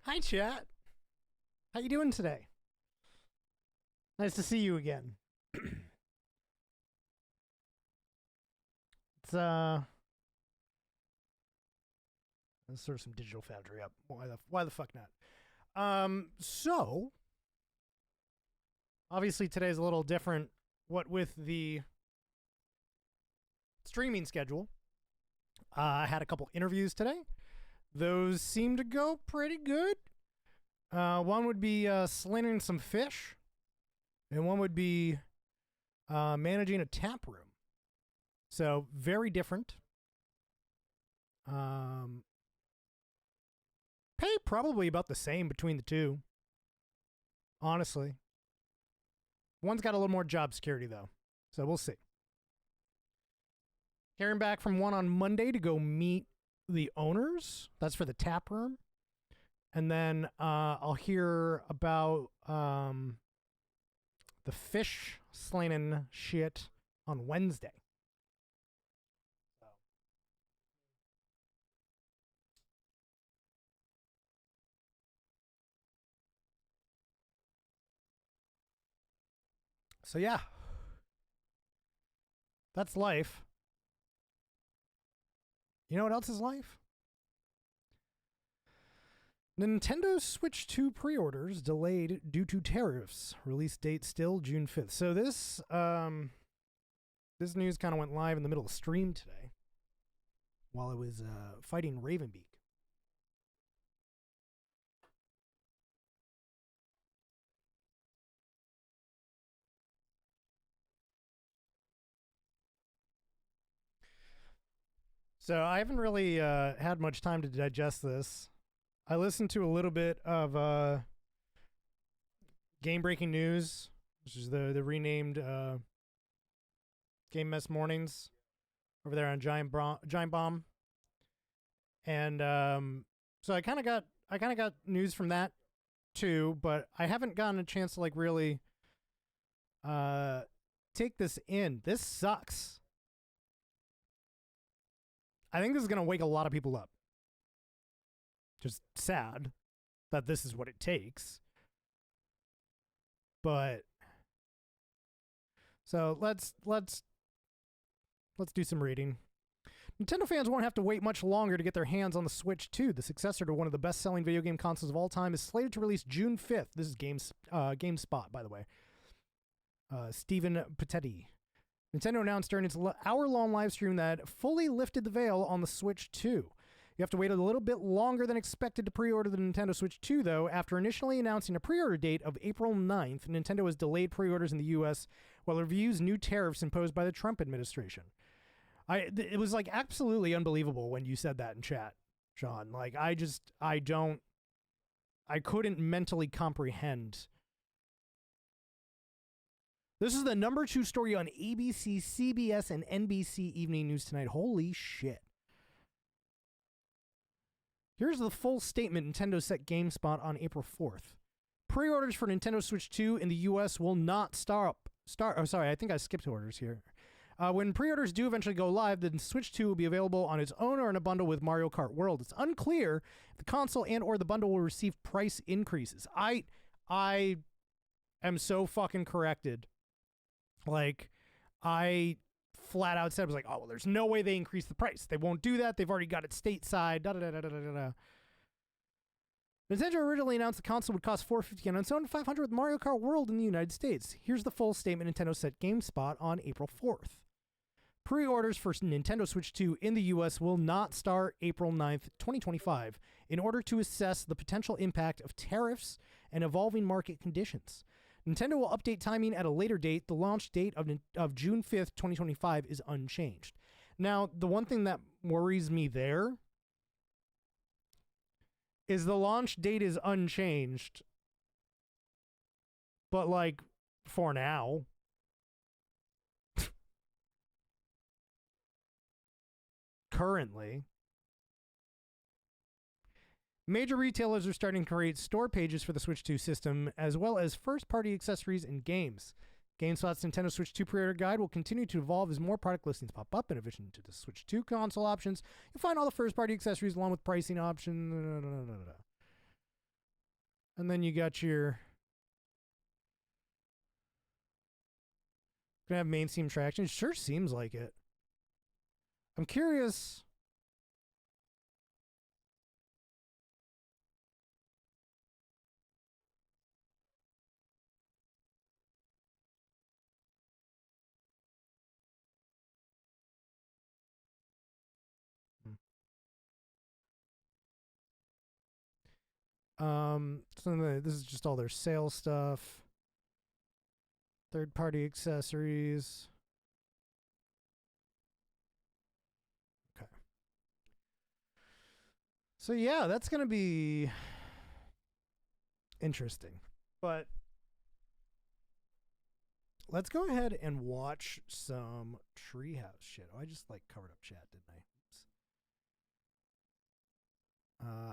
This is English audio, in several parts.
Hi, chat. How you doing today? Nice to see you again. It's let's throw some Digital Foundry up. Why the fuck not? So obviously today's a little different. What with the streaming schedule, I had a couple interviews today. Those seem to go pretty good. One would be slinning some fish, and one would be managing a tap room. So very different. Pay probably about the same between the two. Honestly. One's got a little more job security though. So we'll see. Hearing back from one on Monday to go meet the owners. That's for the tap room. And then I'll hear about the fish slaying shit on Wednesday. So yeah, that's life. You know what else is life? Nintendo Switch 2 pre-orders delayed due to tariffs. Release date still June 5th. So this news kind of went live in the middle of stream today while I was fighting Ravenbeak. So I haven't really had much time to digest this. I listened to a little bit of Game Breaking News, which is the renamed Game Mess Mornings over there on Giant Bomb, and so I kind of got news from that too, but I haven't gotten a chance to like really take this in. This sucks. I think this is going to wake a lot of people up. Just sad that this is what it takes. But so let's do some reading. Nintendo fans won't have to wait much longer to get their hands on the Switch 2. The successor to one of the best-selling video game consoles of all time is slated to release June 5th. This is GameSpot, by the way. Stephen PtII. Nintendo announced during its hour-long live stream that fully lifted the veil on the Switch 2. You have to wait a little bit longer than expected to pre-order the Nintendo Switch 2, though. After initially announcing a pre-order date of April 9th, Nintendo has delayed pre-orders in the U.S. while it reviews new tariffs imposed by the Trump administration. It was like absolutely unbelievable when you said that in chat, Sean. Like I couldn't mentally comprehend. This is the number 2 story on ABC, CBS, and NBC Evening News tonight. Holy shit. Here's the full statement Nintendo set GameSpot on April 4th. Pre-orders for Nintendo Switch 2 in the US will not start. Oh, sorry, I think I skipped orders here. When pre-orders do eventually go live, the Switch 2 will be available on its own or in a bundle with Mario Kart World. It's unclear if the console and or the bundle will receive price increases. I am so fucking corrected. Like, I flat out said, I was like, oh, well, there's no way they increase the price. They won't do that. They've already got it stateside. Nintendo originally announced the console would cost $450 on its own, $500 with Mario Kart World in the United States. Here's the full statement Nintendo set GameSpot on April 4th. Pre-orders for Nintendo Switch 2 in the US will not start April 9th, 2025, in order to assess the potential impact of tariffs and evolving market conditions. Nintendo will update timing at a later date. The launch date of June 5th, 2025 is unchanged. Now, the one thing that worries me there is the launch date is unchanged, but like for now. Currently. Major retailers are starting to create store pages for the Switch 2 system, as well as first-party accessories and games. GameSpot's Nintendo Switch 2 pre-order guide will continue to evolve as more product listings pop up. In addition to the Switch 2 console options, you'll find all the first-party accessories along with pricing options. And then you got your gonna have mainstream traction. It sure seems like it. I'm curious. This is just all their sales stuff. Third party accessories. Okay. So yeah, that's gonna be interesting. But let's go ahead and watch some Treehouse shit. Oh, I just like covered up chat, didn't I?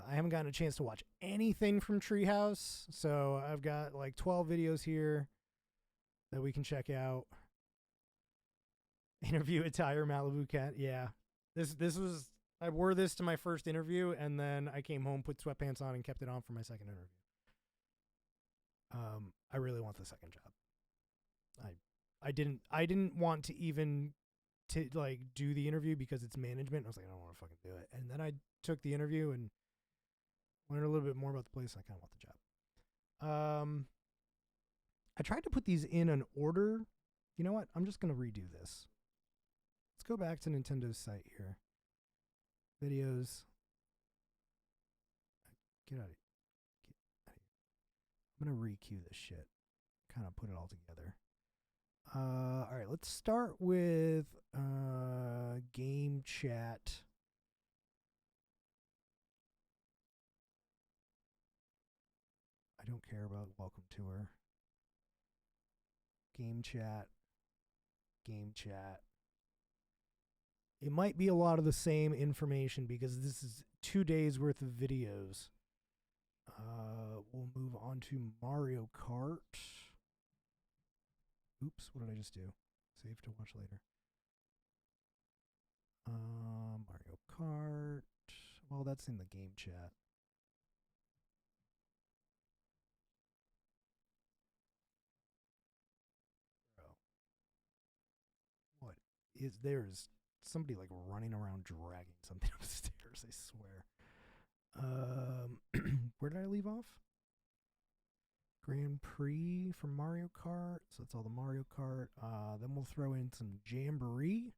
I haven't gotten a chance to watch anything from Treehouse, so I've got like 12 videos here that we can check out. Interview attire Malibu Cat. Yeah. This was I wore this to my first interview and then I came home, put sweatpants on and kept it on for my second interview. I really want the second job. I didn't want to even to like do the interview because it's management. I was like, I don't want to fucking do it. And then I took the interview and learned a little bit more about the place. I kind of want the job. I tried to put these in an order. You know what? I'm just gonna redo this. Let's go back to Nintendo's site here. Videos. Get out of here. I'm gonna re-queue this shit. Kind of put it all together. All right, let's start with game chat. I don't care about welcome tour. Game chat. Game chat. It might be a lot of the same information because this is 2 days worth of videos. We'll move on to Mario Kart. Oops, what did I just do? Save to watch later. Mario Kart. Well, that's in the game chat. Bro. What is there's somebody like running around dragging something upstairs, I swear. Where did I leave off? Grand Prix for Mario Kart. So that's all the Mario Kart. Then we'll throw in some Jamboree.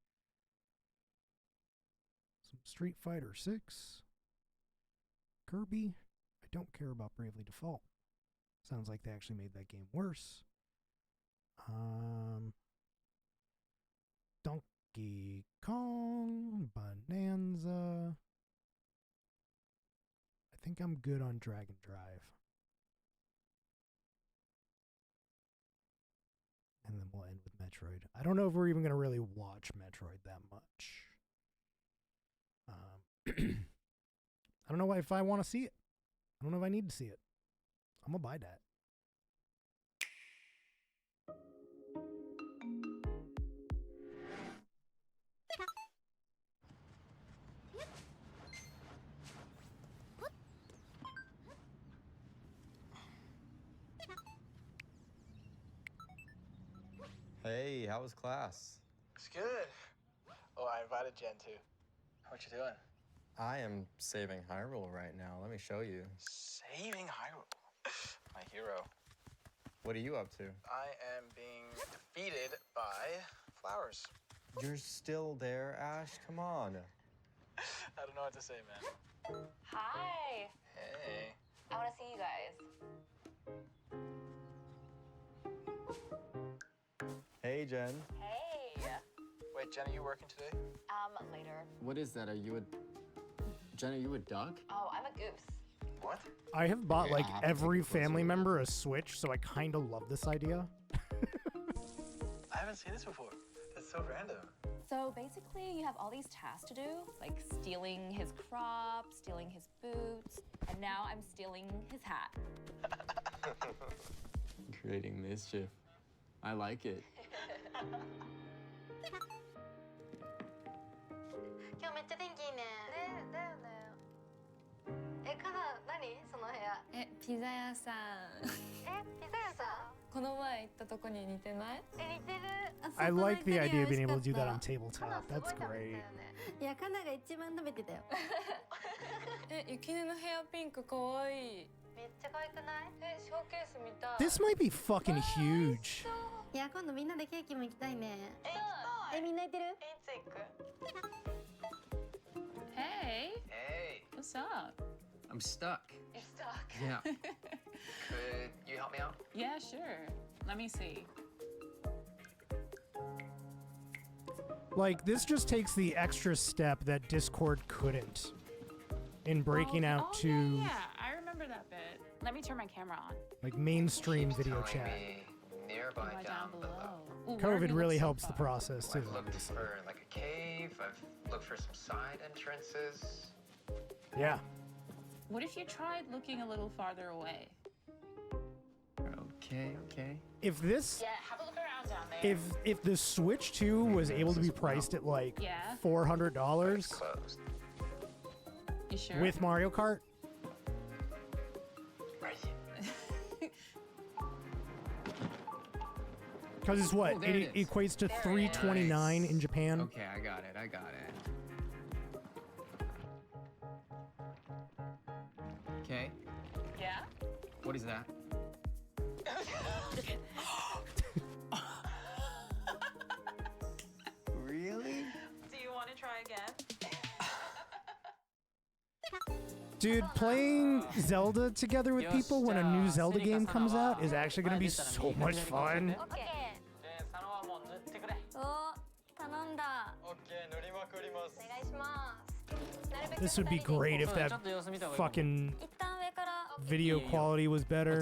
Some Street Fighter 6. Kirby. I don't care about Bravely Default. Sounds like they actually made that game worse. Donkey Kong. Bonanza. I think I'm good on Dragon Drive. And then we'll end with Metroid. I don't know if we're even going to really watch Metroid that much. I don't know if I want to see it. I don't know if I need to see it. I'm going to buy that. Hey, how was class? It's good. Oh, I invited Jen too. What you doing? I am saving Hyrule right now. Let me show you. Saving Hyrule. My hero. What are you up to? I am being defeated by flowers. You're still there, Ash? Come on. I don't know what to say, man. Hi. Hey. I want to see you guys. Hey, Jen. Hey. Wait, Jen, are you working today? Later. What is that? Jen, are you a duck? Oh, I'm a goose. What? I have bought Yeah, like I have to every take a closer family look. member a Switch, so I kind of love this idea. I haven't seen this before. That's so random. So basically, you have all these tasks to do, like stealing his crop, stealing his boots, and now I'm stealing his hat. Creating mischief. I like it. 네, かな、何その部屋。ピザ屋さん。ピザ屋さん。この前行ったとこに似てない？似てる。 I like the idea of being able to do that on tabletop. That's great. いや、カナが一番食べてたよ。ゆきねのヘアピンクかわいい。めっちゃ可愛くない？ショーケース見たい。 This might be fucking huge. いや、今度みんなでケーキも行きたいね。みんな行ってる？いつ行く？ Hey, Hey, what's up? I'm stuck. You're stuck. Yeah. Could you help me out? Yeah, sure. Let me see. Like, this just takes the extra step that Discord couldn't in breaking out to Yeah, I remember that bit. Let me turn my camera on. like mainstream Keeps video telling chat. me nearby Am I down below. Ooh, where COVID you really look so helps the far. process too. I've looked for like a cave. I've looked for some side entrances. Yeah. What if you tried looking a little farther away? Okay. If this Yeah, have a look around down there. if the Switch 2 was able to be priced at like Yeah. $400 Closed. You sure? with Mario Kart, Right. because it's what Oh, there it it is. equates to There it is. $329 in Japan. Okay, I got it. Okay, Yeah? what is that? Really? Do you want to try again? Dude, playing Zelda together with people when a new Zelda game comes out is actually going to be so much fun. オッケー。お、頼んだ。お願いします。なるべく This would be 二人で great if that fucking 一旦上から。 video quality was better.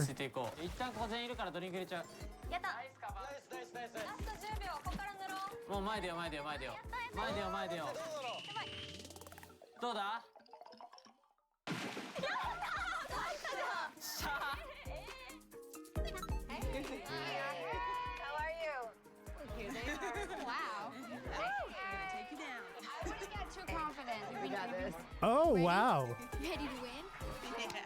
一旦ここ全員いるからドリンク入れちゃう。やった。ラスト10秒、ここから塗ろう。もう前出よう前出よう前出よう前出よう前出よう。どうだ？ How are you? Here they are. Wow. Gonna take you down. I wouldn't get too confident. We got this. Oh, wow. Ready to win?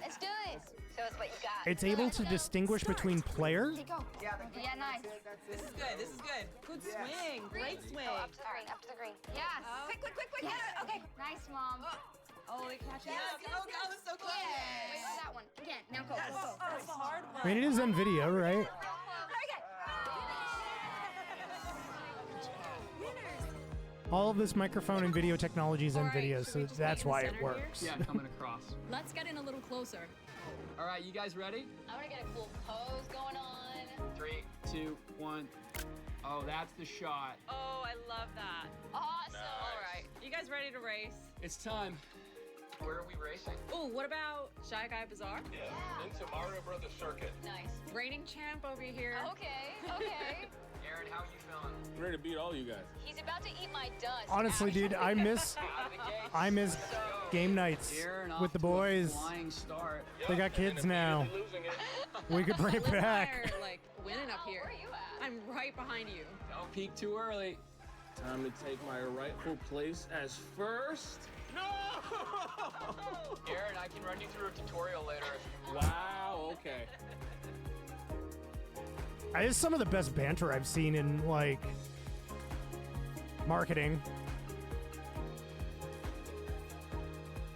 Let's do it. Show us what you got. It's able to distinguish between player. Okay, go. Yeah, nice. This is good. This is good. Good swing. Great swing. Go up to the green, up to the green. Yes. Quick. Yes. Get it. Okay. Nice, Mom. Oh, it catches. Yes, Go, go, so close. Wait for that one. Again. Now go. Yes. Go, go. That's a hard one. I mean, it is NVIDIA, right? All of this microphone and video technology is NVIDIA, so that's why it works. Yeah, coming across. Let's get in a little closer. All right, you guys ready? I want to get a cool pose going on. 3, 2, 1. Oh, that's the shot. Oh, I love that. Awesome. All right. You guys ready to race? It's time. Where are we racing? Oh, what about Shy Guy Bazaar? Yeah, into Mario Brothers Circuit. Nice. Reigning champ over here. Okay. Aaron, how you feeling? Ready to beat all you guys. He's about to eat my dust. Honestly, dude, I miss game nights Aaron off with the to a boys. flying start. They got kids now. Losing it. We could bring it Will and I back. are, like winning up here. Where are you at? I'm right behind you. Don't peek too early. Time to take my rightful place as first. No! Aaron, I can run you through a tutorial later if you Wow, okay. It's some of the best banter I've seen in, like, marketing.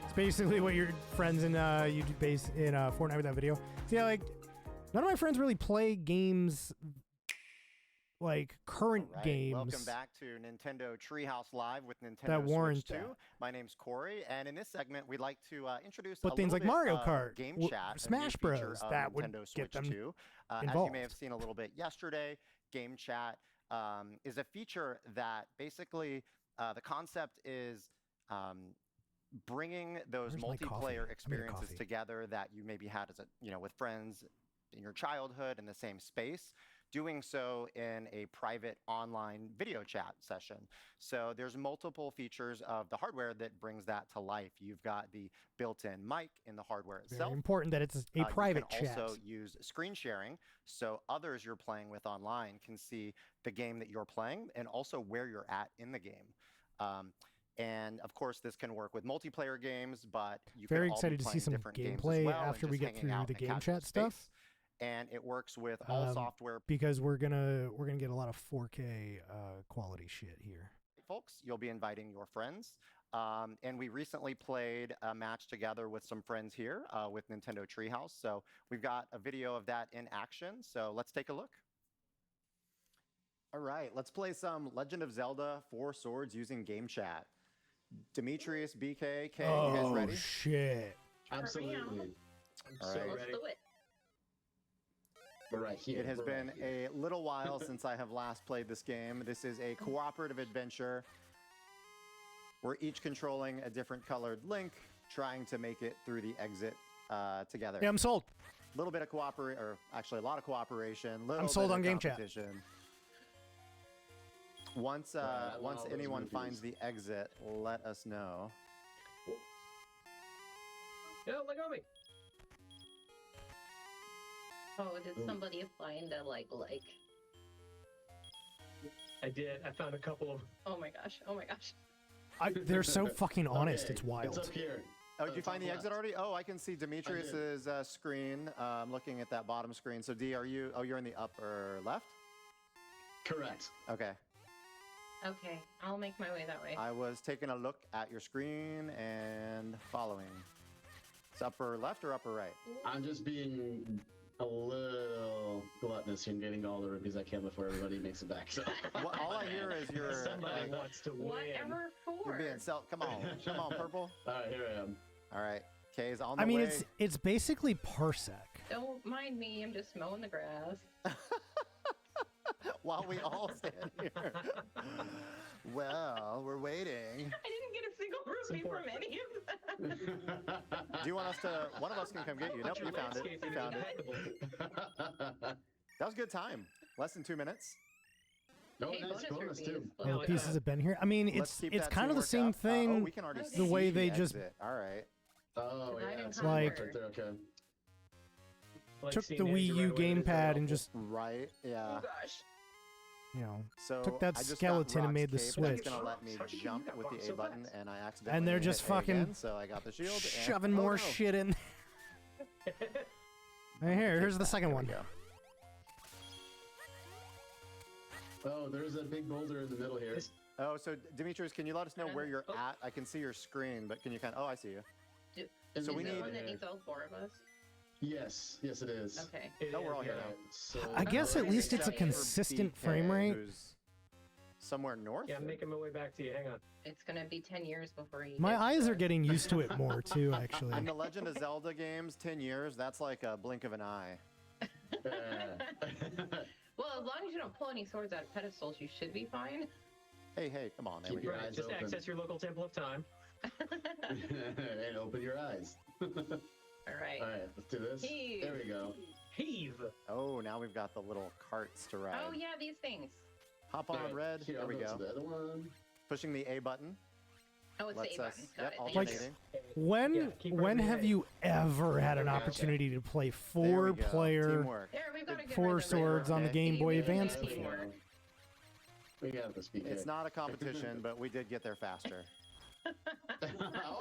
It's basically what your friends in YouTube base in Fortnite with that video. So yeah, like, none of my friends really play games, like current games. Welcome back to Nintendo Treehouse Live with Nintendo That warrant Switch 2. that. My name's Corey, and in this segment, we'd like to introduce But a things little like bit Mario of Kart, Game w- Chat, Smash a new feature Bros, of that would Nintendo get Switch them 2. As you involved. may have seen a little bit yesterday, Game Chat is a feature that basically the concept is bringing those Where's my coffee? I multiplayer need a experiences coffee. together that you maybe had as with friends in your childhood in the same space, doing so in a private online video chat session. So there's multiple features of the hardware that brings that to life. You've got the built-in mic in the hardware itself. Very important that it's a private You can chat. also use screen sharing, so others you're playing with online can see the game that you're playing and also where you're at in the game. And of course, this can work with multiplayer games, but you Very can all excited be to see playing some different games as gameplay well and after we just get hanging through out the in a game casual chat stuff. space. And it works with all software. Because we're gonna get a lot of 4K quality shit here. Folks, you'll be inviting your friends. And we recently played a match together with some friends here with Nintendo Treehouse. So we've got a video of that in action. So let's take a look. All right, let's play some Legend of Zelda 4 Swords using game chat. Demetrius, BK, K, you guys ready? Oh shit! Absolutely. All right. Let's do it. We're right here. It has been a little while since I have last played this game. This is a cooperative adventure. We're each controlling a different colored Link, trying to make it through the exit together. Yeah, I'm sold. A little bit of cooperation, or actually a lot of cooperation. I'm sold on game chat. Once anyone finds the exit, let us know. Yeah, let go of me. Oh, did somebody find a like? I did. I found a couple of. Oh my gosh! Oh my gosh! They're so fucking honest. Okay, It's wild. It's up here. Oh, did you find the exit already? Oh, I can see Demetrius's screen. I'm looking at that bottom screen. So D, are you? Oh, you're in the upper left. Correct. Okay. Okay, I'll make my way that way. I was taking a look at your screen and following. It's upper left or upper right? I'm just being a little gluttonous here and getting all the rupees I can before everybody makes it back. So Well, all I hear is your. somebody wants to win. Whatever You're for. being come on, purple. All right, here I am. All right, Kay's on the I mean, way. it's basically Parsec. Don't mind me. I'm just mowing the grass. While we all stand here. Well, we're waiting. I didn't get a single rupee from any of them. Do you want us to? One of us can come get you. Nope, you found it. You found it. That was a good time. Less than 2 minutes. Oh, Hey, nice. bonus Bonus too. rupees. All the pieces have been here. I mean, Let's it's keep it's that kind of the teamwork same up. thing. We can already The see way they just- exit. All right. Oh, Divide yeah. and It's Like- right there, okay. Took the Wii U gamepad and just, Right. Yeah. Oh gosh. you know, So took that I just got skeleton and Rock's made the cape, and switch. It's gonna let me jump with the A button, and I accidentally. And they're just hit A fucking again, so I got the shield. shoving and, more no. shit in. Hey, here's the second There we one. go. Oh, there's a big boulder in the middle here. Oh, so Demetrius, can you let us know where you're at? I can see your screen, but can you kind of? Oh, I see you. Is So it we the need- one One that needs all four of us. Yes, yes, it is. Okay. Oh, we're all here now. So I guess at least it's a consistent frame rate. Who's somewhere north. Yeah, I'm making my way back to you. Hang on. It's gonna be 10 years before he. My gets eyes are there. getting used to it more too, actually. In the Legend of Zelda games, 10 years, that's like a blink of an eye. Well, as long as you don't pull any swords out of pedestals, you should be fine. Hey, come on, there Keep we go. your eyes Just open. access your local temple of time. And open your eyes. All right. All right, let's do this. Heave. There we go. Heave. Oh, now we've got the little carts to ride. Oh yeah, these things. Hop on, All right, red. here, There I'll we go go. to the other one. Pushing the A button. Oh, it's Lets the A us. button. Got Yep, it. Like, alternating. When Yeah, keep when running have away. you ever had an Gotcha. opportunity to play There we go. 4-player Teamwork. There, we've got a good Four rhythm Swords there. on the Okay. Game Boy Yeah, Advance yeah, before? yeah. We got this, BK. It's not a competition, but we did get there faster. Oh.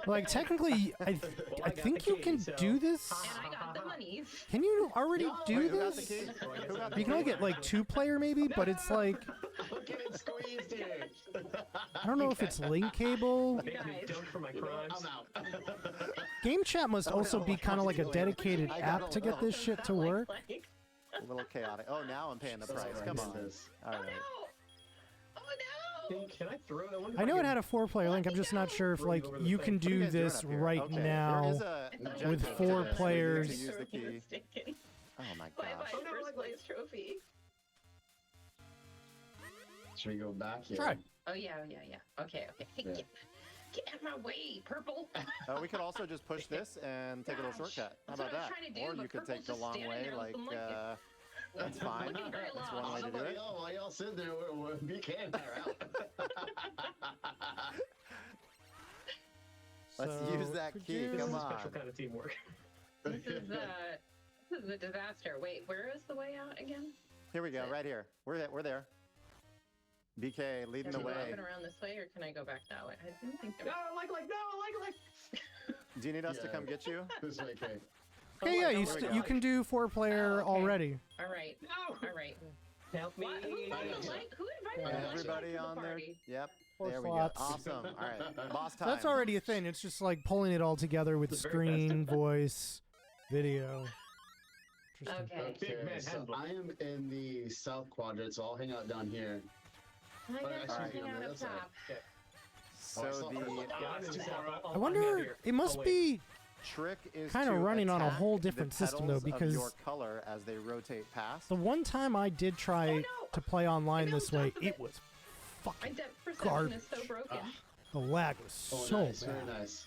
Like technically, I got think the you key, can so- do this. And I got the monies. Can you already No, do wait, who got the this? key? Who got the You can only key? get like 2-player maybe, but it's like Look at it squeezed here. I don't know if it's link cable. Make me Guys. dunk for my You know what? crimes. I'm out. Game chat must also be kind of like a dedicated I got app a to get little- this shit to Like, work. like, A little chaotic. Oh, now I'm paying the price. Sorry, Come I on. missed this. All oh right. no! Oh no! Can I throw it? wonder if I know it can- had a 4-player link. I'm just not sure if like you can What are you do guys doing this up here? right Okay, there now. is a objective with to 4 this. We need players. to use the key. Oh my Bye gosh. bye, first place trophy. Should we go back here? Try. Oh yeah, oh, yeah. Okay. Hey, Yeah. get out of my way, purple. We could also just push this and take a little Gosh, shortcut. How that's about what I was that? trying to do, Or you but could take purple's the just long standing way, there like, looking like that's fine. Looking very That's one way to do Somebody, it. while y'all sitting there, we're BK and they're out. Let's So, use that could key. you- This Come is a on. special kind of teamwork. This is a disaster. Wait, where is the way out again? Here we go. Right here. We're there. BK leading the Can I way. open around this way, or can I go back that way? I didn't think there No, was... like. Do you need us to Yeah. come get you? This way, Kay. Okay, yeah, There we go. you can do 4-player Oh, okay. already. All right. No. All right. Help me. What? Who invited Yeah. Everybody to the on there. party? Yep. 4 There we go. slots. Awesome. All right. Boss time. That's already a thing. It's just like pulling it all together with The very screen, voice, video. Interesting. Okay. Big man so handbook. I am in the south quadrant, so I'll hang out down here. I Alright, guess I I'm should be on hanging the out other up side. top. So Oh, the Yeah, I'm too far. I wonder, it must be trick is kinda to running on a attack whole the different system, though, petals of because your color as they rotate past. the one time I did try to play online Maybe on this way, top of it it. was My fucking depth perception garbage. is so broken. The lag was Oh, so nice. Very bad. nice.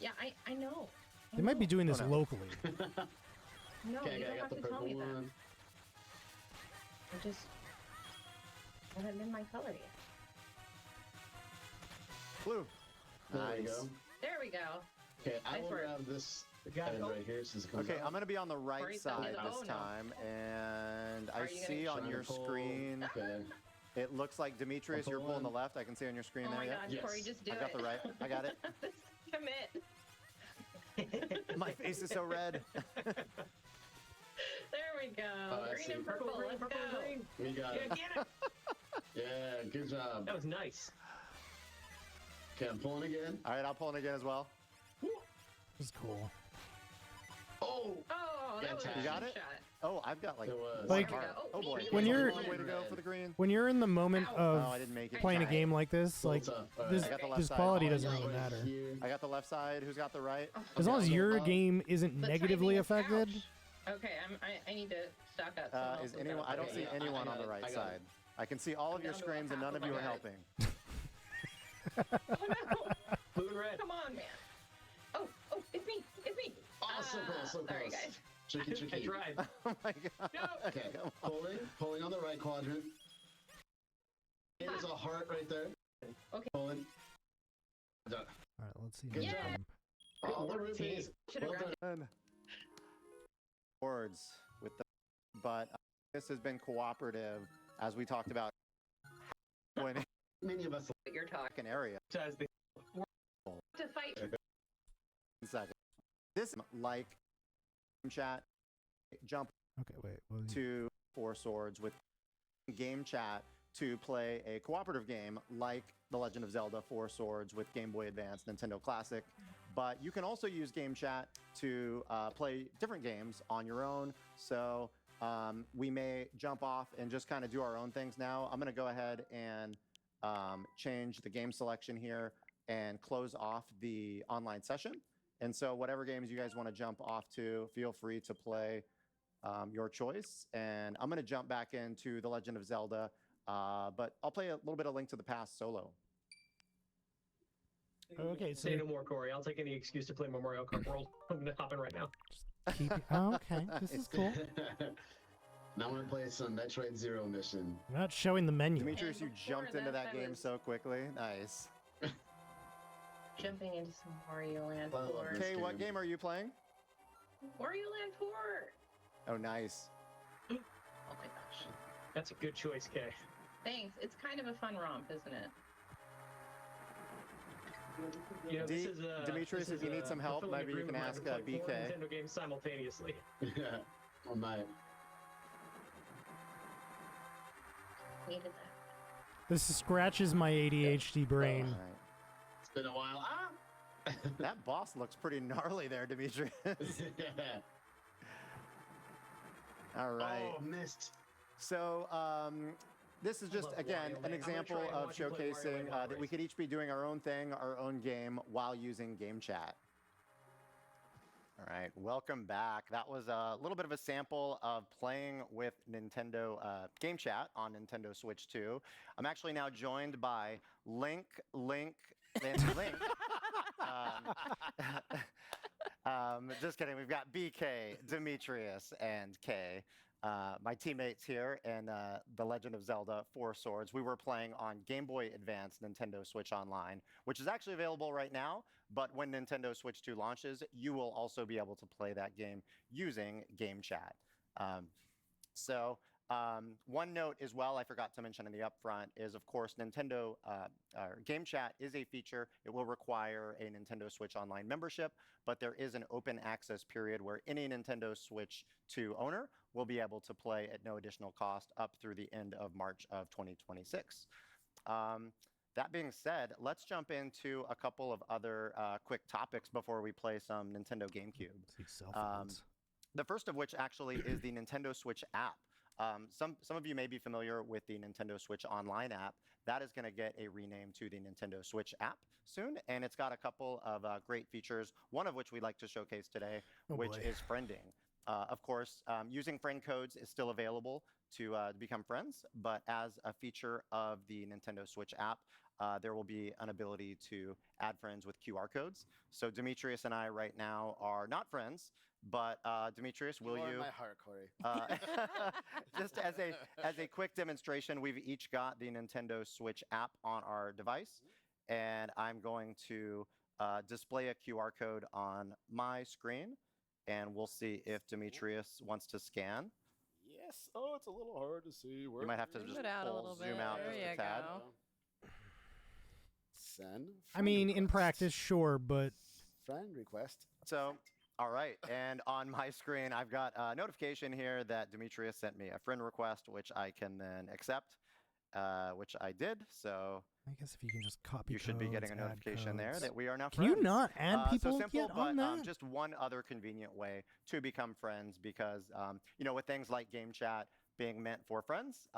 Yeah, I know. They might be doing this no. locally. No, Okay, you I don't got have the to tell purple me that. one. I haven't been my color yet. Blue. There we Nice. go. There we go. Okay, I Nice will work. grab this Got head it. right here since it comes Okay, out. I'm going to be on the right Already done side it. this Oh, no. time, and I Are you gonna see on Trying your to pull- screen, Okay. it looks like Demetrius, I'll you're pull pulling the one. left. I can see on your screen Oh there. my yeah? god, Yes. Corey, just do I it. got the right. I got it. Commit. My face is so red. There we go. Oh, I green see. and purple. Let's purple, go. green. We got Yeah, it. get it. Yeah, good job. That was nice. Okay, I'm pulling again. All right, I'll pull it again as well. This is cool. Oh! Oh, that was a You good got it? shot. Oh, I've got like It was. Like- There we go. oh boy. me, When me, you're- me, Long me. way to go for the green. When you're in the moment Ow. Oh, of I didn't make it. playing a tried. game like this, like Full tough. All this, right. I got the left this side. quality Oh, doesn't Right really matter. here. I got the left side. Who's got the right? As long as Okay, I'll your go up. game isn't The negatively timing is- affected. ouch. Okay, I need to stock up. Someone else Is has anyone? got I it. don't Okay, see yeah, anyone I on got the it, right I got side. I can see all of I'm your down to screens and half none of of you my are guy. helping. Oh no! Blue and red. Come on, man. Oh, it's me. It's me. Oh, so close, so Sorry, close. guys. Tricky, I tricky. tried. Oh my god. No. Okay, Come on. pulling on the right quadrant. There's a heart right there. Okay. Pulling. Done. All right, let's see. Good how job. many- Oh, the rupees. Should've Well grabbed done. Good. Words with the, but this has been cooperative as we talked about when Many of us. what you're talking. an area. Ties the To fight. Second. This like chat jump Okay, wait. What was to Four Swords with game chat to play a cooperative game like The Legend of Zelda Four Swords with Game Boy Advance, Nintendo Classic. But you can also use game chat to play different games on your own. So we may jump off and just kind of do our own things now. I'm going to go ahead and change the game selection here and close off the online session. And so whatever games you guys want to jump off to, feel free to play your choice. And I'm going to jump back into The Legend of Zelda, but I'll play a little bit of Link to the Past solo. Okay, so Say no more, Corey. I'll take any excuse to play more Mario Kart World. I'm gonna hop in right now. keep. Oh, okay, this is cool. Now I'm gonna play some Metroid Zero mission. We're not showing the menu. Demetrius, you before jumped into this, that I game was- so quickly. Nice. Jumping into some Wario Land I love 4. this. Okay, what game. game are you playing? Wario Land 4. Oh, nice. Oh my gosh. That's a good choice, Kay. Thanks. It's kind of a fun romp, isn't it? You know, D- Demetrius, this if you is need some help, fulfilling a maybe you dream can of mine ask, to play four BK. Nintendo games simultaneously. Yeah, on my. Needed that. This scratches my ADHD brain. All right. It's been a while. Ah! That boss looks pretty gnarly there, Demetrius. All right. Oh, missed. So this is just, love again, Wario an Land. I'm gonna example try and of watch you play Wario showcasing Land that we Race. could each be doing our own thing, our own game, while using game chat. All right, welcome back. That was a little bit of a sample of playing with Nintendo Game Chat on Nintendo Switch 2. I'm actually now joined by Link, and Link. Just kidding. We've got BK, Demetrius, and Kay. My teammates here in The Legend of Zelda Four Swords. We were playing on Game Boy Advance Nintendo Switch Online, which is actually available right now. But when Nintendo Switch 2 launches, you will also be able to play that game using Game Chat. So One note as well I forgot to mention in the upfront is, of course, Nintendo Game Chat is a feature. It will require a Nintendo Switch Online membership, but there is an open access period where any Nintendo Switch 2 owner will be able to play at no additional cost up through the end of March of 2026. That being said, let's jump into a couple of other quick topics before we play some Nintendo GameCube. The first of which actually is the Nintendo Switch app. Some of you may be familiar with the Nintendo Switch Online app. That is going to get a rename to the Nintendo Switch app soon, and it's got a couple of great features, one of which we'd like to showcase today, which is friending. Of course, using friend codes is still available to become friends, but as a feature of the Nintendo Switch app, there will be an ability to add friends with QR codes. So Demetrius and I right now are not friends, but Demetrius, will you? My heart, Corey. Just as a quick demonstration, we've each got the Nintendo Switch app on our device, and I'm going to display a QR code on my screen, and we'll see if Demetrius wants to scan. Yes. Oh, it's a little hard to see. You might have to just zoom out just a tad. Send. I mean, in practice, sure, but friend request. So, all right, and on my screen, I've got a notification here that Demetrius sent me a friend request, which I can then accept, which I did. So I guess if you can just copy, you should be getting a notification there that we are now Can friends. you not add people so simple, yet but on that? just one other convenient way to become friends, because you know, with things like Game Chat being meant for friends,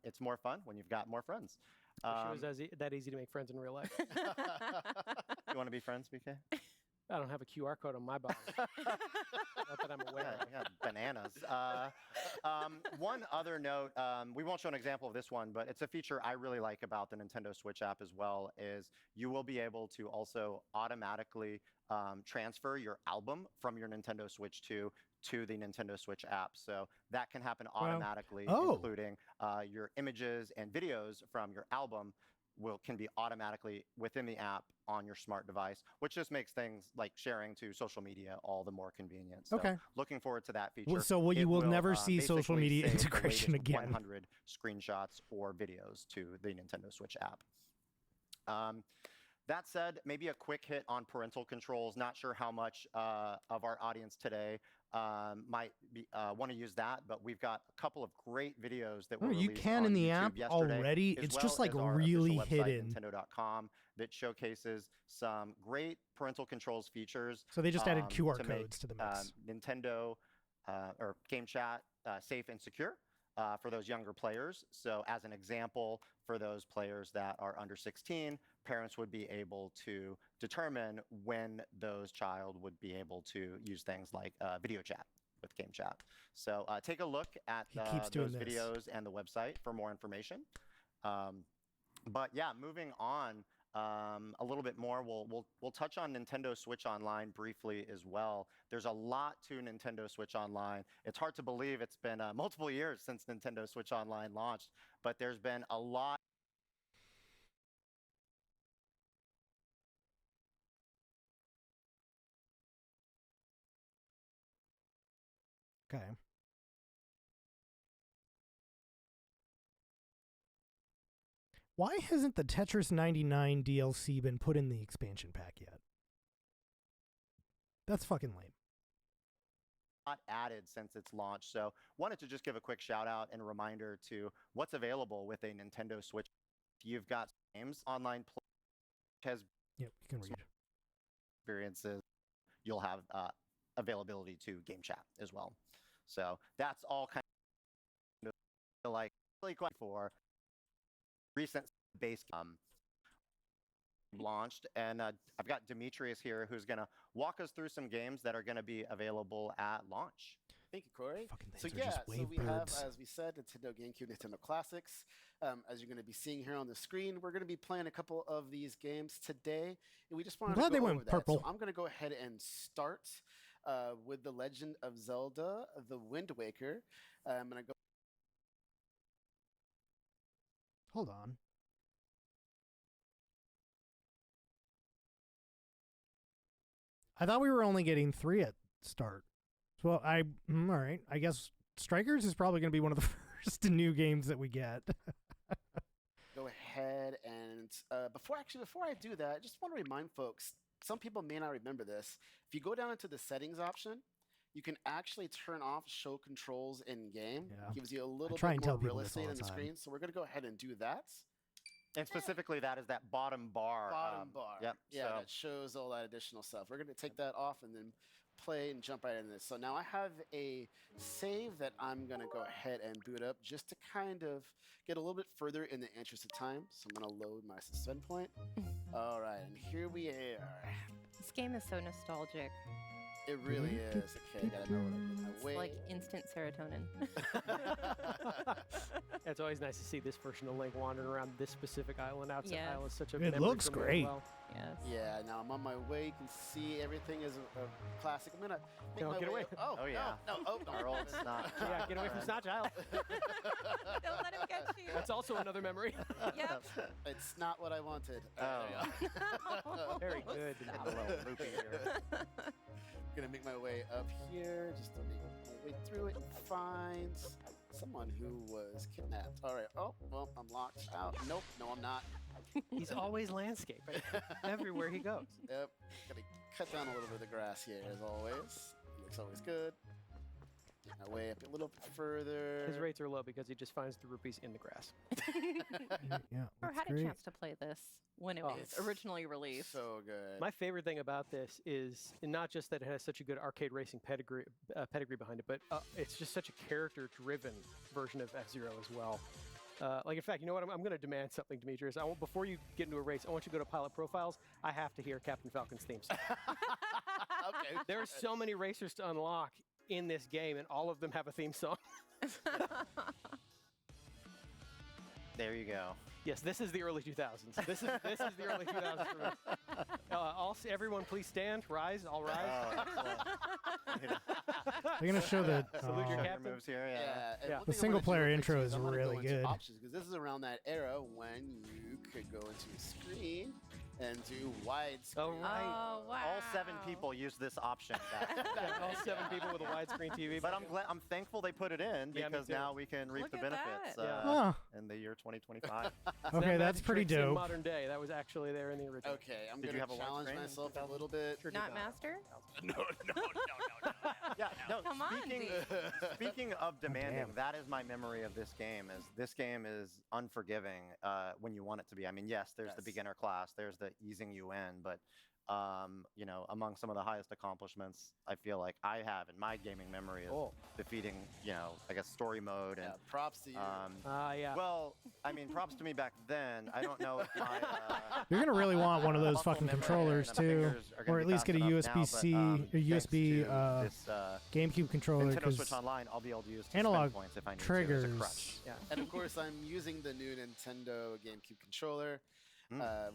it's more fun when you've got more friends. Wish it was that easy to make friends in real life. You want to be friends, BK? I don't have a QR code on my body. Not that I'm aware of. Yeah, bananas. One other note, we won't show an example of this one, but it's a feature I really like about the Nintendo Switch app as well, is you will be able to also automatically transfer your album from your Nintendo Switch 2 to the Nintendo Switch app. So that can happen automatically, including your images and videos from your album can be automatically within the app on your smart device, which just makes things like sharing to social media all the more convenient. So looking forward to that feature. So you will never see social media save integration the latest again. 100 screenshots or videos to the Nintendo Switch app. That said, maybe a quick hit on parental controls. Not sure how much of our audience today might want to use that, but we've got a couple of great videos that were released you can on in the YouTube app yesterday, already. as It's well just like as our really official website, hidden. Nintendo.com, that showcases some great parental controls features. So they just added QR to codes make, to the mix. Nintendo or Game Chat safe and secure for those younger players. So as an example, for those players that are under 16, parents would be able to determine when those child would be able to use things like video chat with Game Chat. So take a look at those videos and the website for more information. But yeah, moving on a little bit more, we'll touch on Nintendo Switch Online briefly as well. There's a lot to Nintendo Switch Online. It's hard to believe it's been multiple years since Nintendo Switch Online launched, but there's been a lot. Okay. Why hasn't the Tetris 99 DLC been put in the expansion pack yet? That's fucking lame. Not added since its launch. So wanted to just give a quick shout out and reminder to what's available with a Nintendo Switch. You've got games online has you can read experiences. You'll have availability to Game Chat as well. So that's all kind of like really quite for recent base launched, and I've got Demetrius here who's going to walk us through some games that are going to be available at launch. Thank you, Corey. So we have, as we said, Nintendo GameCube, Nintendo Classics. As you're going to be seeing here on the screen, we're going to be playing a couple of these games today, and we just wanted to go over that. So I'm going to go ahead and start with The Legend of Zelda: The Wind Waker. I'm going to go. Hold on. I thought we were only getting 3 at start. So all right. I guess Strikers is probably going to be one of the first new games that we get. Go ahead and before I do that, I just want to remind folks. Some people may not remember this. If you go down into the settings option, you can actually turn off show controls in game. Yeah. Gives you a little try bit and tell more people real this all estate the on the time. screen. So we're gonna go ahead and do that. And specifically, that is that bottom bar. Bottom bar. Yep. Yeah, so. that shows all that additional stuff. We're gonna take that off and then play and jump right into this. So now I have a save that I'm gonna go ahead and boot up just to kind of get a little bit further in the interest of time. So I'm gonna load my suspend point. All right, and here we are. This game is so nostalgic. It really is. Okay, I gotta know what I'm It's like instant serotonin. It's always nice to see this version of Link wandering around this specific island. Outside Yes. island is such a It memory looks for me as great. well. Yes. Yeah, now I'm on my way. You can see everything is a classic. I'm gonna make No, my get way. away. Oh, yeah. No, Our old snot. Yeah, get away from Snot Child. Don't let him get you. That's also another memory. Yep. It's not what I wanted. Oh. Very good. A little loopy here. Gonna make my way up here just to make my way through it and find someone who was kidnapped. All right. Oh, well, I'm locked out. Nope. No, I'm not. He's always landscaping everywhere he goes. Yep. Gonna cut down a little bit of the grass here, as always. Looks always good. Get my way up a little bit further. His rates are low because he just finds the rupees in the grass. Yeah, Or had great. a chance to play this when it was It's originally released. So good. My favorite thing about this is not just that it has such a good arcade racing pedigree behind it, but it's just such a character-driven version of F-Zero as well. Like, in fact, you know what? I'm going to demand something, Demetrius. Before you get into a race, I want you to go to Pilot Profiles. I have to hear Captain Falcon's theme song. Okay. There are so many racers to unlock in this game, and all of them have a theme song. There you go. Yes, this is the early 2000s. This is the early 2000s for me. Everyone, please stand. Rise. All rise. Oh, excellent. They're gonna show the Salute your Your captain. moves here, yeah. And Yeah. one The thing I single wanna do player real quick, intro too, is I wanna really go into good. Options, because this is around that era when you could go into a screen and do widescreen. Oh, right. Oh, wow. All 7 people use this option. Yeah, all 7 people with a widescreen TV. But I'm thankful they put it in Yeah, me because too. now we can reap Look the at benefits that. Huh. in the year 2025. Okay, that's Magic pretty tricks in dope. modern day. That was actually there in the original. Okay, I'm Did you going to have a challenge widescreen in myself a little bit. Sure did Not master? No. Yeah, no. Come on, Speaking of demanding, damn. that is my memory of this game. Is this game is unforgiving when you want it to be. I mean, yes, there's the Yes. beginner class, there's the easing you in, but you know, among some of the highest accomplishments I feel like I have in my gaming memory is defeating, you know, I guess story mode and props to you. Yeah. Well, I mean, props to me back then. I don't know if my You're gonna really want one of those muscle fucking memory controllers and too, fingers are gonna or be at least fast get a enough now, USB-C but, or thanks USB to this, GameCube controller Nintendo because Switch Online, I'll be able to use to analog spend points if I need triggers. to as a crutch. Yeah. And of course, I'm using the new Nintendo GameCube controller,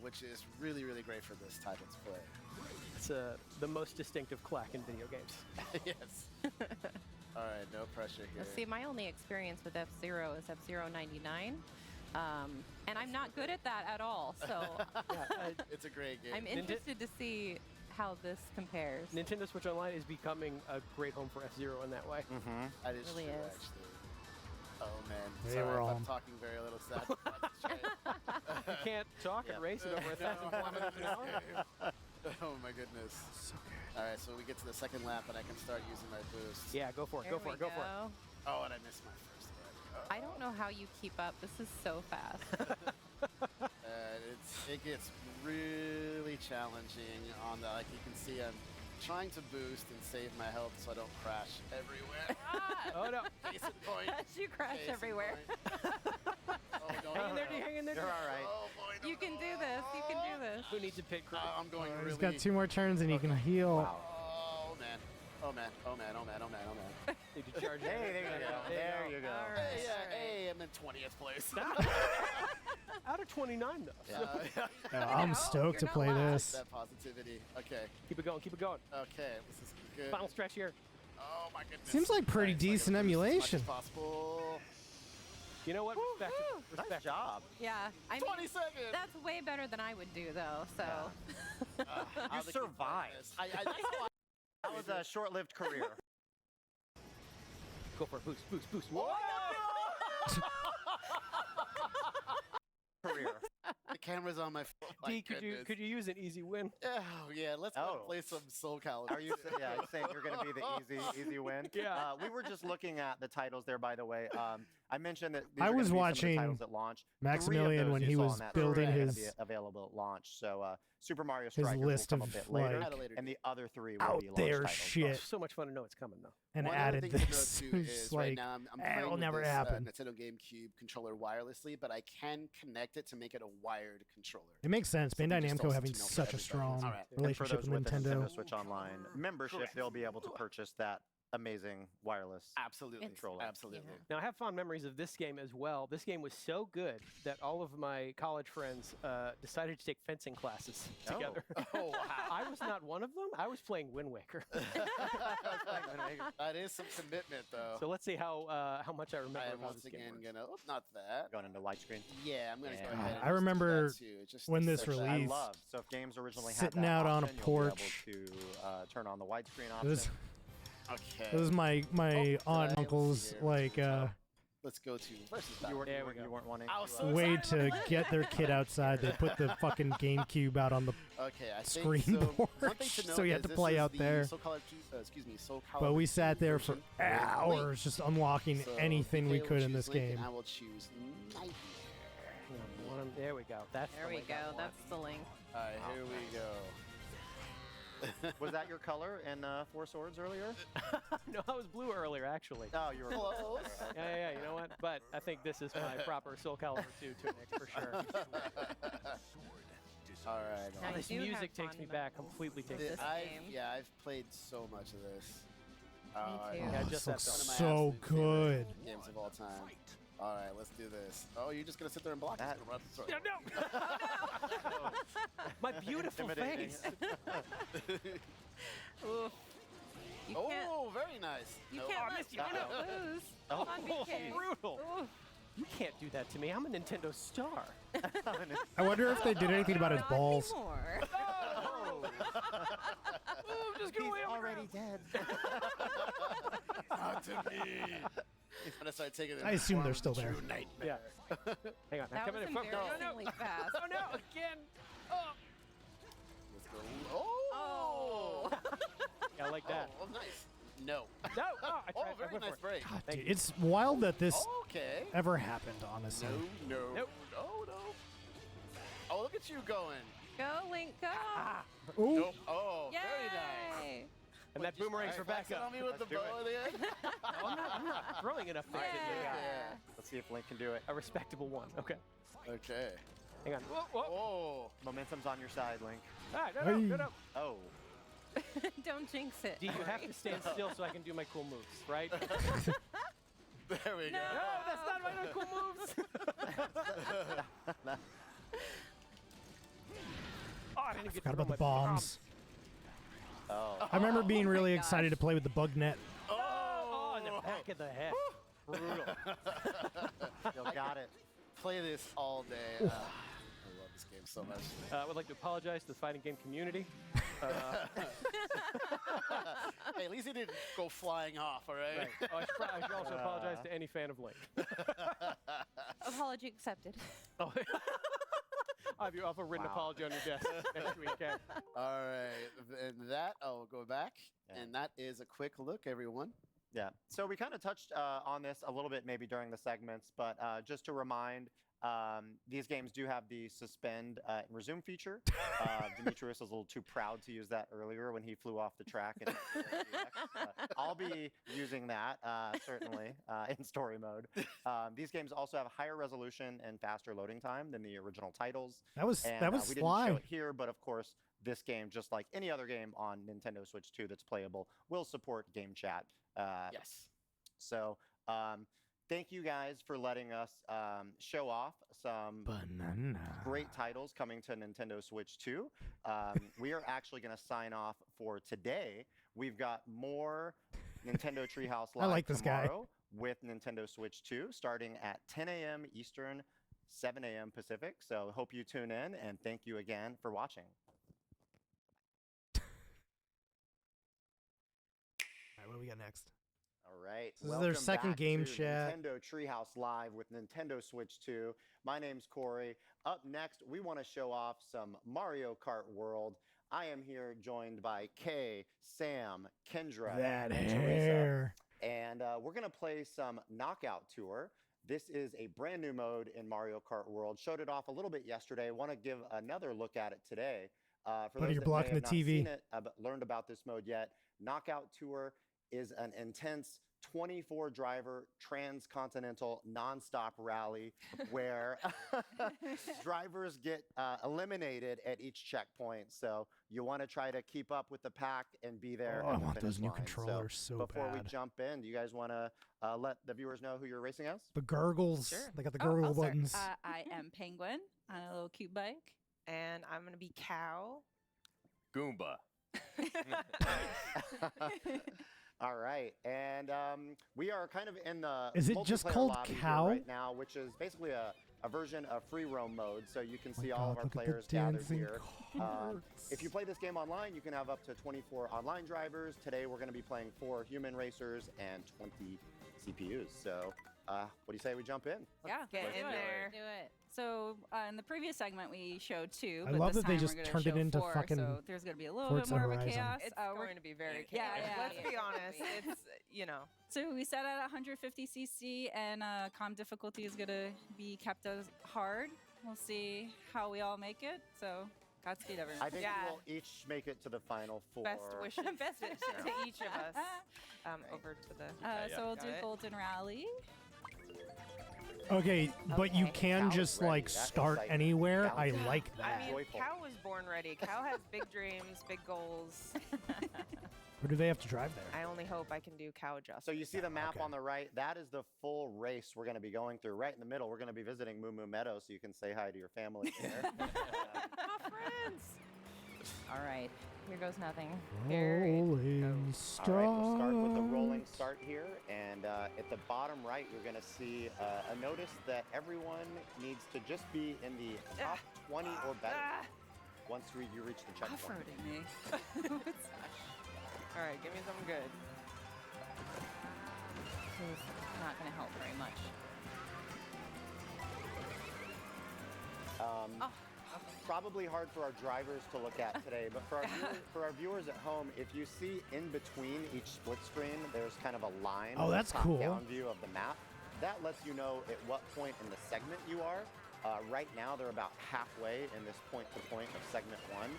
which is really, really great for this type of play. It's the most distinctive clack in video games. Yes. All right, no pressure here. Let's see, my only experience with F-Zero is F-Zero 99. And I'm not good at that at all, so It's a great game. I'm interested to see how this compares. Nintendo Switch Online is becoming a great home for F-Zero in that way. That is really true, is. actually. Oh, man. They Sorry were if all- I'm talking very little sad. You can't talk and race it over 1,000 kilometers an hour. Oh, my goodness. So good. All right, so we get to the second lap, and I can start using my boost. Yeah, go for it. There Go for we it. Go for it. go. Oh, and I missed my first hit. I don't know how you keep up. This is so fast. It gets really challenging on the, like you can see I'm trying to boost and save my health so I don't crash everywhere. Oh, no. Case in point. You crash Case in everywhere. point. Oh, don't Hang in there, D. Hang in there. You're all right. Oh, boy, no, You can do this. You can do this. Who needs a pit crew? I'm going He's really... got 2 more turns and he can heal. Oh, man. Oh, man. Oh, man. Oh, man. Oh, man. Oh, man. Did you charge? Hey, there you go. There you go. All right. Hey, I'm in 20th place. Out of 29, though. So I'm stoked to play this. That positivity. Okay. keep it going. Keep it going. Okay. This is good. Final stretch here. Oh, my goodness. Seems like pretty Alright, so I decent gotta boost as much emulation. as possible. You know what? Respect it. Nice Respect job. Yeah. I 20 mean, seconds. that's way better than I would do, though. So. You survived. That's how That was a short-lived career. Go for it. Boost, boost, boost. Whoa! Career. The camera's on my phone. D, could you use an easy win? Oh yeah, let's go play some Soul Calibur. Are you saying you're going to be the easy win? Yeah. We were just looking at the titles there, by the way. I mentioned that these I are was gonna be some of watching the titles at launch. Maximilian when he was building be his available at launch. So Super Mario Strikers list will come of a bit later, like and the other three will out be launch there titles. shit. So much fun to know it's coming though. And One added other thing this. to note, too, It's is like, right now I'm playing it'll with never this, happen. Nintendo GameCube controller wirelessly, but I can connect it to make it a wired controller. It makes sense. So Bandai just Namco also having to know for such a everybody. strong All right. And for relationship those with with the Nintendo. Nintendo Switch Online membership, they'll be able to purchase that amazing wireless Absolutely. controller. Absolutely. Now I have fond memories of this game as well. This game was so good that all of my college friends decided to take fencing classes together. Oh wow. I was not one of them. I was playing Wind Waker. That is some commitment, though. So let's see how much I remember I am about once this game. again gonna not that. Going into widescreen. Yeah, I'm gonna go ahead. I and remember just do that, too. Just when this such a- released, I love. So if games originally sitting had that out on a option, porch. you'll be able to turn on the widescreen It option. was, Okay. it was my aunt and uncle's like Let's go to versus You weren't, There we go. you weren't wanting. I was to, so way excited to get their kid outside. They put the fucking GameCube out on the Okay, I think screen so. One porch, thing to note so you had is to this play is out the there. Soul Calibur But we sat there for version with hours just unlocking So anything we DK will could in choose this Link, game. and I will choose Nightmare. There we go. That's There the we link I go. want. That's the link. All right, here we go. Was that your color in Four Swords earlier? No, I was blue earlier, actually. Oh, you were Close. Yeah, you know what? But I think this is my proper Soul Calibur 2 tunic for sure. All right. Now, you This do have music takes fond me back, completely takes me this back. game. I've played so much of this. Me too. Yeah, Oh, just this that looks film. so good. Games of all time. All right, let's do this. Oh, you're just gonna sit there and block That- it? No. My beautiful Intimidating. face. Oof. You can't. Oh, very nice. You Nope. can't I let missed you. Bruno Oh. lose. Oh, Come on, BK. brutal. Oof. You can't do that to me. I'm a Nintendo star. I wonder if they did anything about his Not balls. anymore. Oh, I'm just gonna lay on the already ground. dead. Not to me. I'm gonna start taking it. I assume they're still there. Yeah. Hang on. I'm That coming was in. No, embarrassingly fast. Oh no! Again. Oh. Let's go. Oh. Yeah, I like that. Oh, nice. No. No. Oh, I Oh, tried. I very went nice for it. break. Thank Dude, you. it's wild that this Okay. ever happened, honestly. No. Nope. No. No. Oh, look at you going. Go, Link, go. Ooh. Nope. Oh, Yay. very nice. And that boomerang's for Back backup. on me with the Let's do bow at the end. I'm not throwing enough things at you. Yeah. Let's see if Link can do it. A respectable one. Okay. Okay. Hang on. Whoa, whoa. Oh. Momentum's on your side, Link. Ah, no, Hey. no, no. Oh. Don't jinx it. D, you have Hurry. to stand still so I can do my cool moves, right? There we go. No, that's not my cool moves. Oh, I didn't get Forgot to about the throw my bombs. Oh. I remember being really my excited to gosh. play with the bug net. Oh, in the back of the head. Brutal. Still got it. Play this all day. I love this game so much. I would like to apologize to the fighting game community. Hey, at least he didn't go flying off, all right? Right. Oh, I should also apologize to any fan of Link. Apology accepted. Oh. I'll have a written apology on your desk next week. Okay? All right. And that, I'll go back. Yeah. And that is a quick look, everyone. Yeah. So we kind of touched on this a little bit maybe during the segments, but just to remind, these games do have the suspend and resume feature. Demetrius was a little too proud to use that earlier when he flew off the track. And I'll be using that, certainly, in story mode. These games also have higher resolution and faster loading time than the original titles. That was And, that was we didn't show Sly. it here, but of course, this game, just like any other game on Nintendo Switch 2 that's playable, will support game chat. Yes. So thank you guys for letting us show off some great titles coming to Nintendo Switch 2. We are actually going to sign off for today. We've got more Nintendo Treehouse I Live like this guy. tomorrow with Nintendo Switch 2 starting at 10 a.m. Eastern, 7 a.m. Pacific. So hope you tune in, and thank you again for watching. All right, what do we got next? All right. This is their second back game to chat. Nintendo Treehouse Live with Nintendo Switch 2. My name's Corey. Up next, we want to show off some Mario Kart World. I am here joined by Kay, Sam, Kendra, That and hair. Teresa. And we're going to play some Knockout Tour. This is a brand new mode in Mario Kart World. Showed it off a little bit yesterday. Want to give another look at it today. For Buddy, those you're that blocking may have the not TV. seen it, learned about this mode yet, Knockout Tour is an intense 24-driver transcontinental nonstop rally where drivers get eliminated at each checkpoint. So you want to try to keep up with the pack and be there. Oh, I at the want those finish new line. controllers so before we bad. jump in, do you guys want to let the viewers know who you're racing as? The gurgles. Sure. They got the Oh, gurgle I'll start. buttons. I am Penguin on a little cute bike. And I'm going to be Cow. Goomba. All right, and we are kind of in the Is it just multiplayer called lobby here Cow? right now, which is basically a version of free roam mode. So you can see all of our look at the players gathered dancing here. carts. If you play this game online, you can have up to 24 online drivers. Today we're going to be playing 4 human racers and 20 CPUs. So what do you say we jump in? Yeah, get let's in do it. there. Do it. So in the previous segment we showed 2, I but love this that they time just we're gonna turned it show into 4, fucking so there's going to be a little bit Forza more of a Horizon. chaos. It's we're going to be very Yeah, chaotic. yeah, Let's yeah. be honest. It's, you know. So we set at 150 cc, and comm difficulty is going to be kept as hard. We'll see how we all make it. So Godspeed, everyone. I think we'll each make it to the final 4. Best wishes to each of us. Over to the. So we'll do Got it. Golden Rally. Okay, but you Okay. can Cow's just ready. like That's start exciting. anywhere. Cow's I ready. like that. I mean, Joyful. Cow was born ready. Cow has big dreams, big goals. Or do they have to drive there? I only hope I can do Cow justice. So you see the map Okay. on the right, that is the full race we're going to be going through. Right in the middle, we're going to be visiting Moo Moo Meadow, so you can say hi to your family there. My friends. All right, here goes nothing. Rolling All right, start. we'll start with the rolling start here. And at the bottom right, you're going to see a notice that everyone needs to just be in the top 20 or better once you reach the checkpoint. Off-roading me. All right, give me something good. This is not going to help very much. Probably hard for our drivers to look at today, but for our viewers at home, if you see in between each split screen, there's kind of a line. Oh, that's cool. Top-down view of the map. That lets you know at what point in the segment you are. Right now, they're about halfway in this point-to-point of segment 1.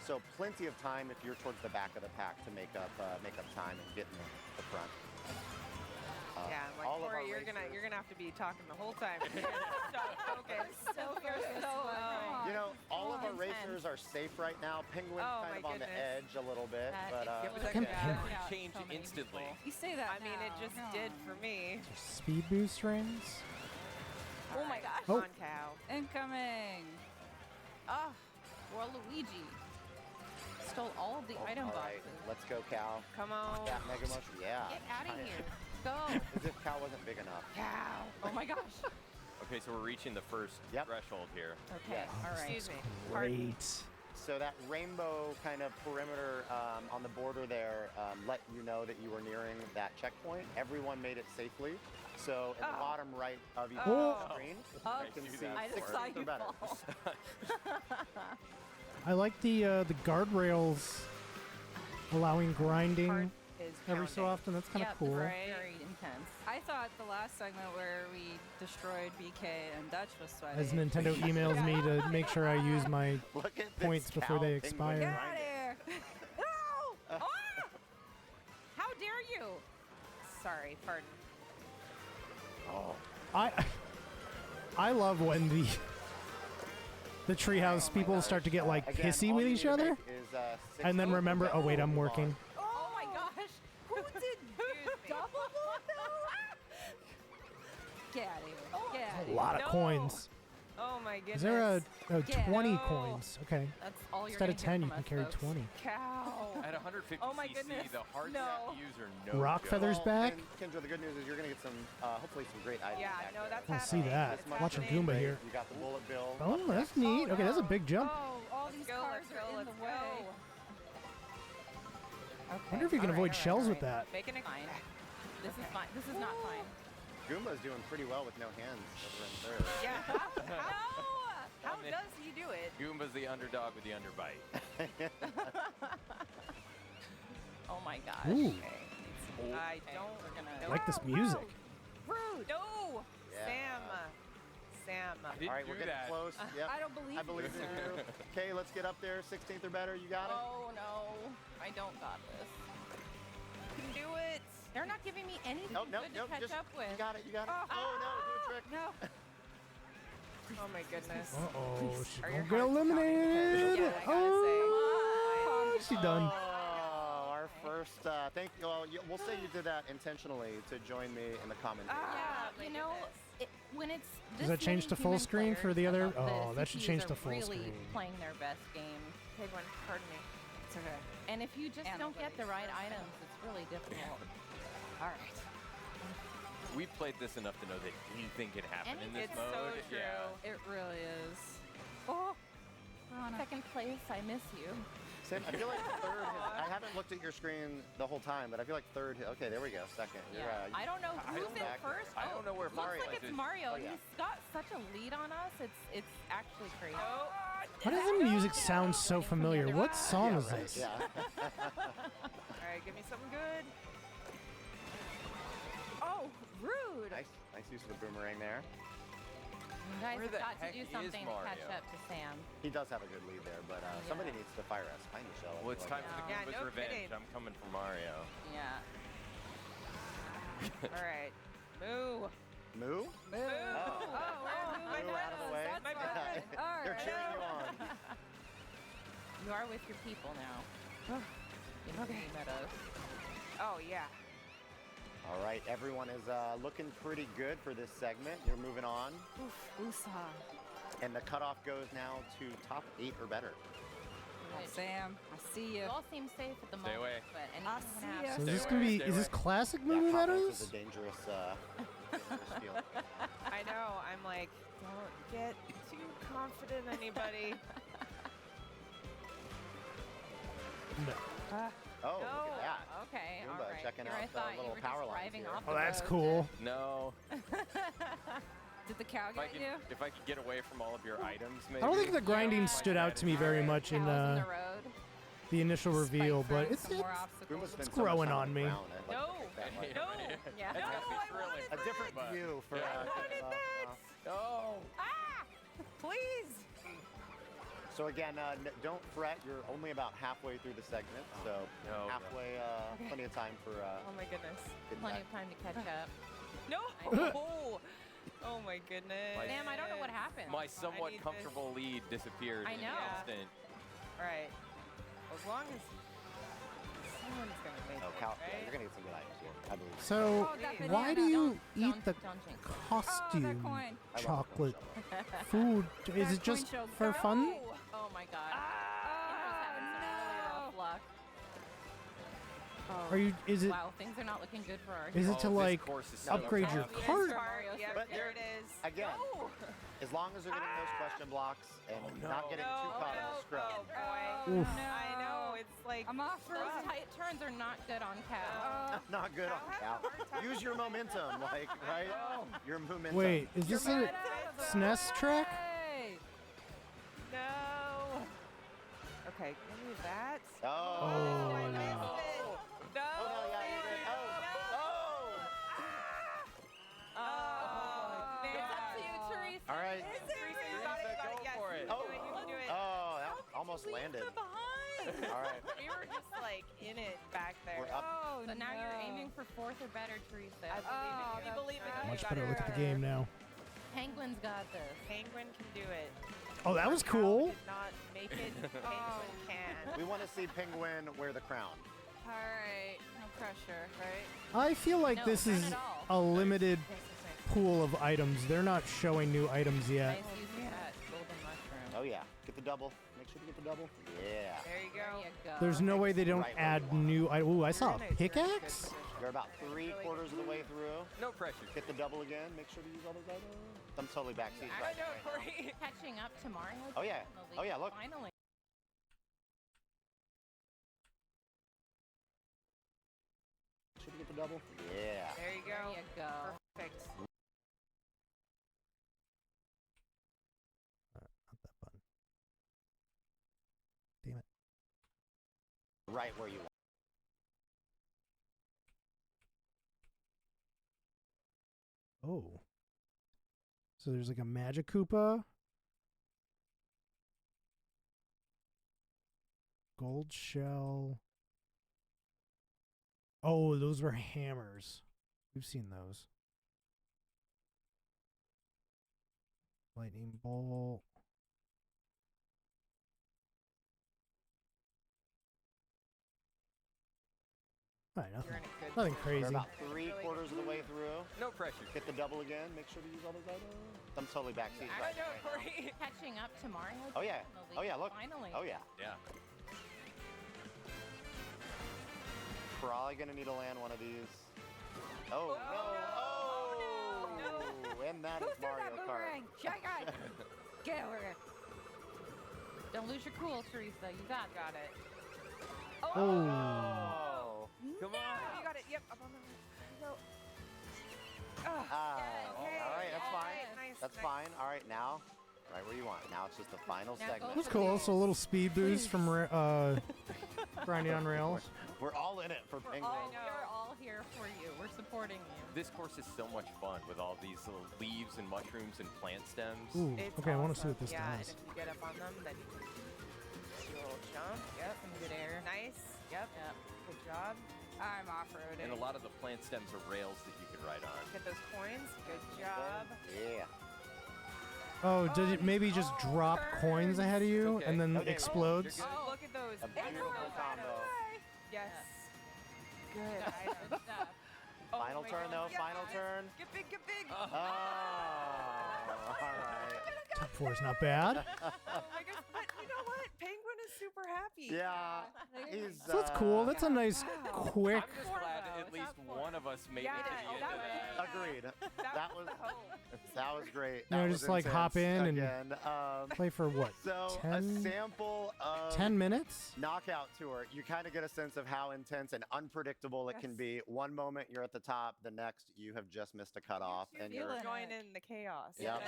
So plenty of time if you're towards the back of the pack to make up time and get in the front. Yeah, I'm like, all of our Corey, you're gonna have to be talking the whole time. So focused. You know, all of our intense. racers are safe right now. Penguin's Oh, kind my of on the goodness. edge a little bit, but Fucking Penguin. Change So many instantly. people. You say that I mean, it now. just Come did on. for me. Speed boost rings. Oh my gosh. Oh. Come on, Cow. Incoming. Oh, Waluigi stole all of the item all right, boxes. let's go, Cal. Come on. That Mega Motion, yeah. Get out of Kinda- here. Go. As if Cal wasn't big enough. Cow. Oh my gosh. Okay, so we're reaching the first Yep. threshold here. Okay, all right. Excuse me. Great. So that rainbow kind of perimeter on the border there let you know that you were nearing that checkpoint. Everyone made it safely. So in the bottom right of each screen, you can see I just 16 saw or you better. fall. I like the guardrails allowing grinding Is every so counting. often. That's kind of Yep, cool. very intense. I thought the last segment where we destroyed BK and Dutch was sweaty. As Nintendo emails me to make sure I use my Look at this points before Cal they Penguin expire. Get out of grinding. here. No! Ah! How dare you? Sorry, pardon. Oh, I love when the treehouse people start to get like again, pissy all with you each need to other, make is, 6 and then moves, remember, and oh wait, then I'm move on. Oh working. my gosh! Who did double Get out of here. Get out of A here. lot of No. coins. Oh my goodness. Is there a Get 20 out. coins? Okay. That's all you're Instead of gonna 10, get you from can us, carry folks. 20. Cow. At 150 Oh my cc, goodness. the hard No. CPUs are no Rock joke. feathers back. And Kendra, the good news is you're going to get some, hopefully some great items Yeah, back no, there. that's We'll see happening. that. It's Watch a happening. Goomba here. You got the bullet bill. Oh, that's neat. Okay, that's a big jump. Oh, all Let's these go, cars let's go, are in let's the go. way. I wonder if you can avoid shells with that. Making it. Fine. This is fine. This is not fine. Goomba's doing pretty well with no hands over in third. Yeah. How does he do it? Goomba's the underdog with the underbite. Oh my gosh. Ooh. I don't. I like this music. Rude. No. Yeah. Sam. All right, we're getting close. Yep. I don't believe I believe you, in sir. you. Okay, let's get up there. 16th or better. You got it? Oh no, I don't got this. You can do it. They're not giving me anything Nope, good to catch just, up with. You got it, you got it. Oh, no, do a trick. No. Oh my goodness. Uh-oh, she's Are gonna your get hearts eliminated. Yeah, I gotta say. Oh, she's done. Oh, our first, thank you. Well, we'll say you did that intentionally to join me in the commentary. Yeah, you know, when it's Does this that change many to full human screen for the players other? above Oh, this, that should CPUs change to are full really screen. playing their best game. Take one. Pardon me. It's okay. And if you just don't get the right items, it's really difficult. All right. We've played this enough to know that anything can happen in this It's mode. so true. Yeah. It really is. Oh, Rana. Second place, I miss you. Sam, I feel like third, I haven't looked at your screen the whole time, but I feel like third, okay, there we go, second. You're, Yeah. I don't know who's in first. I don't know where Looks Mario like is. it's Mario. Oh, yeah. He's got such a lead on us. It's actually crazy. Why does the music sound so familiar? What song is right, this? Yeah. All right, give me something good. Oh, rude. nice use of the boomerang there. You guys Where have the got heck to do is something to catch Mario? up to Sam. He does have a good lead there, but somebody needs to fire us. Find Michelle. I Well, it's feel time like. for the Yeah, Goomba's no revenge. kidding. I'm coming for Mario. Yeah. All right. Moo. Moo? Moo. Oh, my Moo out of the way. My bad. All They're right. cheering you on. You are with your people now. Okay. Meadows. Oh, yeah. All right, everyone is looking pretty good for this segment. You're moving on. Woosah. And the cutoff goes now to top 8 or better. Sam, I see you. You all seem safe at the Stay moment, away. but I anything see can ya. happen. So is this Stay gonna away, be? stay Is this away. classic Yeah, movie confidence Meadows? is a dangerous field. I know. I'm like, don't get too confident, anybody. No. Oh, look at that. Okay, Goomba all right. checking Here out I the thought you little were power just lines driving here. off Oh, the that's road. cool. No. Did the cow If I get could, you? if I could get away from all of your items, maybe. I don't think the grinding My stood out to me very much in Cows in the the road. initial reveal, Spike but friends, it's some more obstacles. Goomba spends It's so much growing time on the me. ground, I'd like to No. take that much. No. Yeah. That's No, gonna be I thrilling. A different But- view for No. Ah! Please. So again, don't fret. You're only about halfway through the segment, so No, halfway, plenty of time for. Oh my goodness. getting Plenty back. of time to catch up. No. Oh my goodness. Sam, I don't know what happened. My I somewhat need comfortable lead disappeared I in know. an instant. All right. As long as someone's gonna make Oh, it, cow, right? you're gonna get some good items here, I believe. So Oh, that why do banana. you eat Don't the jinx it. costume coin. I love the chocolate coin food? Is That it coin just show's for go. fun? Oh my god. Oh, Indra's having some really rough luck. Are you? Is it? Wow, things are not looking good for our Is hero. it to this like course is so upgrade your tough. card? Yep, But there it is. Again, as long as they're getting those question blocks and not getting too caught in the scrub. Oh boy. Oof. I know. It's like I'm off for Those tight turns are not good on cow. Not good on I'll have cow. a hard time. Use your momentum, like, right? Your momentum. Wait, is this a SNES track? Hey. No. Okay, give me that. Oh. I missed no. it. No. Oh, no, yeah, you did. Oh. Oh, man. It's up to you, Teresa. All right. Is it really? You got it. Yes, for you it. can do it. You can do it. Oh, that almost landed. All right. We were just like in it back there. We're up. Oh, So now no. you're aiming for fourth or better, Teresa. I believe in you. We believe in you. Much You better got look it. at the game now. Penguin's got this. Penguin can do it. Oh, that was Cow cool. did not make it. Penguin can. We want to see Penguin wear the crown. All right. No pressure, right? I feel like No, this not is at all. a limited pool of items. They're not showing new items yet. Nice use of that golden mushroom. Oh yeah, get the double. Make sure you get the double. Yeah. There you There go. you go. There's no way they don't Right where add you want. new. Ooh, I saw a You're in a good pickaxe. position. You're about 3/4 of the way through. No pressure. Get the double again. Make sure to use all those items. I'm totally backstage I right don't know, now. Corey. Catching up to Mario. Oh, yeah. Finally. Oh, yeah, look. Finally. Should we get the double? Yeah. go. you go. Perfect. Not that button. Damn it. Right where you want. Oh. So there's like a Magic Koopa. Gold shell. Oh, those were hammers. We've seen those. Lightning bolt. All right, nothing crazy. We're about 3/4 of the way through. No pressure. Hit the double again. Make sure to use all those items. I'm totally backseat. I know, Corey. Catching up to Mario. Oh yeah. Finally. Oh yeah. Look. Finally. Oh yeah. Yeah. Probably gonna need to land one of these. Oh, no! Oh, no! And that is Mario Kart. Get over here. Don't lose your cool, Teresa. You got it. Oh! Come on! You got it. Yep. Up on the. No. Ah, Okay. all right, that's fine. Nice, That's nice. fine. All right, now, right where you want. Now it's just the final segment. That's cool. So a little speed boost from grinding on rails. We're all in it for Penguin. We're all here for you. We're supporting you. This course is so much fun with all these little leaves and mushrooms and plant stems. Ooh, It's okay, I want to see awesome. what this yeah, does. And if you get up on them, then you can do a little jump. Yep. Some good air. Nice. Yep. Good job. I'm off-roading. And a lot of the plant stems are rails that you can ride on. Get those coins. Good job. Yeah. Oh, did it maybe just drop coins ahead of you Okay. and then Okay. explodes? Oh, look at those. A beautiful combo. Yes. Good. Good stuff. Final my turn, God. though. Final Yes. turn. Get big, get big. Oh, all right. Top 4 is not bad. I guess, but you know what? Penguin is super happy. Yeah. He's, So that's cool. That's a nice, quick. I'm just glad at least one of us made it to the end of that. Agreed. That was that was great. You know, That was just like hop intense. in again. and play for what? So 10? a sample of 10 minutes? Knockout Tour. You kind of get a sense of how intense and unpredictable it can be. One moment you're at the top, the next you have just missed a cutoff, and you're joining the chaos. Yep.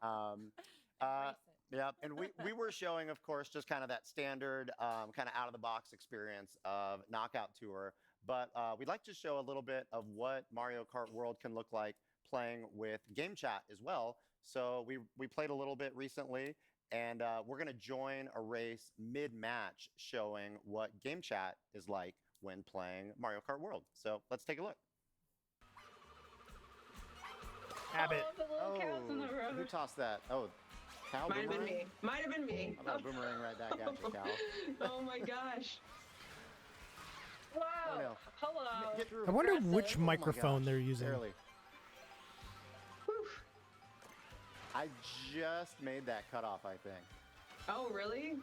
Essentially. Yeah, and we were showing, of course, just kind of that standard kind of out-of-the-box experience of Knockout Tour, but we'd like to show a little bit of what Mario Kart World can look like playing with game chat as well. So we played a little bit recently, and we're going to join a race mid-match showing what game chat is like when playing Mario Kart World. So let's take a look. Abbott. Who tossed that? Oh, Cal. Might have been Boomerang? me. Might have been me. I'm gonna boomerang right back at you, Cal. Oh my gosh. Wow. Oh, no. Hello. Get through. I wonder Aggressive. which Oh my microphone gosh, they're using. barely. I just made that cutoff, I think. Oh, really?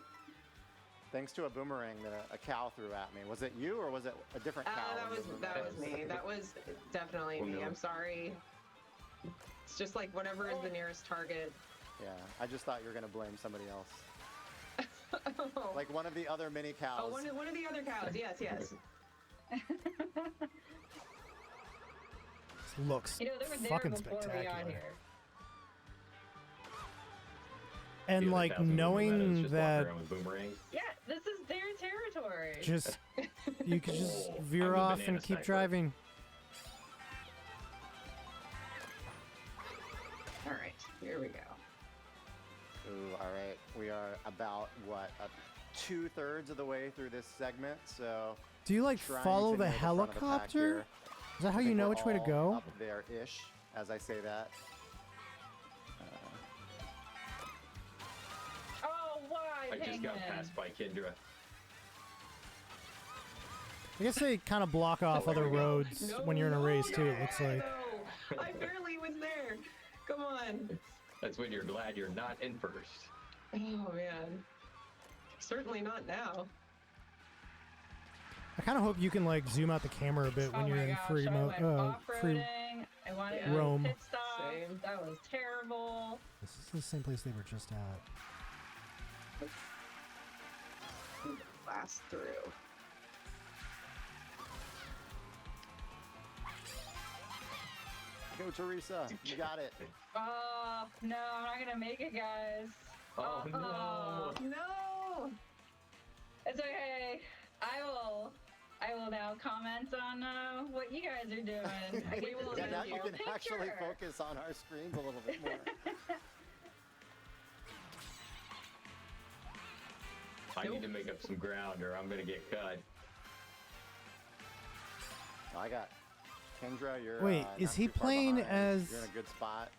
Thanks to a boomerang that a cow threw at me. Was it you or was it a different cow? That was me. That was definitely me. I'm sorry. It's just like whatever is the nearest target. Yeah, I just thought you were gonna blame somebody else. Like one of the other mini cows. Oh, one of the other cows. Yes, yes. Looks You know, they were there fucking before we got spectacular. here. And like knowing that Yeah, this is their territory. just you could just veer I'm a off banana and keep sniper. driving. All right, here we go. Ooh, all right. We are about what 2/3 of the way through this segment, so. Do you like trying follow to the nail front of the pack helicopter? here. Is that how I you think know we're which way to all go? Up there-ish, as I say that. Oh, why? I just got passed by Kendra. I guess they kind of block off other roads when you're in a race too. It looks like. No, I barely was there. Come on. That's when you're glad you're not in first. Oh man. Certainly not now. I kind of hope you can like zoom out the camera a bit when Oh you're my in gosh, free I went free off-roading. I wanted to roam. pit stop. That was terrible. This is the same place they were just at. Blast through. Go, Teresa. You got it. Oh, no, I'm not going to make it, guys. Oh, no. No. It's okay. I will now comment on what you guys are doing. We will Now you can picture. actually focus on our screens a little bit more. I need to make up some ground or I'm going to get cut. I got Kendra. You're Wait, is not he too far playing behind. as- You're in a good spot.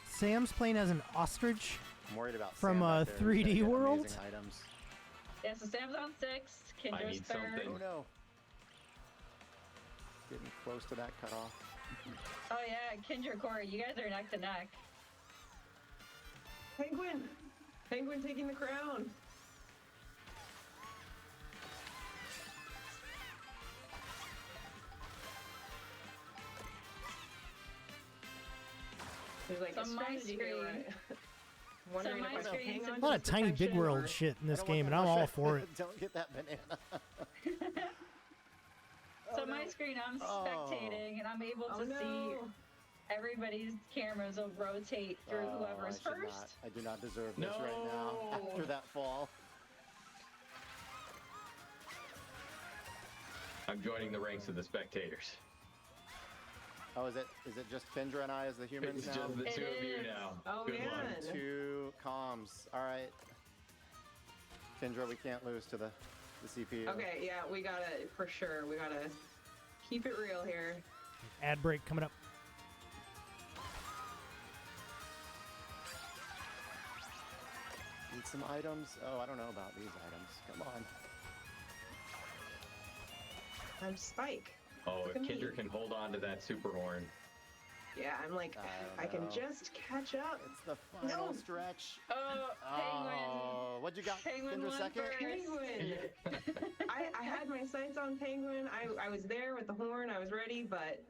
Sam's playing as an ostrich I'm worried about from Sam back there. He's 3D gonna get World. amazing items. Yeah, so Sam's on 6. I Kendra's need 3rd. something. Oh no. Getting close to that cutoff. Oh yeah, Kendra, Corey, you guys are neck to neck. Penguin! Penguin taking the crown. There's like So a my strategy here. screen- Right? Wondering my if I should screen- hang on A to lot of the tiny big protection world or- shit in I this don't game, want and I'm that all mushroom. for it. Don't get that banana. So my screen, I'm spectating, and I'm able to see everybody's cameras will rotate through whoever's I should first. not. I do not deserve this right now after that fall. I'm joining the ranks of the spectators. Oh, is it just Kendra and I as the humans It's now? just the two of you now. Oh, Good luck. man. 2 comms. All right. Kendra, we can't lose to the CPU. Okay, yeah, we gotta, for sure, we gotta keep it real here. Ad break coming up. Need some items? Oh, I don't know about these items. Come on. I'm Spike. Oh, if Look at me. Kendra can hold on to that super horn. Yeah, I'm like, I can know. just catch up. It's the final stretch. Oh, Penguin. Oh, what'd you got? Penguin Kendra won second? first. Penguin. I had my sights on Penguin. I was there with the horn. I was ready, but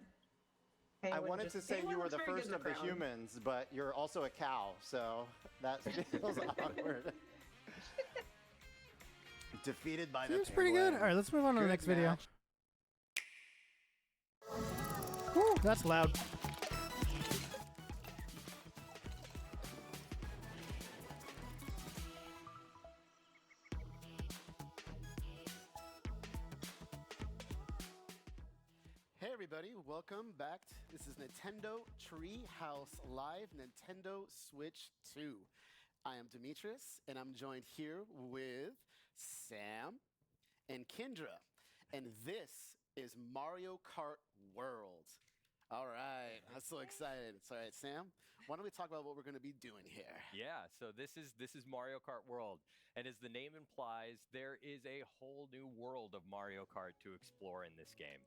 I Penguin wanted to just- say Penguin you were looks the very first good of the in crown. humans, but you're also a cow, so that feels awkward. Defeated by the Seems pretty good. penguin. All right, let's move on to the Good next video. match. Woo, that's loud. Hey everybody, welcome back. This is Nintendo Treehouse Live, Nintendo Switch 2. I am Demetrius, and I'm joined here with Sam and Kendra. And this is Mario Kart World. All right, I'm so excited. It's all right, Sam. Why don't we talk about what we're going to be doing here? Yeah, so this is Mario Kart World, and as the name implies, there is a whole new world of Mario Kart to explore in this game.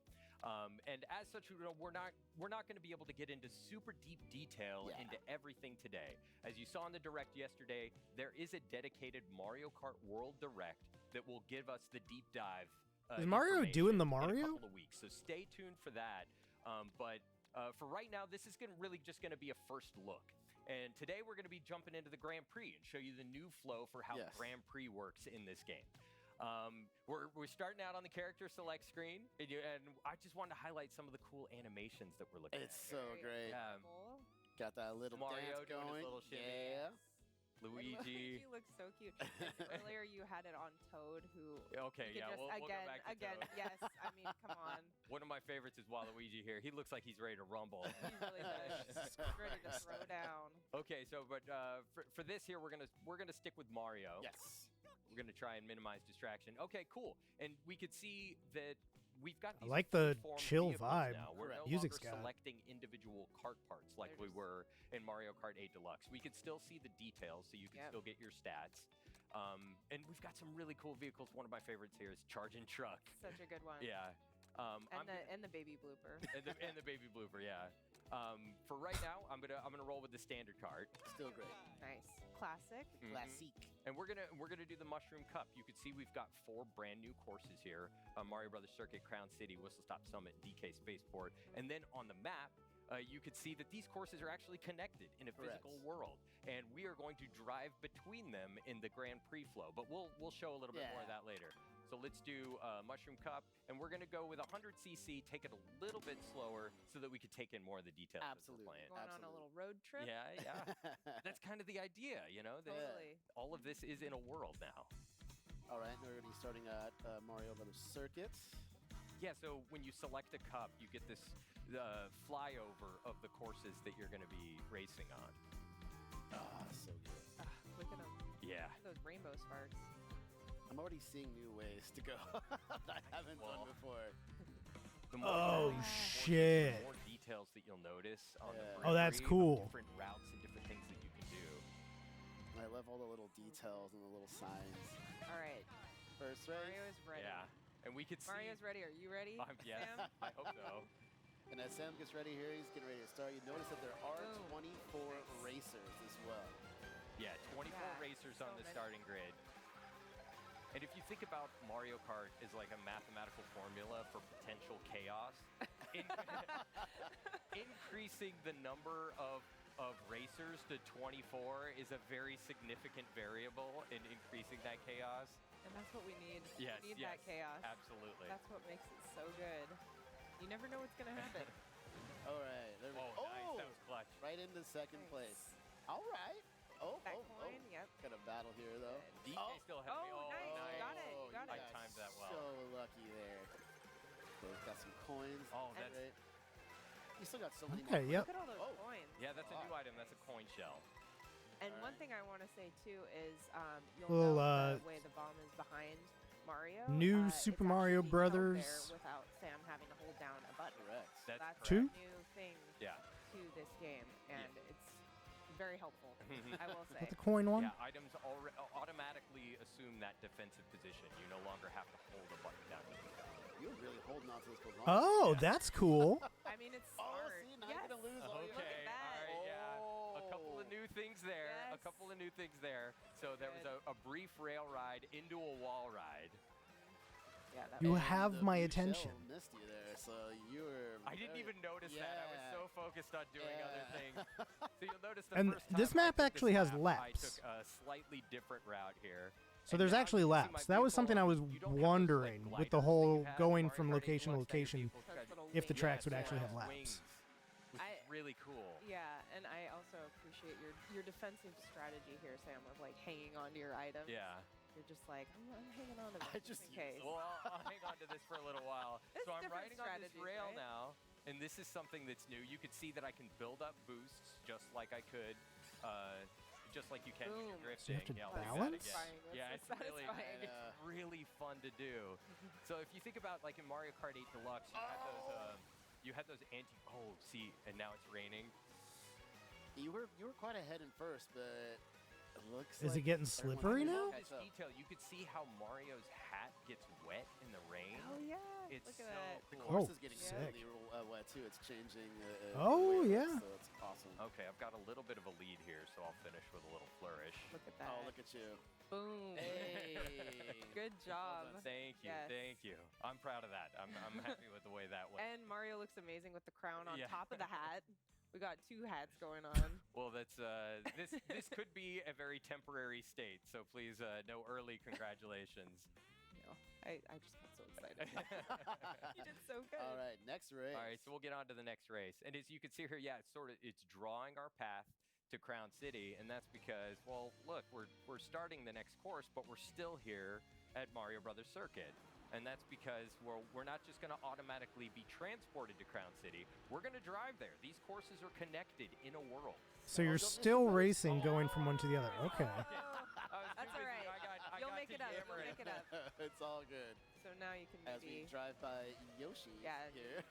And as such, we're not going to be able to get into super deep detail into everything today. As you saw in the Direct yesterday, there is a dedicated Mario Kart World Direct that will give us the deep dive. Is Mario doing the Mario? In a couple of weeks, so stay tuned for that. But for right now, this is really just going to be a first look. And today we're going to be jumping into the Grand Prix and show you the new flow for how Grand Prix works in this game. We're starting out on the character select screen, and I just wanted to highlight some of the cool animations that we're looking at. It's so great. Got that little Mario dance doing his going. little shimmy. Yeah. Luigi. Luigi looks so cute. And earlier you had it on Toad, who. Okay, you yeah, can just, we'll go back to again. Toad. Yes, I mean, come on. One of my favorites is Waluigi here. He looks like he's ready to rumble. He really does. He's ready to throw down. Okay, so for this here, we're gonna stick with Mario. Yes. We're gonna try and minimize distraction. Okay, cool. And we could see that we've got I these like the freeform chill vehicles vibe now. We're no music's longer got. selecting individual kart parts like we were in Mario Kart 8 Deluxe. We could still see the details, so you can still get your stats. And we've got some really cool vehicles. One of my favorites here is Charging Truck. Such a good one. Yeah. And the baby blooper. and the baby blooper, yeah. For right now, I'm gonna roll with the standard cart. Still great. Nice. Classic. Classic. And we're gonna do the Mushroom Cup. You can see we've got 4 brand new courses here: Mario Brothers Circuit, Crown City, Whistle Stop Summit, DK Spaceport. And then on the map, you could see that these courses are actually connected in a physical world, and we are going to drive between them in the Grand Prix flow. But we'll show a little bit more of that later. So let's do Mushroom Cup, and we're going to go with 100cc, take it a little bit slower so that we could take in more of the details. Absolutely. Playing. Going on a little road trip. Yeah. That's kind of the idea, you know? Totally. All of this is in a world now. All right, we're already starting at Mario Brothers Circuit. Yeah, so when you select a cup, you get this flyover of the courses that you're going to be racing on. So good. Look at them. Yeah. Those rainbow sparks. I'm already seeing new ways to go that I haven't done before. The more Oh, you race, shit. The more details that you'll notice on the Oh, that's periphery, cool. Different routes and different things that you can do. I love all the little details and the little signs. All right. First race. Mario is ready. Yeah. And we could see. Mario's ready. Are you ready? Yes, Sam? I hope so. And as Sam gets ready here, he's getting ready to start. You notice that there are 24 racers as well. Yeah, 24 racers on the starting grid. And if you think about Mario Kart as like a mathematical formula for potential chaos, increasing the number of racers to 24 is a very significant variable in increasing that chaos. And that's what we need. Yes, We need that chaos. Absolutely. That's what makes it so good. You never know what's going to happen. All right. There we go. Nice. That was clutch. Right into second place. All right. That coin, yep. Got a battle here, though. DJ still has me. Oh, nice. You got it. You got it. I timed that well. So lucky there. So we've got some coins. Oh, that's great. You still got so many Okay, more. yep. Look at all those coins. Yeah, that's a new item. That's a coin shell. And one thing I want to say, too, is you'll Little, know the way the bomb is behind Mario. New It's Super Mario actually held Brothers. there without Sam having to hold down a button. Correct. That's Two? a new thing Yeah. to this game, and it's very helpful, I will say. With the coin one? Yeah, items automatically assume that defensive position. You no longer have to hold a button down to do that. You're really holding on to this one. Oh, that's cool. I mean, it's smart. See, now you're going to lose all your... Okay, all right, yeah. A couple of new things there. Yes. A couple of new things there. So there was a brief rail ride into a wall ride. Yeah, that You was- have The my blue attention. shell missed you there, so you were... I didn't even notice that. I was so focused on doing other things. So you'll notice the And first time this I map took actually has lap, laps. I took a slightly different route here. So And there's now actually you can see my laps. That was something I was vehicle. You don't have those, like, wondering with the gliders that whole you had in going Mario from Kart 8 location to Deluxe, that your location, vehicles got if the wings. tracks would Yeah, actually have yeah, laps. wings, which is really cool. Yeah, and I also appreciate your defensive strategy here, Sam, of like hanging on to your item. Yeah. You're just like, I'm hanging on to this I just in case. Well, I'll hang on to this for a little while. It's So I'm different riding on this strategies, rail right? now, and this is something that's new. You can see that I can build up boosts just like I could, just like you can when you're Boom. drifting. So you have to Yeah, I'll do that balance? again. That's Yeah, so it's satisfying. really fun to do. So if you think about like in Mario Kart 8 Deluxe, you had those see, and now it's raining. You were quite ahead in first, but it looks Is like it getting everyone's slippery gonna now? catch This up. detail, you could see how Mario's hat gets wet in the rain. Oh yeah, It's look so at that. The cool. course Oh, is getting sick. really wet too. It's changing. Oh, the way it yeah. looks, so it's awesome. Okay, I've got a little bit of a lead here, so I'll finish with a little flourish. Look at that. Oh, look at you. Boom. Hey. Good job. Thank you, Yes. thank you. I'm proud of that. I'm happy with the way that went. And Mario looks amazing with the crown on Yeah. top of the hat. We got two hats going on. Well, that's this could be a very temporary state, so please no early congratulations. I just got so excited. You did so good. All right, next race. All right, so we'll get on to the next race. And as you can see here, yeah, it's drawing our path to Crown City, and that's because, well, look, we're starting the next course, but we're still here at Mario Brothers Circuit. And that's because we're not just going to automatically be transported to Crown City. We're going to drive there. These courses are connected in a world. So you're still racing going from one to the other. Okay. That's all right. You'll make it up. You'll make it up. It's all good. So now you can As we maybe. drive by Yoshi here.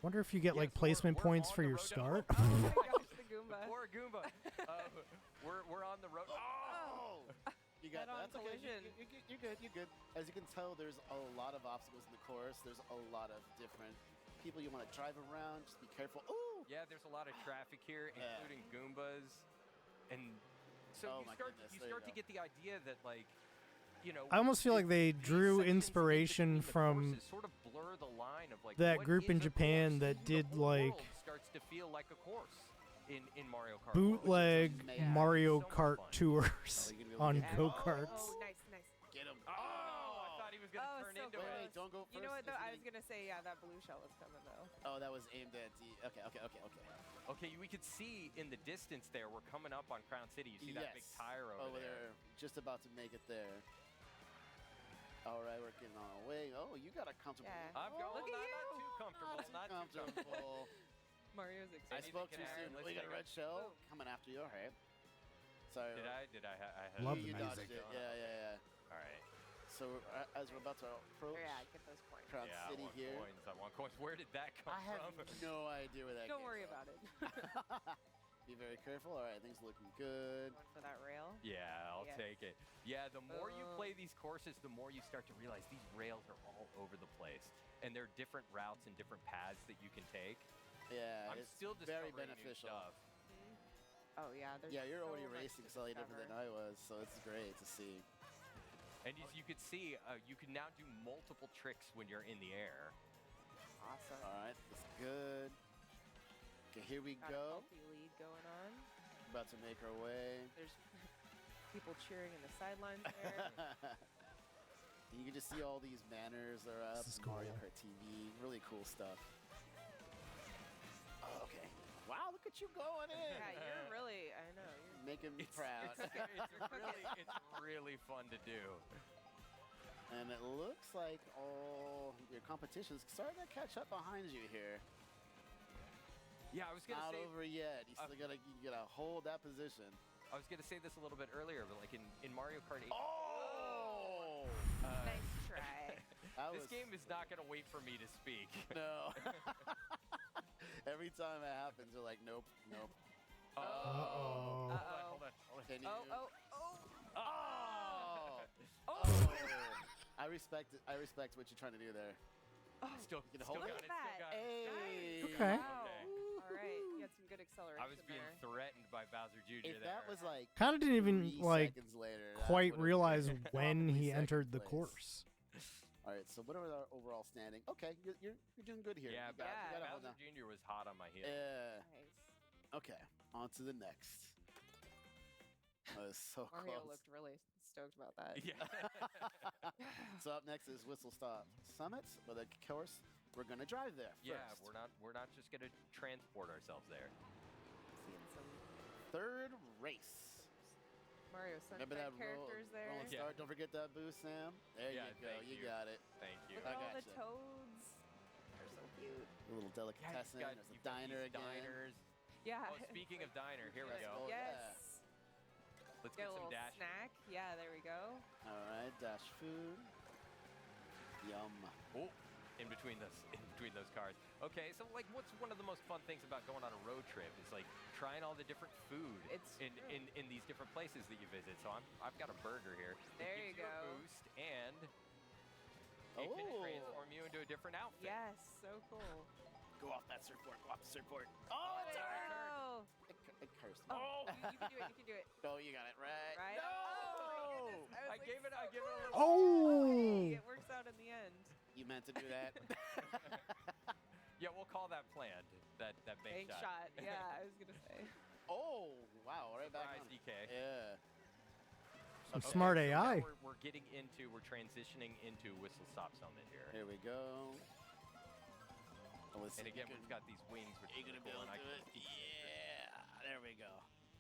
Wonder if you get like placement points for your start. Oh my gosh, the Goomba. Poor Goomba. We're on the road. Oh! You got Head-on that. That's okay. collision. You're good. You're good. As you can tell, there's a lot of obstacles in the course. There's a lot of different people you want to drive around. Just be careful. Ooh! Yeah, there's a lot of traffic here, including Goombas. And so Oh you my start goodness, you there you start to go. get the idea that like you know, I almost feel like they drew inspiration from sort of blur the line of like that what group is in a Japan course? that The did whole like world starts to feel like a course in Mario Kart. bootleg Yeah, Mario so much Kart fun. tours on go-karts. Oh, nice, nice. Get him. Oh, I thought he was gonna Oh, turn so into close. it. Wait, don't go first. You know what, though? Is I he was going to say, yeah, that blue shell is coming, though. Oh, that was aimed at D. Okay. Okay, we could see in the distance there. We're coming up on Crown City. You see that big tire over there? They're just about to make it there. All right, we're getting on our way. Oh, you got a comfortable. Yeah. I'm going Look at not you. too comfortable. Not too comfortable. Mario's I excited. spoke too soon. We got a red shell coming after you. All right. Sorry. Did I? I had Love you the dodged music. it. Yeah. All right. So as we're about to approach Yeah, get those coins. Crown Yeah, City I want here. coins. I want coins. Where did that come I have from? no idea where that Don't came worry from. about it. Be very careful. All right, things looking good. Going for that rail. Yeah, I'll Yes. take it. Yeah, the more you Boom. play these courses, the more you start to realize these rails are all over the place. And there are different routes and different paths that you can take. Yeah, I'm it's still very discovering new beneficial. stuff. Oh, yeah. There's Yeah, you're so already much racing to slightly different than discover. I was, so it's great to see. And as you could see, you can now do multiple tricks when you're in the air. Awesome. All right, it's good. Okay, here we Got a go. healthy lead going on. About to make our way. There's people cheering in the sidelines there. You can just see all these banners that are up. This is Mario cool. Kart TV, really cool stuff. Oh, okay. Wow, look at you going in. Yeah, you're really, I know. You're Making me proud. It's really fun to do. And it looks like all your competition's starting to catch up behind you here. Yeah, I was gonna Not say. over yet. You still gotta hold that position. I was gonna say this a little bit earlier, but like in Mario Kart 8. Oh! nice try. This game is not gonna wait for me to speak. No. Every time it happens, you're like, nope. Uh-oh. Hold on. Can you? Oh! I respect it. I respect what you're trying to do there. Still You can hold hold it. it. Still got it. Hey. Okay. Wow. All right. You had some good acceleration I was being there. threatened by Bowser Jr. If there. that was like Kind of didn't even 3 like seconds later, that quite would've realize been when probably he second entered the place. course. All right, so what are our overall standing? Okay, you're doing good here. Yeah, you got it. Bowser Jr. was hot on my heels. Yeah. Nice. Okay, on to the next. That was so Mario close. looked really stoked about that. Yeah. So up next is Whistle Stop Summit, but of course we're gonna drive there. Yeah, first. we're not just gonna transport ourselves there. Seeing some Third race. Mario Remember Sunshine that characters there. rolling start? Don't forget that boost, Sam. There Yeah, you go. thank You you. got it. Thank you. Look at all the gotcha. toads. They're so cute. A little delicatessen. There's a you've got diner these again. diners. Yeah. Oh, speaking of diner, here we Let's go. go. Yes. Let's Get get a some little dash. snack. Yeah, there we go. All right, dash food. Yum. Oh, in between those cars. Okay, so like, what's one of the most fun things about going on a road trip? Is like trying all the different food It's in these different places that you visit. So I've got a burger here. There It you gives go. a boost and it can Oh. transform you into a different outfit. Yes, so cool. Go off that surfboard. Go off the surfboard. Oh, it's hard. Oh, It cursed. oh, you can do it. You can do it. Oh, you got it right. Right? No. Oh, I gave it a little. Oh! It works out in the end. You meant to do that. Yeah, we'll call that planned. That bank Bank shot. Yeah, I was gonna say. Oh, wow. Right back Surprise, on. DK. Yeah. Some Okay, smart so now AI. we're transitioning into Whistle Stop Summit here. Here we go. Oh, let's see And if you again, can- we've got these wings. Which Are you are gonna be cool, able and to I do can- it? Yeah. There we go.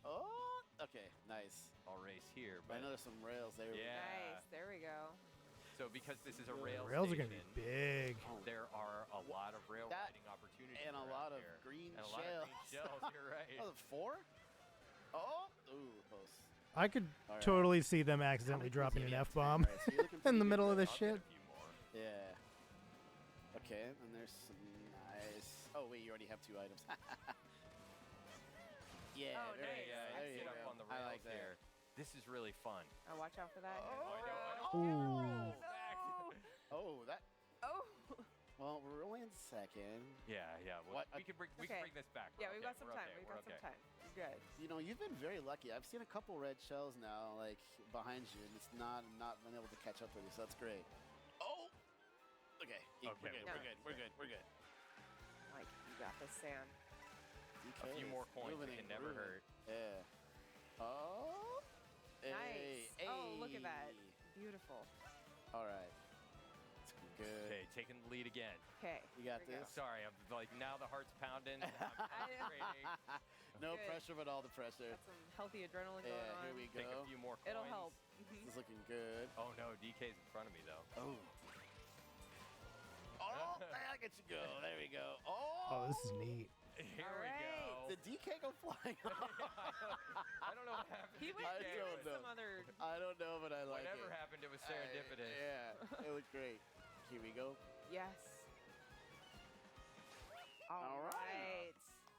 Oh, okay. Nice. I'll race here, I but know there's some rails there. yeah. Nice. There we go. So because this is a rail Rails are gonna station, be big. there are a lot of rail That- riding opportunities and a around lot of here. green and a lot shells. of green shells. You're right. Oh, 4? Oh, ooh, close. I could All right. totally see them accidentally dropping an F-bomb All right, so you're looking in pretty the good middle of there. this I'll get shit. a few more. Yeah. Okay, and there's some nice. Oh wait, you already have 2 items. Yeah. Oh, there nice. you go. Yeah, There you you get up go. on the I rails like that. here. This is really fun. Oh, watch out for that. I know. Ooh. Oh, that. Oh. Well, Well, we're only in second. Yeah. Well, What? we can bring this back. Yeah, We're we've got okay, some we're time. okay, We've we're got some okay. time. We're good. You know, you've been very lucky. I've seen a couple red shells now, like behind you, and it's not been able to catch up with you. So that's great. Oh. Okay. We're good. Like, you got this, Sam. A few more coins moving can and never grooving. hurt. Yeah. Oh. Nice. Hey, Oh, look at that. hey. Beautiful. All right. It's good. Okay, taking the lead again. Okay. You got Here we this. Sorry, I'm like now the heart's pounding. I'm concentrating. No Good. pressure, but all the pressure. Got some healthy adrenaline Yeah, going on. here we go. Take a few more coins. It'll help. This is looking good. Oh no, DK's in front of me though. Oh. Oh, I get you go. There we go. Oh. Oh, this is neat. Here we go. Did DK go flying off? I don't know what happened. He to went DK, with but some other. I don't know, but I like Whatever it. happened, it was serendipitous. Yeah, it looked great. Here we go. Yes. All right.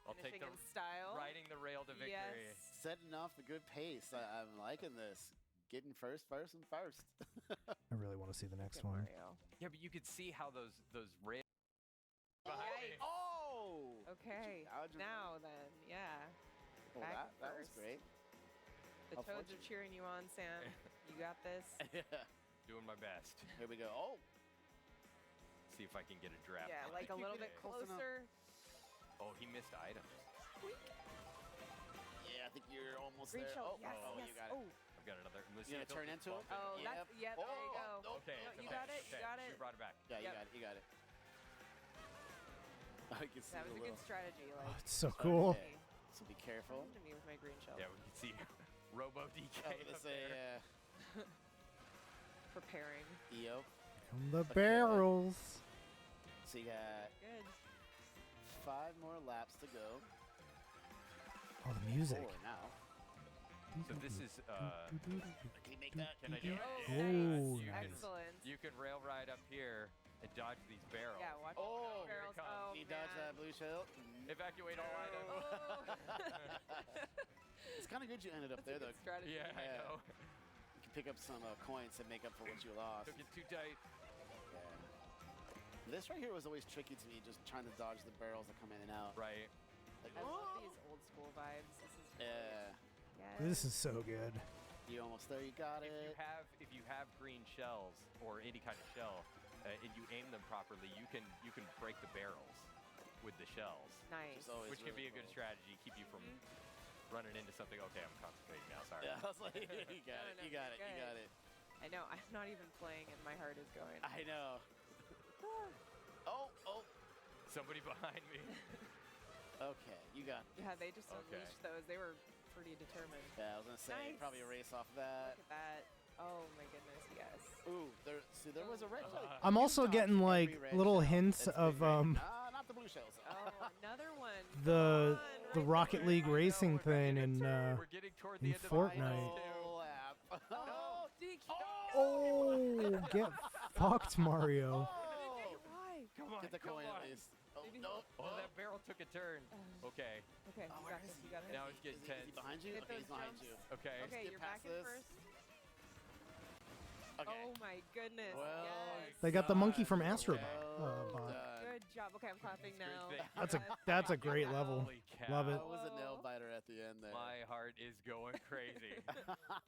I'll take Finishing the in style. riding the rail to victory. Yes. Setting off the good pace. I'm liking this. Getting first. I really want to see the next one. Mario. Yeah, but you could see how those rails behind me. Oh. Okay. Now then, yeah. Well, Back that was first. great. The How Toads are fortunate. cheering you on, Sam. You got this. Yeah. Doing my best. Here we go. Oh. See if I can get a draft. Yeah, on like a little bit Close enough. closer. Oh, he missed items. Yeah, I think you're almost Green there. shell. Oh, yes, oh, yes. you got it. Oh. I've got another. You gonna turn into it? Oh, that's Yep. there you go. Okay, No, it's you okay. got it. You Okay, got it. You brought it back. Yeah, Yep. you got it. I can see That was the a good little- strategy. Like, Oh, it's so cool. Okay. So be careful. come to me with my green shell. Yeah, we can see Robo DK. I was gonna up say, there. Preparing. Yep. From the barrels. So you got Good. 5 more laps to go. Oh, the music. 4 now. So this is Can you make that? Can I do it? Oh, Yeah, nice. you can- Excellent. You can rail ride up here and dodge these barrels. Yeah, watch Oh, the barrels. here it comes. Oh, He dodged man. that blue shell. Evacuate all items. It's kind of good you ended up there, though. Strategy. Yeah, I know. You can pick up some coins to make up for what you lost. Took it too tight. Yeah. This right here was always tricky to me, just trying to dodge the barrels that come in and out. Right. Like, I love these old school vibes. This is great. yeah. Yes. This is so good. You almost there. You got If it. you have green shells or any kind of shell, and you aim them properly, you can break the barrels with the shells. Nice. Always Which can be a really good cool. strategy, keep you from running into something. Okay, I'm concentrating now. Sorry. Yeah, I was like, you got it. No, You got it. You good. got it. I know. I'm not even playing, and my heart is going. I know. Oh. Somebody behind me. Okay, you got it. Yeah, they just Okay. unleashed those. They were pretty determined. Yeah, I was gonna say Nice. probably a race off of that. Look at that. Oh my goodness, yes. Ooh, there was a red shell. I'm also getting like little hints of Not the blue shells. Oh, another one. the Come on, Rocket League racing thing in We're getting toward the in end of Fortnite. Final lap. Oh, DK. Oh, get fucked, Mario. Why? Come on, Get the come coin on. at least. Oh, Maybe- no. Oh, that barrel took a turn. Okay. Okay, you where got is this. he? You got this. Now it's getting Is he tense. behind you? Hit Okay, he's those behind jumps. you. Okay. Okay, get you're past back in this. first. Okay. Oh my goodness. Well yes. They got the monkey from Astro Well Bot. done. Good job. Okay, I'm clapping now. Thank you. That's a great level. Holy cow. Love it. That was a nail Oh. biter at the end there. My heart is going crazy.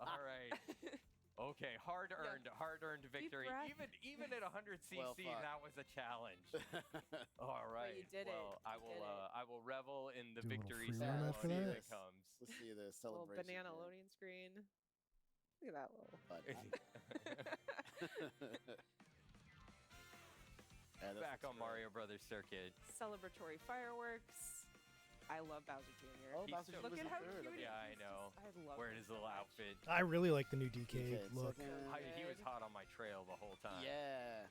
All right. Okay, hard-earned victory. breath. Even at 100 cc, Well fought. that was a challenge. All right. you did it. Well, I will revel in the Do a little victory free run ceremony after when that. it comes. Let's see this Little celebration. banana here. loading screen. Look at that little. Yeah, that's Back on what's Mario Brothers Circuit. Celebratory fireworks. I love Bowser Jr. Oh, He's Bowser so Look was at in how third. cute he Yeah, is. I know. I love Wearing him his so little much. outfit. I really like the new DK DK, look. second. He was Good. hot on my trail the whole time. Yeah.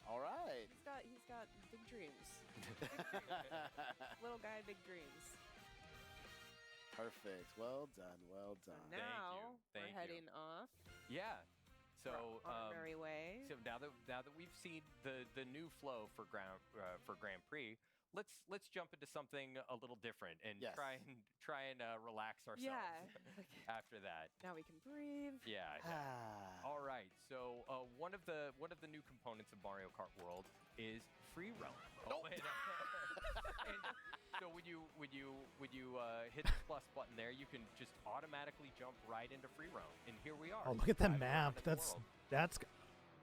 All right. He's got big dreams. Big dreams. Little guy, big dreams. Perfect. Well done. Well So done. now Thank we're you. heading off. Yeah. So on our merry way. So now that we've seen the new flow for Grand Prix, let's jump into something a little different and Yes. try and relax ourselves. Yeah. After that. Now we can breathe. Yeah. All right. So one of the new components of Mario Kart World is free roam. Oh, and so when you hit the plus button there, you can just automatically jump right into free roam. And here we are. Oh, look at that driving around map. in the That's world.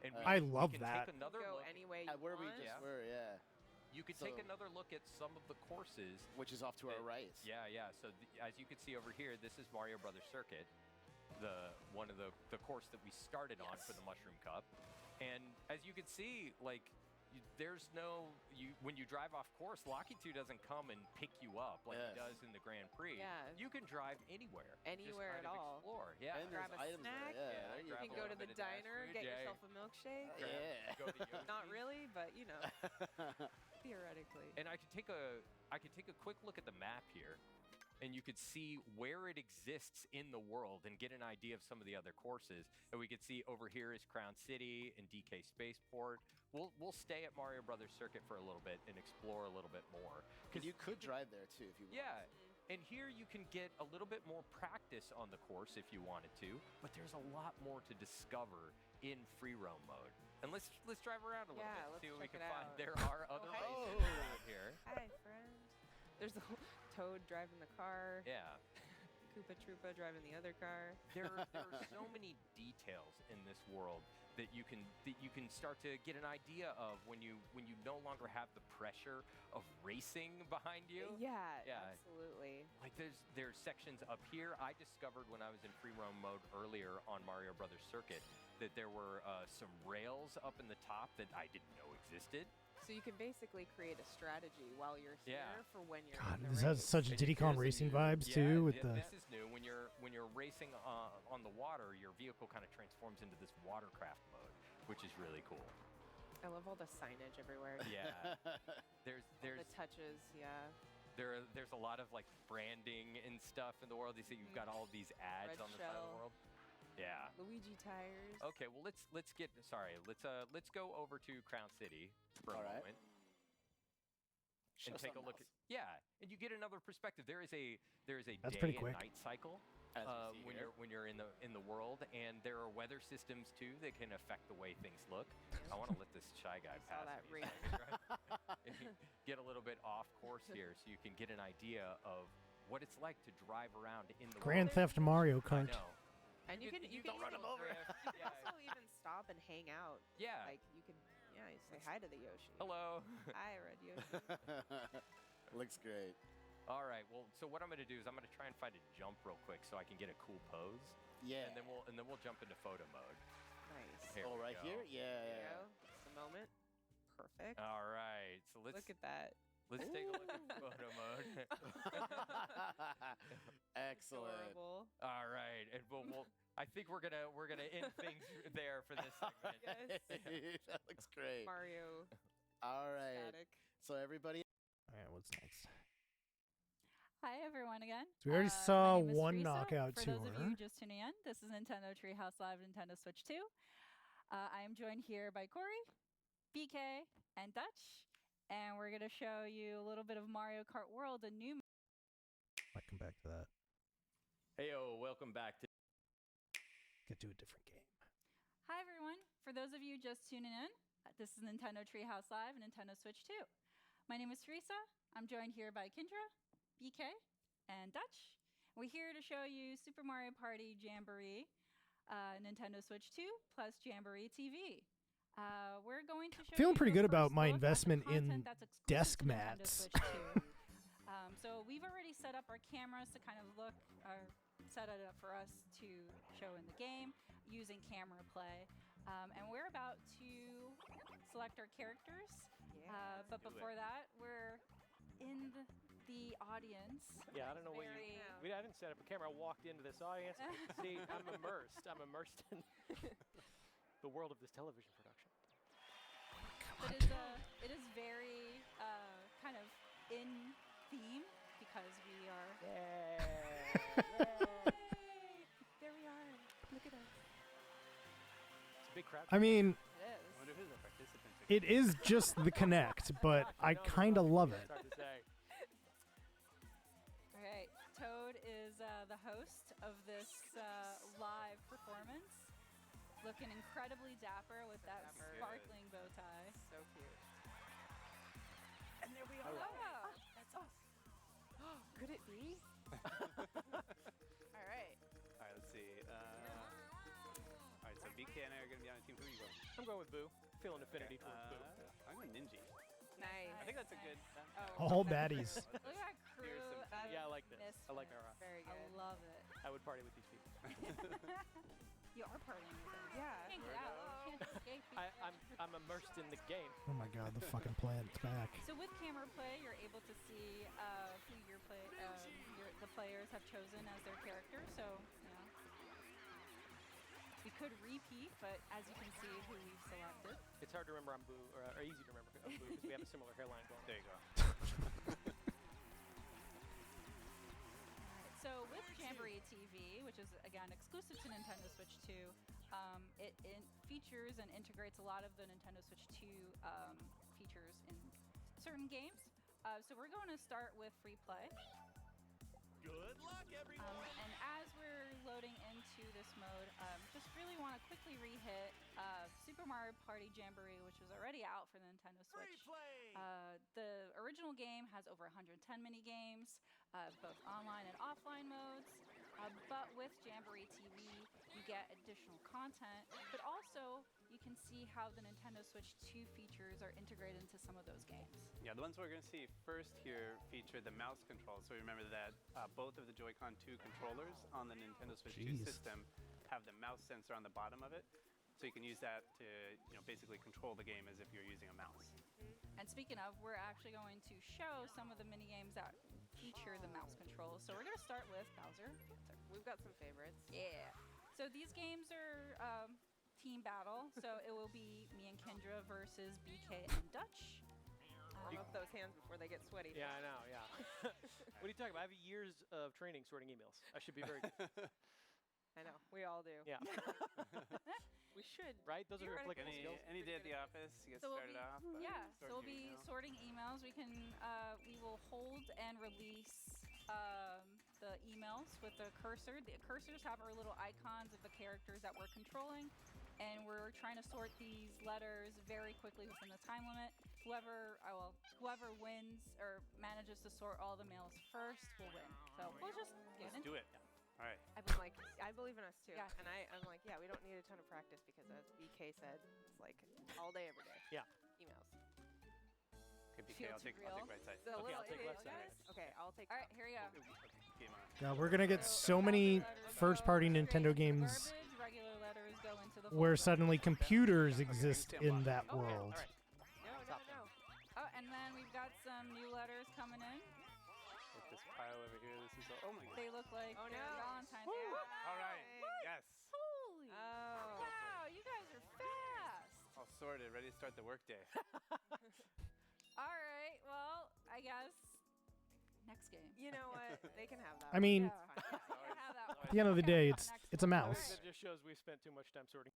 And I love we can that. Take another Go look any way At you where we want. just Yeah. were, yeah. You could So- take another look at some of the courses. Which is off to our right. Yeah, yeah. So as you can see over here, this is Mario Brothers Circuit, one of the course that we started on for the Mushroom Cup. And as you can see, like, there's no when you drive off course, Locky 2 doesn't come and pick you up like he does in the Grand Prix. Yeah. You can drive anywhere. Anywhere just at kind of all. Explore. Yeah. And Grab there's a items snack. there. Yeah, Yeah, You grab can a go to little the bit of dash diner, food, get yeah. yourself a milkshake. Yeah. Go to Yogi's. Not really, but you know, theoretically. And I could take a quick look at the map here, and you could see where it exists in the world and get an idea of some of the other courses. And we could see over here is Crown City and DK Spaceport. We'll stay at Mario Brothers Circuit for a little bit and explore a little bit more. Because you could drive there too if you want. Yeah. And here you can get a little bit more practice on the course if you wanted to, but there's a lot more to discover in free roam mode. And let's drive around a little bit, Let's see what we check can it find. out. There are other Oh, races around here. Hi, friend. There's the Toad driving the car. Yeah. Koopa Troopa driving the other car. There are so many details in this world that you can start to get an idea of when you no longer have the pressure of racing behind you. Yeah, Yeah. absolutely. Like there's sections up here. I discovered when I was in free roam mode earlier on Mario Brothers Circuit that there were some rails up in the top that I didn't know existed. So you can basically create a strategy while you're here for when you're God, in the this has race. such Diddy Kong Racing vibes too. With the This is new. When you're racing on the water, your vehicle kind of transforms into this watercraft mode, which is really cool. I love all the signage everywhere. Yeah. There's the touches, yeah. There's a lot of like branding and stuff in the world. You see, you've got all of these ads Red on the side of the shell. world. Yeah. Luigi tires. Okay, well let's go over to Crown City for a moment. Show And take a something look else. and you get another perspective. There is a That's day pretty and quick. night cycle As we see when here. you're in the world, and there are weather systems too that can affect the way things look. I want to let this shy guy pass that me. Get a little bit off course here, so you can get an idea of what it's like to drive around in the Grand world. Theft Mario Kart. I know. And you can don't run him over. You can also even stop and hang out. Yeah. Like you can you say hi to the Yoshi. Hello. Hi, Red Yoshi. Looks great. All right. Well, so what I'm going to do is I'm going to try and find a jump real quick so I can get a cool pose. Yeah. And then we'll jump into photo mode. Nice. Here Oh, we right go. here? Yeah. There you go. Just a moment. Perfect. All right. So let's Look at that. let's take a look at photo mode. Excellent. Adorable. All right. And we'll I think we're gonna end things there for this segment. Yes. That looks great. Mario. All right. Static. So everybody. All right, what's next? Hi everyone again. So we already My saw name is one Teresa. knockout For tour. those of you just tuning in, this is Nintendo Treehouse Live Nintendo Switch 2. I am joined here by Corey, BK, and Dutch, and we're going to show you a little bit of Mario Kart World, a new Might come back to that. Heyo, welcome back to Get to a different game. Hi everyone. For those of you just tuning in, this is Nintendo Treehouse Live and Nintendo Switch 2. My name is Teresa. I'm joined here by Kendra, BK, and Dutch. We're here to show you Super Mario Party Jamboree, Nintendo Switch 2 plus Jamboree TV. We're going to show Feeling you pretty a good about first my look at the investment in content that's exclusive desk to Nintendo mats. Switch 2. So we've already set up our cameras to kind of look or set it up for us to show in the game using camera play. And we're about to select our characters. But before that, we're in the audience. Yeah, I don't know what I didn't set up a camera. I walked into this audience. See, I'm immersed. I'm immersed in the world of this television production. But it is very kind of in theme because we are. Yay! There we are. Look at us. It's a big crowd. I mean, It is. wonder who the participants are. it is just the Connect, but I kind of love it. It's hard to say. All right. Toad is the host of this live performance. Looking incredibly dapper with that Dapper. sparkling bow tie. So cute. And there we are. Oh, That's awesome. Could it be? All right. All right, let's see. All right, so BK and I are going to be on a team. Who are you going? I'm going with Boo. Feeling affinity Okay, towards Boo. I'm going Ninja. Nice. I think that's a good. All baddies. look at that crew. Yeah, I like this. I like our. Very good. I love it. I would party with these people. You are partying with them. Yeah. You can't get out. You can't escape. I'm immersed in the game. Oh my god, the fucking planet's back. So with camera play, you're able to see who the players have chosen as their character. So, you know, we could repeat, but as you can see, who we've selected. It's hard to remember on Boo, or easy to remember on Boo, because we have a similar hairline going. There you go. So with Jamboree TV, which is again exclusive to Nintendo Switch 2, it features and integrates a lot of the Nintendo Switch 2 features in certain games. So we're going to start with free play. Good luck, everyone. And as we're loading into this mode, just really want to quickly re-hit Super Mario Party Jamboree, which was already out for the Nintendo Switch. The original game has over 110 mini games, both online and offline modes. But with Jamboree TV, you get additional content, but also you can see how the Nintendo Switch 2 features are integrated into some of those games. Yeah, the ones we're going to see first here feature the mouse controls. So remember that both of the Joy-Con 2 controllers on the Nintendo Switch 2 system have the mouse sensor on the bottom of it. So you can use that to, basically control the game as if you're using a mouse. And speaking of, we're actually going to show some of the mini games that feature the mouse controls. So we're going to start with Bowser. We've got some favorites. Yeah. So these games are team battle. So it will be me and Kendra versus BK and Dutch. Warm up those hands before they get sweaty. Yeah, I know, yeah. What are you talking about? I have years of training sorting emails. I should be very good. I know. We all do. Yeah. We should. Right? Those are your applicable skills. Any day at the office, you get started off. So we'll be sorting emails. We will hold and release the emails with the cursor. The cursors have our little icons of the characters that we're controlling, and we're trying to sort these letters very quickly within the time limit. Whoever wins or manages to sort all the mails first will win. So we'll just get Let's do it. All right. I've been like, I believe in us too. Yeah. And I'm like, yeah, we don't need a ton of practice because as BK said, it's like all day, every day. Yeah. Emails. Okay, BK, I'll take right side. Okay, I'll take left side. Okay, I'll take. All right, here we go. Game on. God, we're gonna get so many first-party Nintendo games Regular letters go into the where folder. suddenly computers exist in that world. No. Oh, and then we've got some new letters coming in. Like this pile over here. This is oh my god. They look like Valentine's. All right. Yes. Holy! Oh. Wow, you guys are fast. All sorted, ready to start the workday. All right. Well, I guess next game. You know what? They can have that. I mean, You can have that one. at the end of the day, it's a mouse. That just shows we spent too much time sorting.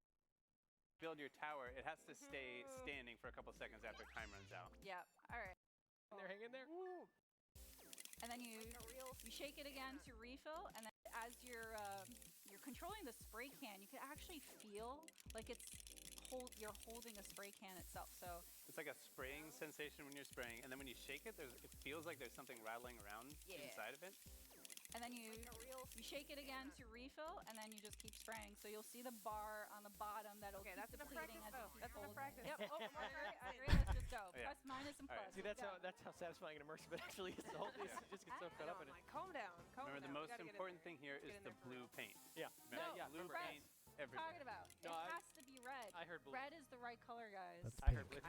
Build your tower. It has to stay standing for a couple seconds after time runs out. Yeah. All right. And they're hanging there. And then you shake it again to refill, and then as you're controlling the spray can, you can actually feel like you're holding a spray can itself. So it's like a spraying sensation when you're spraying, and then when you shake it, it feels like there's something rattling around inside of it. And then you shake it again to refill, and then you just keep spraying. So you'll see the bar on the bottom that'll keep that's enough depleting practice. as you keep That's enough holding practice. it. Yep. Oh, okay. Let's just go. Yeah. Plus, minus, and plus. See, that's how satisfying and immersive it actually is. The whole thing you just get so fed up in it. Calm down. Remember, the most important thing here is the blue paint. Yeah. Blue paint everywhere. Talking about. No, It has to be red. I heard blue. Red is the right color, guys. That's I heard. pink.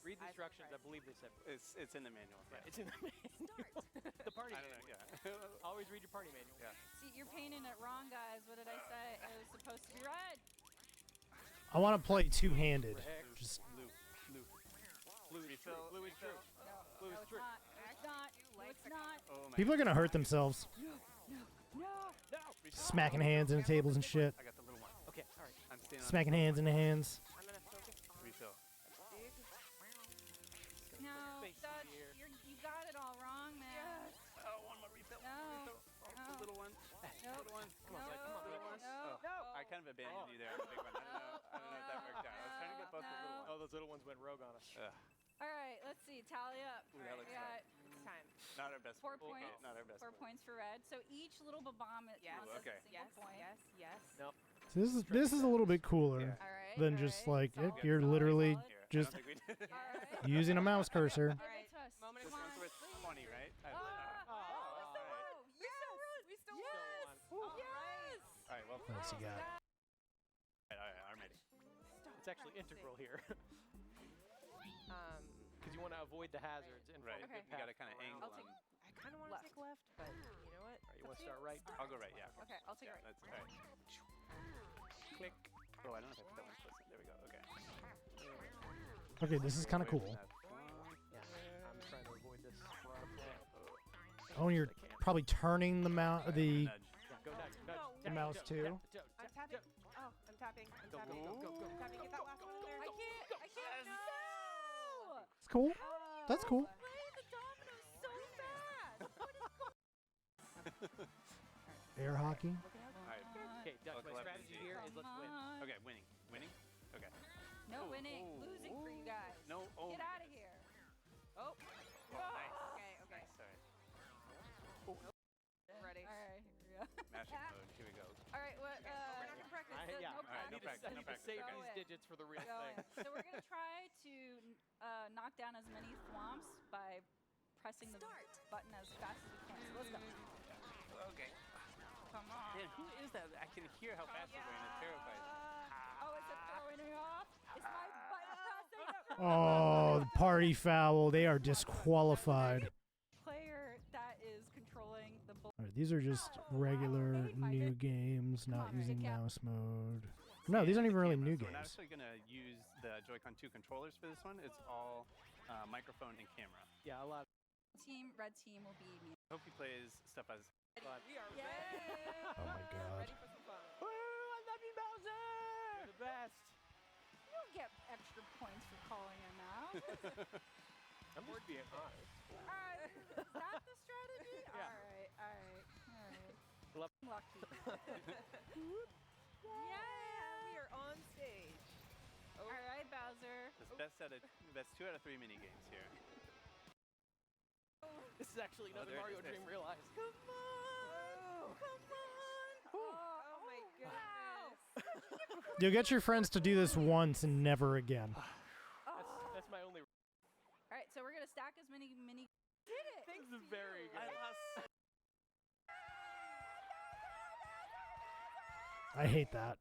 Read the instructions. I believe they said. It's in the manual. Right. It's in the manual. The party. I don't know. Yeah. Always read your party manual. Yeah. See, you're painting it wrong, guys. What did I say? It was supposed to be red. I want to play two-handed. Just Blue refill. Blue is true. No, Blue is it's true. not. It's not. No, it's not. Oh my. people are gonna hurt themselves, No. smacking hands into tables and shit, I got the little one. Okay. All right. I'm staying on smacking hands into hands. I'm gonna focus on refill. No, Space Dutch, here. you got it all wrong, man. Oh, one more refill. No. Refill. Oh, No. the little one. Nope. Little one. Come on, Blake, come on, Blake. No. Oh, I kind of abandoned you there on the big one. I don't know if that worked out. I was trying to get both the little ones. Oh, those little ones went rogue on us. All right, let's see. Tally up. Ooh, that looks We got It's time. Not our best. 4 move. points. Not our best. 4 move. points for red. So each little bomb counts as okay. a single point. Yes. Nope. So this is a little bit cooler than just like you're literally just using a mouse cursor. All right. Moment This of one's worth 20, right? We still won. Yes. All right, well. What else you got? All right, I'm ready. It's actually integral here. Because you want to avoid the hazards. And Right. follow the You got to path kind of around. angle I'll take. them. I kind of want to take left, but you know what? All right, you want to start right? I'll go right, yeah. Okay, I'll take Yeah, it right. that's all right. Click. Oh, I don't know if I put that one close. There we go. Okay. Okay, this is kind of cool. Yeah, I'm trying to avoid this. Oh, and you're probably turning the Go nudge. the mouse too. I'm tapping. Oh, I'm tapping. I'm tapping. Go. I'm tapping. Get that last one in there. I can't. No. It's cool. That's cool. Play the dominoes so fast. What is going Air hockey. Alright. Okay, Dutch, Look my left strategy and here is let's win. Okay, winning. Winning? Okay. No winning. Losing for you guys. No. Oh. Get out of here. Oh. Nice. Okay. Nice. Sorry. Ready. All right. Here we go. Magic mode. Here we go. All right. What? We're not gonna practice. Yeah, No Alright, no practice. practice. I need to save Go these in. digits for the real Go thing. in. So we're gonna try to knock down as many thwomps by pressing the button as fast as we can. So let's go. Okay. Come on. Man, who is that? I can hear how fast you're going. It terrifies me. Oh, is it throwing me off? Is my button pressing? Oh, the party foul. They are disqualified. Player that is controlling the ball. All right, these are just regular new games, not using mouse mode. No, these aren't even really new So we're not games. actually going to use the Joy-Con 2 controllers for this one. It's all microphone and camera. Yeah, a lot. Red team will be me. Hope he plays stuff as We are Yay! Oh my god. ready for some fun. Woo! I love you, Bowser! You're the best. You don't get extra points for calling him out. I'm just being honest. Is that the strategy? Yeah. All right. Love. Lucky. Yeah, we are on stage. All right, Bowser. This best 2 out of 3 mini games here. This is actually another there it Mario is. dream realized. Come on. Oh my goodness. You'll get your friends to do this once and never again. That's my only. All right, so we're gonna stack as many mini. Did it? This is very good. I hate that.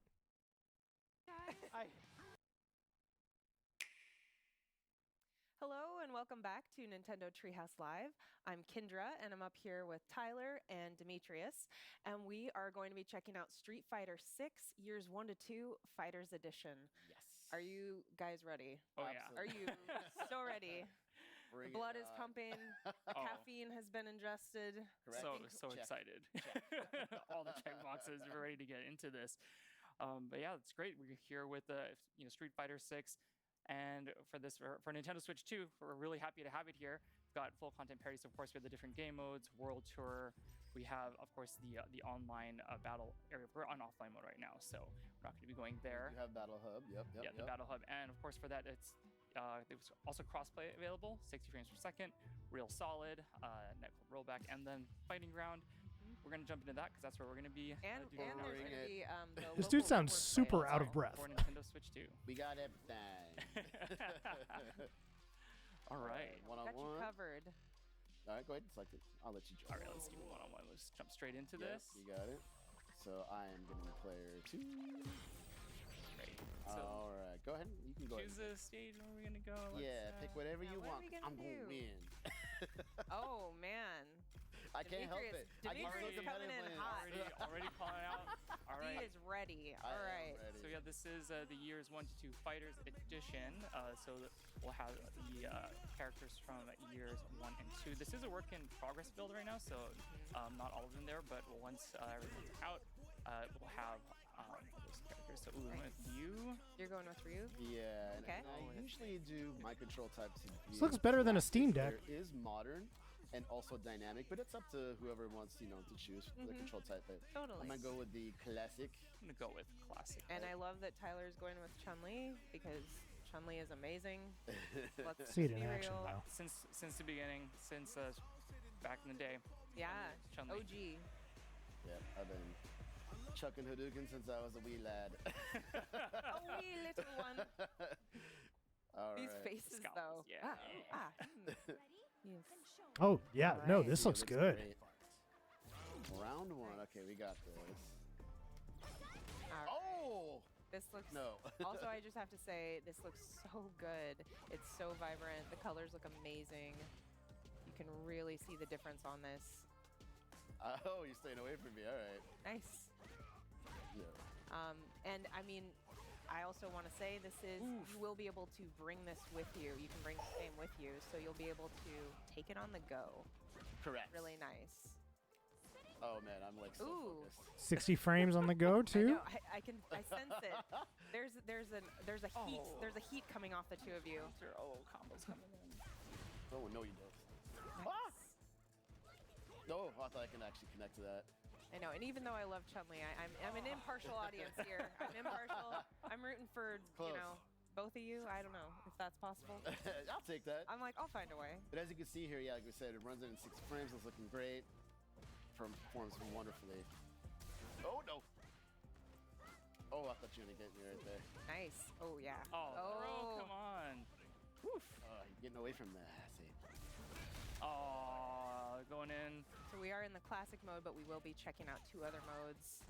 Hello and welcome back to Nintendo Treehouse Live. I'm Kendra and I'm up here with Tyler and Demetrius, and we are going to be checking out Street Fighter 6 Years 1 to 2 Fighters Edition. Yes. Are you guys ready? Oh yeah. Are you so ready? Bring The blood it is on. pumping. Caffeine has been ingested. Correct. So Check. excited. All the check boxes. We're ready to get into this. But yeah, it's great. We're here with Street Fighter 6. And for Nintendo Switch 2, we're really happy to have it here. We've got full content parodies, of course, with the different game modes, World Tour. We have, of course, the online battle area. We're on offline mode right now, so we're not going to be going there. You have Battle Hub. Yep. The Battle Hub. And of course, for that, there's also crossplay available, 60 frames per second, real solid, netcode rollback, and then fighting ground. We're going to jump into that because that's where we're going to be. And there's going to be the This dude sounds local super play out of breath. For Nintendo Switch 2. We got everything. All right. Got you One-on-one. covered. All right, go ahead and select it. I'll let you All jump. right, let's do one-on-one. Let's jump straight into Yes, this. you got it. So I am going to be player 2. Great. So All right, go ahead. You can go choose ahead. a stage where we're going to go. Yeah, pick whatever you what are want. we gonna I'm going to do? win. Oh man. I can't help it. I get so Demetrius coming in competitive hot. Already calling out. All right. He is ready. I All am right. ready. So yeah, this is the Years 1 to 2 Fighters Edition. We'll have the characters from Years 1 and 2. This is a work in progress build right now, so not all of them there. But once everything's out, we'll have those characters. So with you. You're going with Ryu? Yeah. Okay. And I usually do my control types. This looks better than a Steam Deck. There is modern. and also dynamic, but it's up to whoever wants, to choose the control type. But Totally. I'm gonna go with the classic. I'm gonna go with classic. And I love that Tyler's going with Chun-Li because Chun-Li is amazing. Let's See it in be action real. now. Since the beginning, since back in the day. Yeah, Chun-Li. OG. Yeah, I've been chucking Hadouken since I was a wee lad. A wee little one. All These right. faces, though. Yeah. Yes. Oh yeah, no, Alright. this Yeah, looks good. great. Round 1. Okay, we got this. Alright. Oh! This looks. No. Also, I just have to say, this looks so good. It's so vibrant. The colors look amazing. You can really see the difference on this. Oh, you're staying away from me. All right. Nice. Yeah. And I mean, I also want to say this is, you will be able to bring this with you. You can bring the game with you, so you'll be able to take it on the go. Correct. Really nice. Oh man, I'm like so focused. 60 frames on the go too. I sense it. There's a heat. There's a heat coming off the two of you. Combos coming in. Oh no, you don't. Ah! No, I thought I can actually connect to that. I know, and even though I love Chun-Li, I'm an impartial audience here. I'm impartial. I'm rooting for Close. both of you. I don't know if that's possible. I'll take that. I'm like, I'll find a way. But as you can see here, yeah, like we said, it runs it in 60 frames. It's looking great. Performs wonderfully. Oh no! Oh, I thought you were gonna get me right there. Nice. Oh yeah. Oh, come on. Woof. You're getting away from that. See. Oh, going in. So we are in the classic mode, but we will be checking out 2 other modes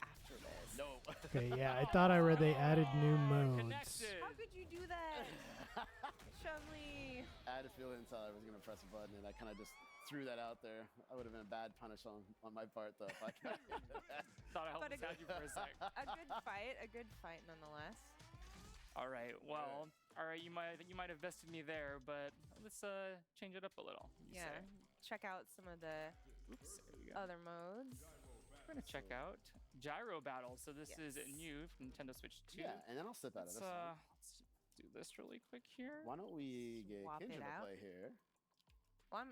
after this. No. Okay, yeah, I thought I read they added new modes. Connected. How could you do that? Chun-Li. I had a feeling until I was gonna press a button, and I kind of just threw that out there. I would have been a bad punish on my part, though. If I Thought I But helped out you for a sec. A good fight nonetheless. All right. Well, all right. You might have bested me there, but let's change it up a little. Yeah. Check out some of the other modes. We're gonna check out Gyro Battle. So this is new from Nintendo Switch 2. Yeah, and then I'll slip out of this one. Let's do this really quick here. Why don't we get Swap it Kendra to out. play here? Well,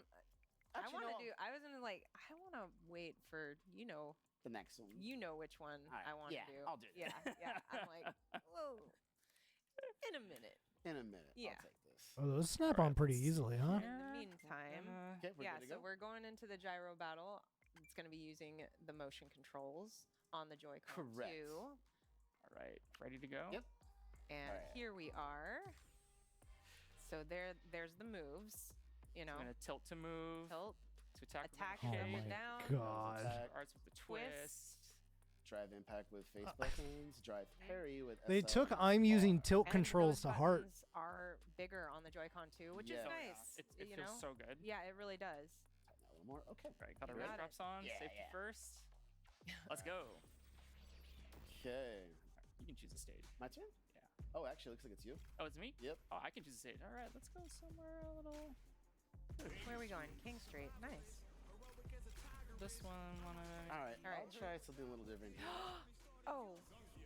I Actually, want to no. I was gonna I want to wait for The next one. which one All right. I want Yeah, to do. I'll do it. Yeah. I'm like, whoa. In a minute. Yeah. I'll take this. Oh, those snap on pretty easily, huh? In the meantime, Okay, we're yeah. good to So go. we're going into the gyro battle. It's going to be using the motion controls on the Joy-Con Correct. 2. All right. Ready to go? Yep. And Alright. here we are. So there's the moves. I'm gonna tilt to move. Tilt. To attack. Attack with Oh the him shade. my down. god. Starts with the twist. Drive impact with face buttons. Drive parry with. They SL took and I'm using tilt And controls those to heart. buttons are bigger on the Joy-Con 2, which Yeah. is Oh, yeah. nice. It you feels know? so good. Yeah, it really does. Tighten that a little more. Okay. Right. Got our You red got it. straps on. Yeah, Safety yeah. first. Let's go. Okay. You can choose a stage. My turn? Yeah. Oh, actually, looks like it's you. Oh, it's me? Yep. Oh, I can choose a stage. All right. Let's go somewhere a little. Where are we going? King Street. Nice. This one. Wanna. All right. All right. I'll try something a little different here. Oh,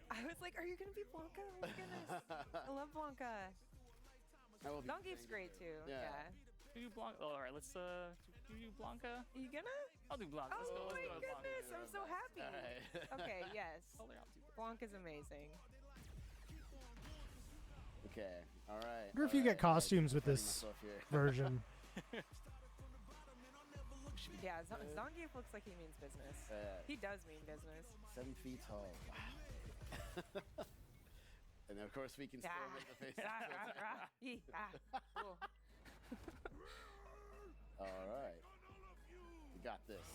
I was like, are you gonna be Blanca? Oh my goodness. I love Blanca. I will be Zangief's playing great too. Yeah. Yeah. Do Blanca. Oh, all right. Let's do Blanca. Are you gonna? I'll do Blanca. Let's go. Oh Let's my go with Blanca. goodness, I'm so happy. All right. Okay, yes. Totally off to. Blanca's amazing. Okay. All right. Wonder if you get costumes with this version. Yeah, Zangief looks like he means business. He does mean business. 7 feet tall. Wow. And then, of course, we can still make the faces. Cool. All right. We got this.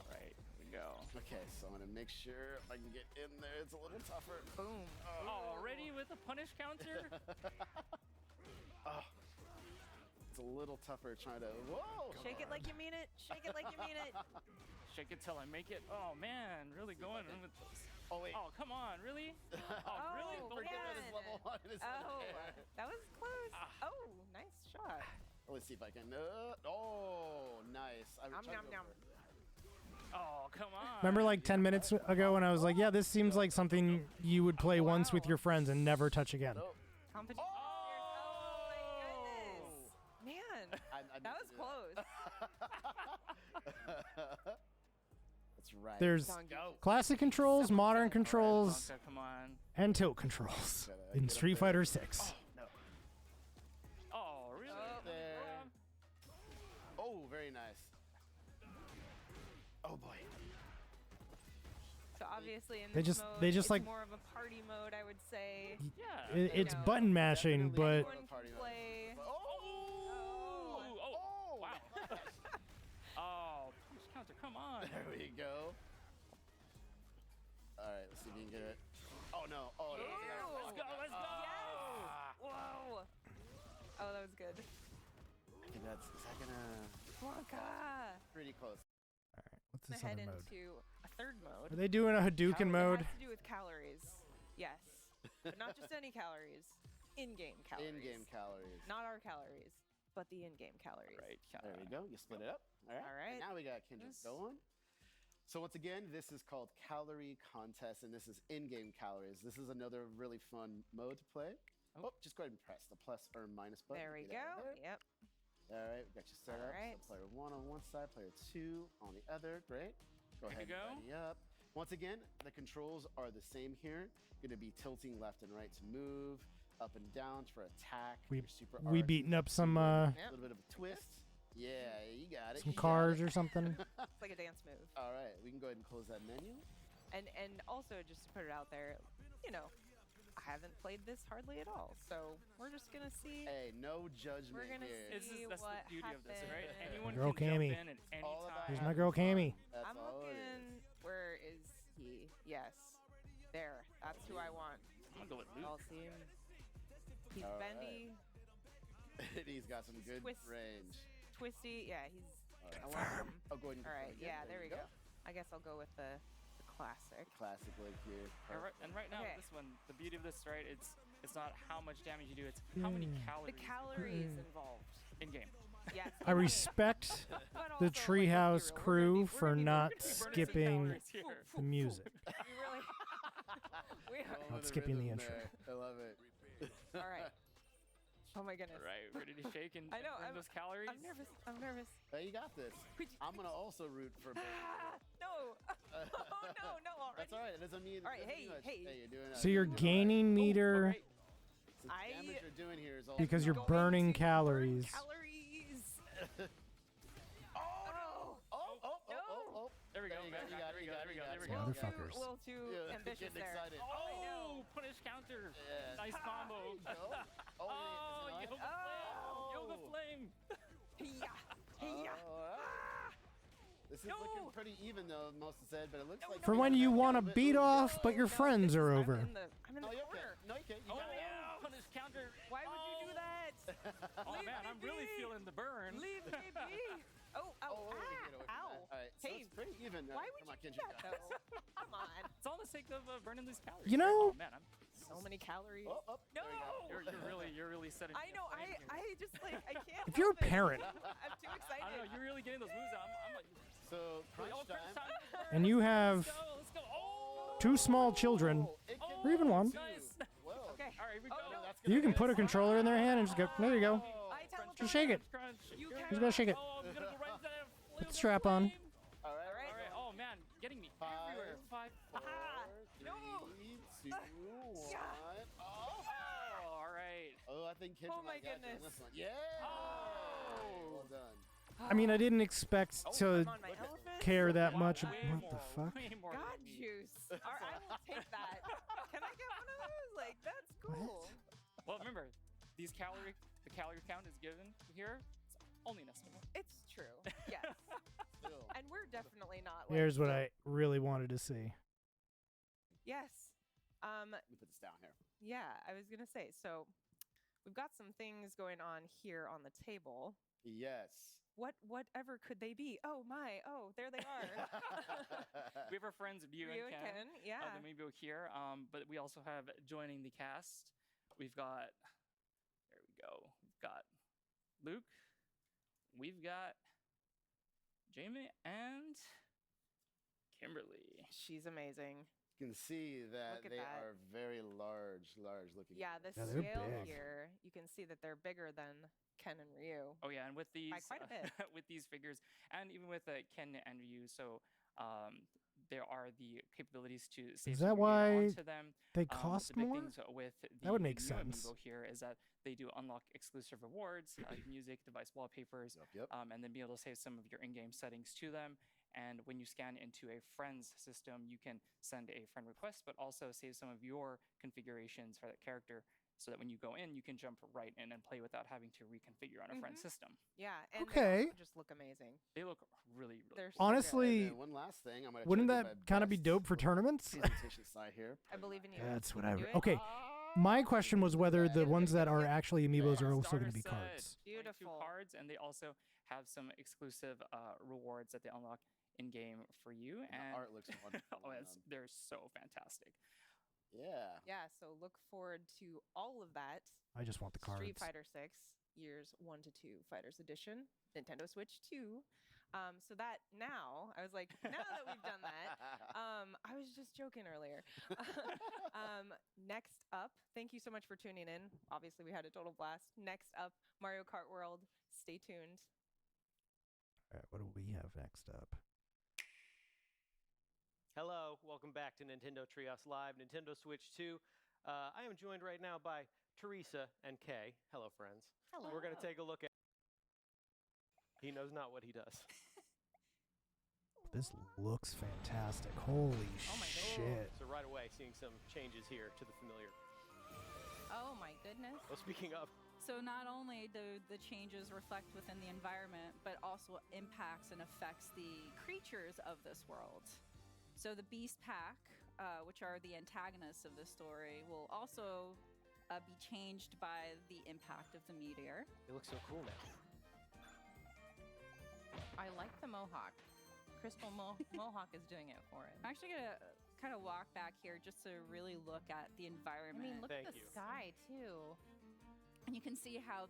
Right. Here we go. Okay, so I'm going to make sure I can get in there. It's a little tougher. Boom. Already with a punish counter? Oh. It's a little tougher trying to. Whoa! Shake it like you mean it. Shake it like you mean it. Shake it till I make it. Oh man, really going in with this. Oh wait. Oh come on, really? Oh really? Forget that it's level 1. It's That was close. Oh, nice shot. Let's see if I can. Oh, nice. I would Nom, nom, nom. Oh come on. Remember like 10 minutes ago when I was like, yeah, this seems like something you would play once with your friends and never touch again. Competition. Oh my goodness. Man. That was close. That's right. There's Go. classic controls, modern controls, Donka, come on. and tilt controls in Street Fighter 6. No. Oh, really? There. Oh, very nice. Oh boy. So obviously in They this just- mode, they just, it's like- more of a party mode, I would say. Yeah. It's know, button mashing, but Anyone can play. Oh, wow. Oh, push counter, come on. There we go. All right, let's see if you can get it. Oh no! Oh no! Let's go, let's go. Yes! Whoa! Oh, that was good. I think that's. Is that gonna? Blanca! Pretty close. all right, what's Gonna this head other mode? into a third mode. Are they doing a Hadouken mode? It has to do with calories. Yes. But not just any calories. In-game calories. In-game calories. Not our calories, but the in-game calories. Right. There we go. You split it up. All right. All right. And now we got Kendra going. So once again, this is called Calorie Contest, and this is in-game calories. This is another really fun mode to play. Oh, just go ahead and press the plus or minus button. There we to get out go. of there. Yep. All right, we got you set up. right. So player 1 on one side, player 2 on the other. Great. Go Ready ahead to and ready up. Once again, the controls are the same here. Going to be tilting left and right to move, up and down for attack. We your super we R, beating up some a little bit of a twist. Yeah, you got it. some you got cars it. or something. It's like a dance move. All right, we can go ahead and close that menu. And also, just to put it out there, you know, I haven't played this hardly at all. So we're just going to see. Hey, no judgment We're going to here. see That's what the beauty of this, right? happens. Anyone Girl can Cammy. jump in at any All about time. Here's my girl Cammy. That's I'm all it looking. Where is he? Yes. There. That's who I want. I'm gonna go with Luke. I'll see him. He's All bendy, is. He's got some good Twist. range. twisty. Yeah, he's. All I right. want him. Oh, go ahead and All right. confirm again. Yeah, there we go. I guess I'll go with the classic. Classic link here. And right now, Okay. this one, the beauty of this, right? It's not how much damage you do. It's how many calories The calories involved. in game. Yes. I respect the Treehouse crew for not skipping the music. We really. we are. Not skipping the intro. I love it. All right. Oh my goodness. All right, ready to shake and I know. burn those calories? I'm nervous. I'm nervous. Hey, you got this. I'm gonna also root for. No. Oh no, no. Already. That's all right. It doesn't mean. All right, doesn't hey, mean much. hey. Hey, you're doing. So you're doing all right. gaining meter So the damage you're doing here is all because you're going burning to calories. Calories. Oh. There we go. There you got it. There we go. Motherfuckers. A little too Yeah, ambitious getting there. excited. Oh, punish counter. Yeah. Nice combo. Oh, Oh, yeah, yoga flame. Yoga flame. This is looking pretty even though, Moses said, but it looks like For when you want to beat off, but your friends are over. I'm in the you corner. No, you can't. You Oh, got it. yeah. Punish counter. Why would you do that? Oh, Leave man, me I'm really be. feeling the burn. Leave me be. Oh, we can get away from ow. that. All right, so Hey, it's pretty even. why Come would on, you do Kendra, that you got though? this. Come on. It's all in the sake of burning these calories. You know- Oh, man, I'm So many calories. Oh, No. there we go. you're really setting. I me know. up right here. I just like I can't. If you're a help it. parent I'm too excited. I don't know. You're really getting those moves. I'm like, So crunch oh, crunch time. time. And you have Let's go. Oh, 2 small children, or even one. nice. Whoa. Okay. All right, we go. You can put a controller in their hand and just go. There you go. I teleport. Just shake it. Crunch. You Here we Just gotta shake it. Oh, I'm gonna go right into that Put the strap on. All right. All right. Oh man, getting me everywhere. 5, 4, No. 3, 2, 1. Oh. all right. Oh, I think Kendra Oh my might got you on goodness. this one. Yeah. Oh. Well done. I mean, I didn't expect to I'm on my elephant. care that Wow, much. way What more, the fuck? Way more God than me. juice. All right, I will take that. Can I get one of those? Like that's cool. Well, remember, the calorie count is given here. It's only an estimate. It's true. Yes. Still. And we're definitely not. Like, Here's what I really wanted to see. Yes. Let me put this down here. Yeah, I was gonna say. So, we've got some things going on here on the table. Yes. Whatever could they be? Oh my! Oh, there they are. We have our friends Ryu Ryu and and Ken. Ken, yeah. The Amiibo here. But we also have joining the cast. We've got. There we go. We've got Luke. We've got Jamie and Kimberly. She's amazing. You can see that Look at they that. are very large looking. Yeah, the Yeah, they're scale big. here, you can see that they're bigger than Ken and Ryu. Oh yeah, and with these By quite a bit. with these figures, and even with Ken and Ryu, so there are the capabilities to save Is some that of your data why onto them. they cost the big more? things with the That would make new sense. Amiibo here is that they do unlock exclusive rewards, music, device wallpapers, and then be able to save some of your in-game settings to them. And when you scan into a friend's system, you can send a friend request, but also save some of your configurations for that character so that when you go in, you can jump right in and play without having to reconfigure on a friend's system. Yeah, and Okay. they also just look amazing. They look really, really They're cool. Honestly, And one last thing, I'm gonna wouldn't try to that do my kind of be best dope for tournaments? presentation slide here. I believe in you. That's what I. Do it. Okay, my question was whether the ones that are actually amiibos are also going to be Starter cards. set, 22 cards, and they also have some exclusive rewards that they unlock in game for you. And And the art looks wonderful. oh, they're so fantastic. Yeah. Yeah, so look forward to all of that. I just want the cards. Street Fighter 6, years 1 to 2 Fighters Edition, Nintendo Switch 2. So that now, I was like, now that we've done that, I was just joking earlier. Next up, thank you so much for tuning in. Obviously, we had a total blast. Next up, Mario Kart World. Stay tuned. All right, what do we have next up? Hello, welcome back to Nintendo Treehouse Live, Nintendo Switch 2. I am joined right now by Teresa and Kay. Hello, friends. Hello. We're going to take a look at... He knows not what he does. This looks fantastic. Holy shit. So right away, seeing some changes here to the familiar. Oh my goodness. Well, speaking of... So not only do the changes reflect within the environment, but also impacts and affects the creatures of this world. So the Beast Pack, which are the antagonists of the story, will also be changed by the impact of the meteor. It looks so cool now. I like the mohawk. Crystal mohawk is doing it for it. I'm actually gonna kind of walk back here just to really look at the I environment. mean, look at the sky too. And you can see how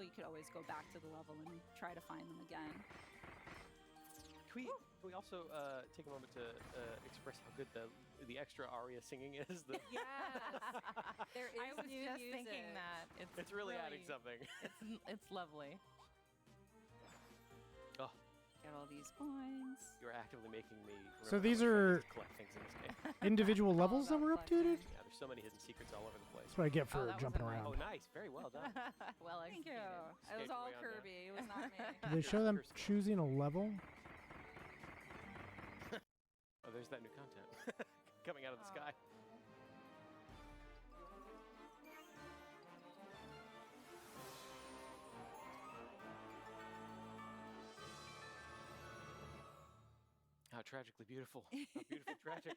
you could always go back to the level and try to find them again. Can we also take a moment to express how good the extra aria singing is? Yes, there is I was new just music. thinking that. It's really adding something. It's lovely. Oh, Get all these coins. you're actively making me. So remember these how much fun it are is to collect things in this game. individual levels that were updated? Yeah, there's so many hidden secrets all over the place. That's what I get for jumping around. Oh, nice. Very well done. Well Thank you. executed. It was Skating all way on down. Kirby. It was not me. Do they show them choosing a level? Oh, there's that new content coming out of the sky. How tragically beautiful. How beautiful, tragic.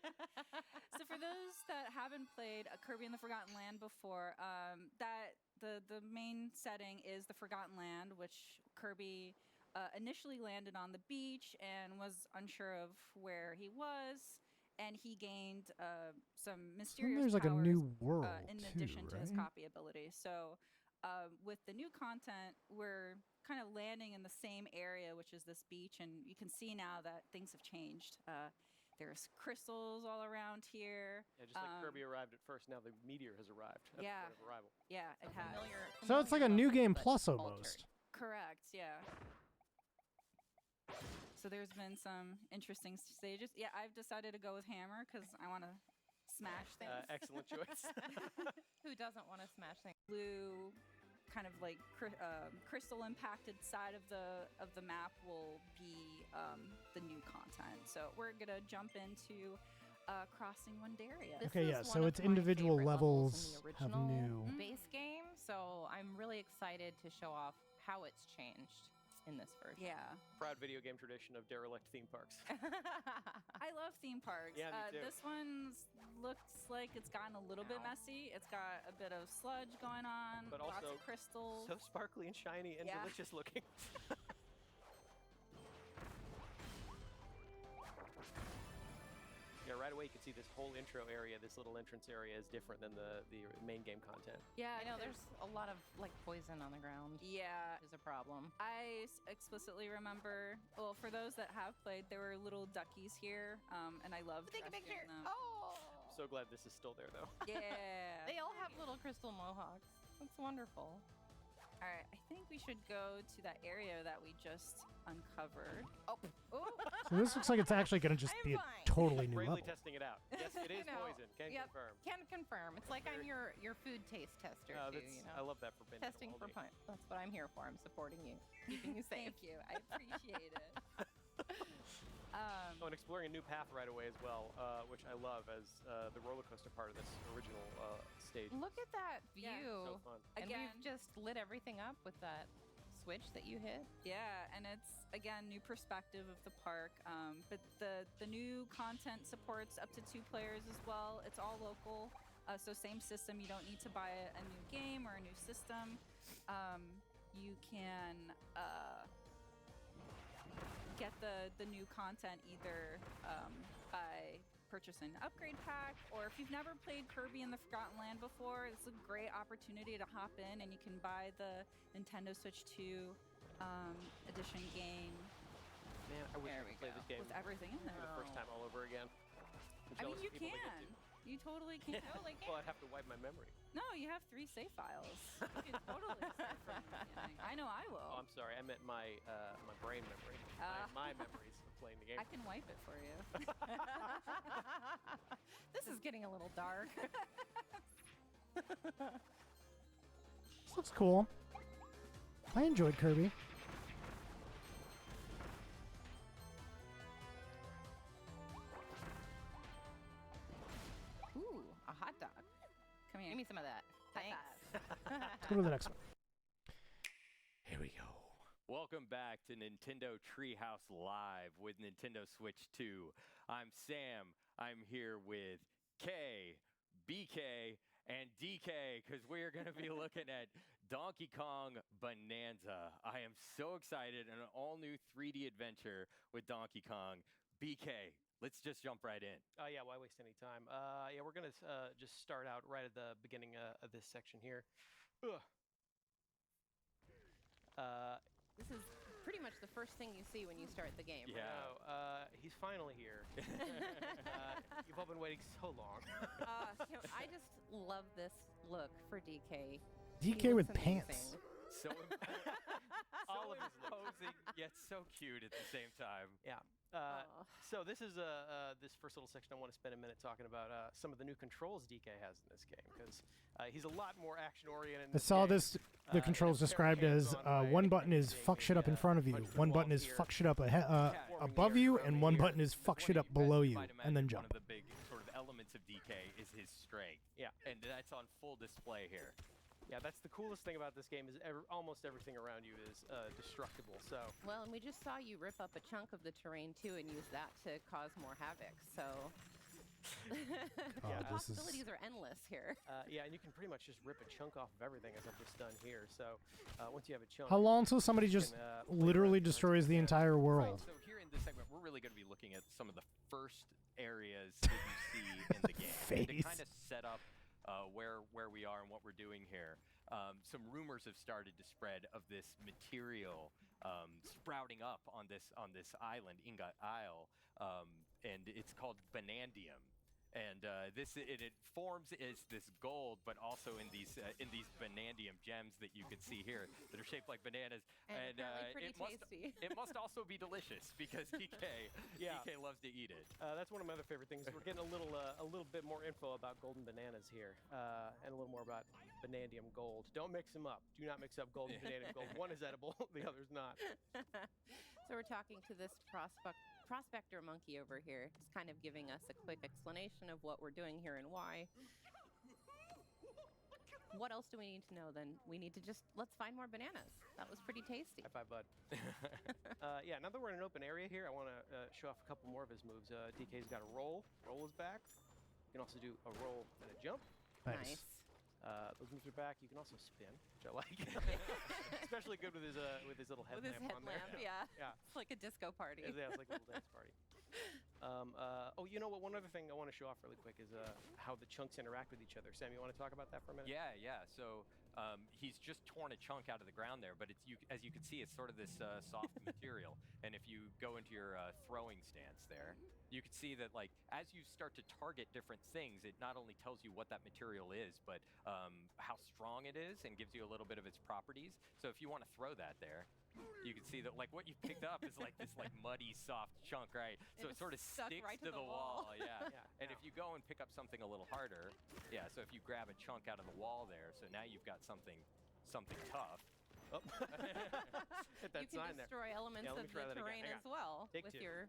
So for those that haven't played Kirby and the Forgotten Land before, that the main setting is the Forgotten Land, which Kirby initially landed on the beach and was unsure of where he was, and he gained some mysterious there's like a powers, new world in too, addition to his right? copy ability. So with the new content, we're kind of landing in the same area, which is this beach, and you can see now that things have changed. There's crystals all around here. Yeah, just like Kirby arrived at first, now the meteor has arrived at the Yeah. point of arrival. Yeah, it has. So it's like a new game plus almost. Correct, yeah. So there's been some interesting stages. Yeah, I've decided to go with hammer because I want to smash things. Excellent choice. Who doesn't want to smash things? Blue, kind of like crystal impacted side of the map will be the new content. So we're gonna jump into Crossing Wandaria. This Okay, is yeah, one so of it's my individual favorite levels in the have original new. base game, so I'm really excited to show off how it's changed in this version. Yeah. Proud video game tradition of derelict theme parks. I love theme parks. Yeah, me too. This one looks like it's gotten a little bit messy. It's got a bit of sludge going on, But lots also of crystals. So sparkly and shiny and Yeah. delicious looking. Yeah, right away you can see this whole intro area, this little entrance area is different than the main game content. Yeah, I know there's a lot of like poison on the ground. Yeah. Is a problem. I explicitly remember, well, for those that have played, there were little duckies here, and I loved Take a picture. rescuing them. Oh. I'm so glad this is still there though. Yeah. They all have little crystal mohawks. That's wonderful. All right, I think we should go to that area that we just uncovered. Oh, So this looks like it's actually going to just be a totally new Bravely level. testing it out. Yes, it is poison. Can confirm. Can confirm. It's like I'm your food taste tester too. You know, I love that for Ben. testing for fun. That's what I'm here for. I'm supporting you, keeping you safe. Thank you. I appreciate it. And exploring a new path right away as well, which I love as the roller coaster part of this original stage. Look at that view. Yeah. So fun. And we've just lit everything up with that switch that you hit. Yeah, and it's again new perspective of the park. But the new content supports up to 2 players as well. It's all local, so same system. You don't need to buy a new game or a new system. You can get the new content either by purchasing an upgrade pack, or if you've never played Kirby in the Forgotten Land before, it's a great opportunity to hop in and you can buy the Nintendo Switch 2 edition game. Man, I wish I could play this game with everything in there. for the first time all over again. I mean, you can. You totally can. Well, I'd have to wipe my memory. No, you have 3 save files. You can totally start from the beginning. I know I will. Oh, I'm sorry. I meant my my brain memory. My memories of playing the game. I can wipe it for you. This is getting a little dark. This looks cool. I enjoyed Kirby. Ooh, a hot dog. Come here. Give me some of that. Thanks. Let's go to the next one. Here we go. Welcome back to Nintendo Treehouse Live with Nintendo Switch 2. I'm Sam. I'm here with K, BK, and DK because we're going to be looking at Donkey Kong Bonanza. I am so excited. An all-new 3D adventure with Donkey Kong. BK, let's just jump right in. Yeah, why waste any time? Yeah, we're going to just start out right at the beginning of this section here. This is pretty much the first thing you see when you start the game. Yeah. He's finally here. You've all been waiting so long. I just love this look for DK. DK with pants. So all of his posing, yet so cute at the same time. Yeah. So this is this first little section. I want to spend a minute talking about some of the new controls DK has in this game because he's a lot more action oriented. I saw the controls described as one button is fuck shit up in front of you, one button is fuck shit up above you, and one button is fuck shit up below you, and then jump. One of the big sort of elements of DK is his strength. Yeah. And that's on full display here. Yeah, that's the coolest thing about this game is almost everything around you is destructible. So. Well, and we just saw you rip up a chunk of the terrain too and use that to cause more havoc. So. Yeah, possibilities are endless here. Yeah, and you can pretty much just rip a chunk off of everything as I've just done here. So once you have a chunk. How long until somebody just literally destroys the entire world? Right, so here in this segment, we're really going to be looking at some of the first areas that you see in the game. And to kind of set up where we are and what we're doing here. Some rumors have started to spread of this material sprouting up on this island, Ingot Isle, and it's called Banandium. And it forms as this gold, but also in these Banandium gems that you can see here that are shaped like bananas. And pretty tasty. It must also be delicious because DK loves to eat it. That's one of my other favorite things. We're getting a little bit more info about golden bananas here, and a little more about Banandium gold. Don't mix them up. Do not mix up gold and Banandium gold. One is edible, the other's not. So we're talking to this prospector monkey over here, just kind of giving us a quick explanation of what we're doing here and why. What else do we need to know then? We need to let's find more bananas. That was pretty tasty. High five, bud. Yeah, now that we're in an open area here, I want to show off a couple more of his moves. DK's got a roll. Roll is back. You can also do a roll and a jump. Nice. Those moves are back. You can also spin, which I like. Especially good with his little headlamp, with his headlamp on there. Yeah. It's like a disco party. Yeah, it's like a little dance party. Oh, you know what? One other thing I want to show off really quick is how the chunks interact with each other. Sam, you want to talk about that for a minute? Yeah. So he's just torn a chunk out of the ground there, but as you can see, it's sort of this soft material. And if you go into your throwing stance there, you can see that like as you start to target different things, it not only tells you what that material is, but how strong it is and gives you a little bit of its properties. So if you want to throw that there, you can see that like what you picked up is like this like muddy soft chunk, right? So it sort of sticks right to to the the wall. wall. Yeah. And if you go and pick up something a little harder, so if you grab a chunk out of the wall there, so now you've got something tough. Oh. Hit that You can sign there. destroy elements Yeah, let of me try the that again. terrain Hang as on. well Take with two. your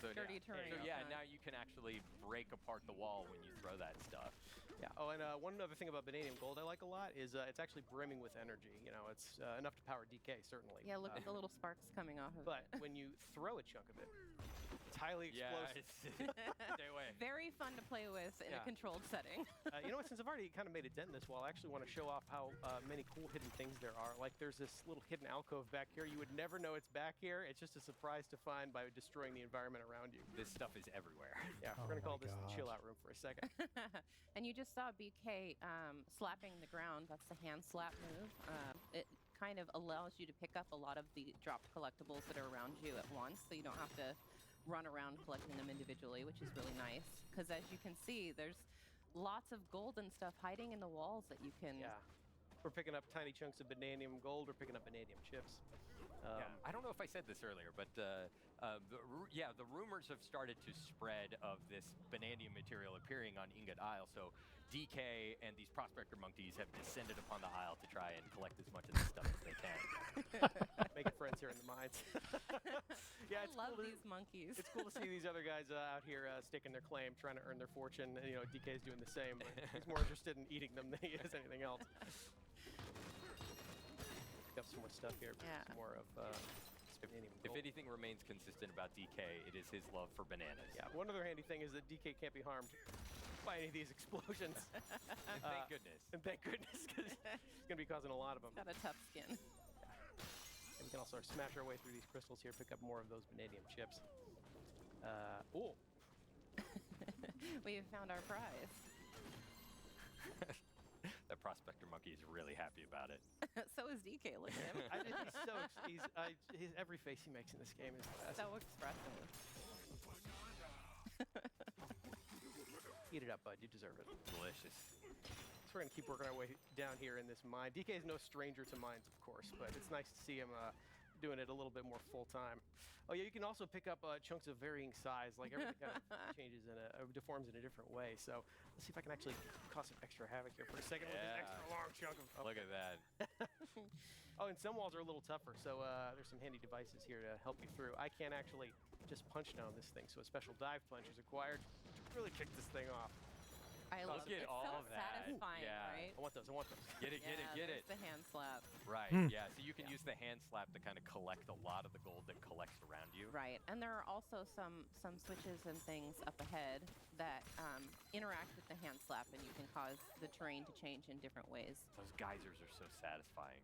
So dirty terrain. So Okay. now you can actually break apart the wall when you throw that stuff. Yeah. Oh, and one other thing about Vanadium Gold I like a lot is it's actually brimming with energy. You know, it's enough to power DK, certainly. Yeah, look at the little sparks coming off of But it. when you throw a chunk of it, it's highly explosive. Stay away. Very fun to play with in a controlled setting. You know what? Since I've already kind of made a dent in this wall, I actually want to show off how many cool hidden things there are. Like there's this little hidden alcove back here. You would never know it's back here. It's just a surprise to find by destroying the environment around you. This stuff is everywhere. Yeah, we're going to call this the chill out room for a second. And you just saw BK slapping the ground. That's the hand slap move. It kind of allows you to pick up a lot of the dropped collectibles that are around you at once, so you don't have to run around collecting them individually, which is really nice. Because as you can see, there's lots of gold and stuff hiding in the walls that you can... Yeah. We're picking up tiny chunks of vanadium gold. We're picking up vanadium chips. I don't know if I said this earlier, but the rumors have started to spread of this vanadium material appearing on Ingot Isle. So DK and these prospector monkeys have descended upon the isle to try and collect as much of this stuff as they can. Making friends here in the mines. I love these monkeys. It's cool to see these other guys out here staking their claim, trying to earn their fortune. And, you know, DK's doing the same, but he's more interested in eating them than he is anything else. Got some more stuff here. Some more of vanadium gold. If anything remains consistent about DK, it is his love for bananas. Yeah, one other handy thing is that DK can't be harmed by any of these explosions. And thank goodness. And thank goodness, because he's going to be causing a lot of them. Got a tough skin. And we can also smash our way through these crystals here, pick up more of those vanadium chips. We have found our prize. That prospector monkey is really happy about it. So is DK. Look at him. His every face he makes in this game is so expressive. Eat it up, bud. You deserve it. Delicious. So we're going to keep working our way down here in this mine. DK is no stranger to mines, of course, but it's nice to see him doing it a little bit more full-time. Oh, yeah, you can also pick up chunks of varying size. Like, everything kind of changes deforms in a different way. So let's see if I can actually cause some extra havoc here for a second with this extra long chunk of... Look at that. Oh, and some walls are a little tougher, so there's some handy devices here to help you through. I can't actually just punch down this thing, so a special dive punch is required to really kick this thing off. I love it. It's all so that. satisfying, right? I want those. Get it. The hand slap. Right, yeah. So you can use the hand slap to kind of collect a lot of the gold that collects around you. Right, and there are also some switches and things up ahead that interact with the hand slap, and you can cause the terrain to change in different ways. Those geysers are so satisfying.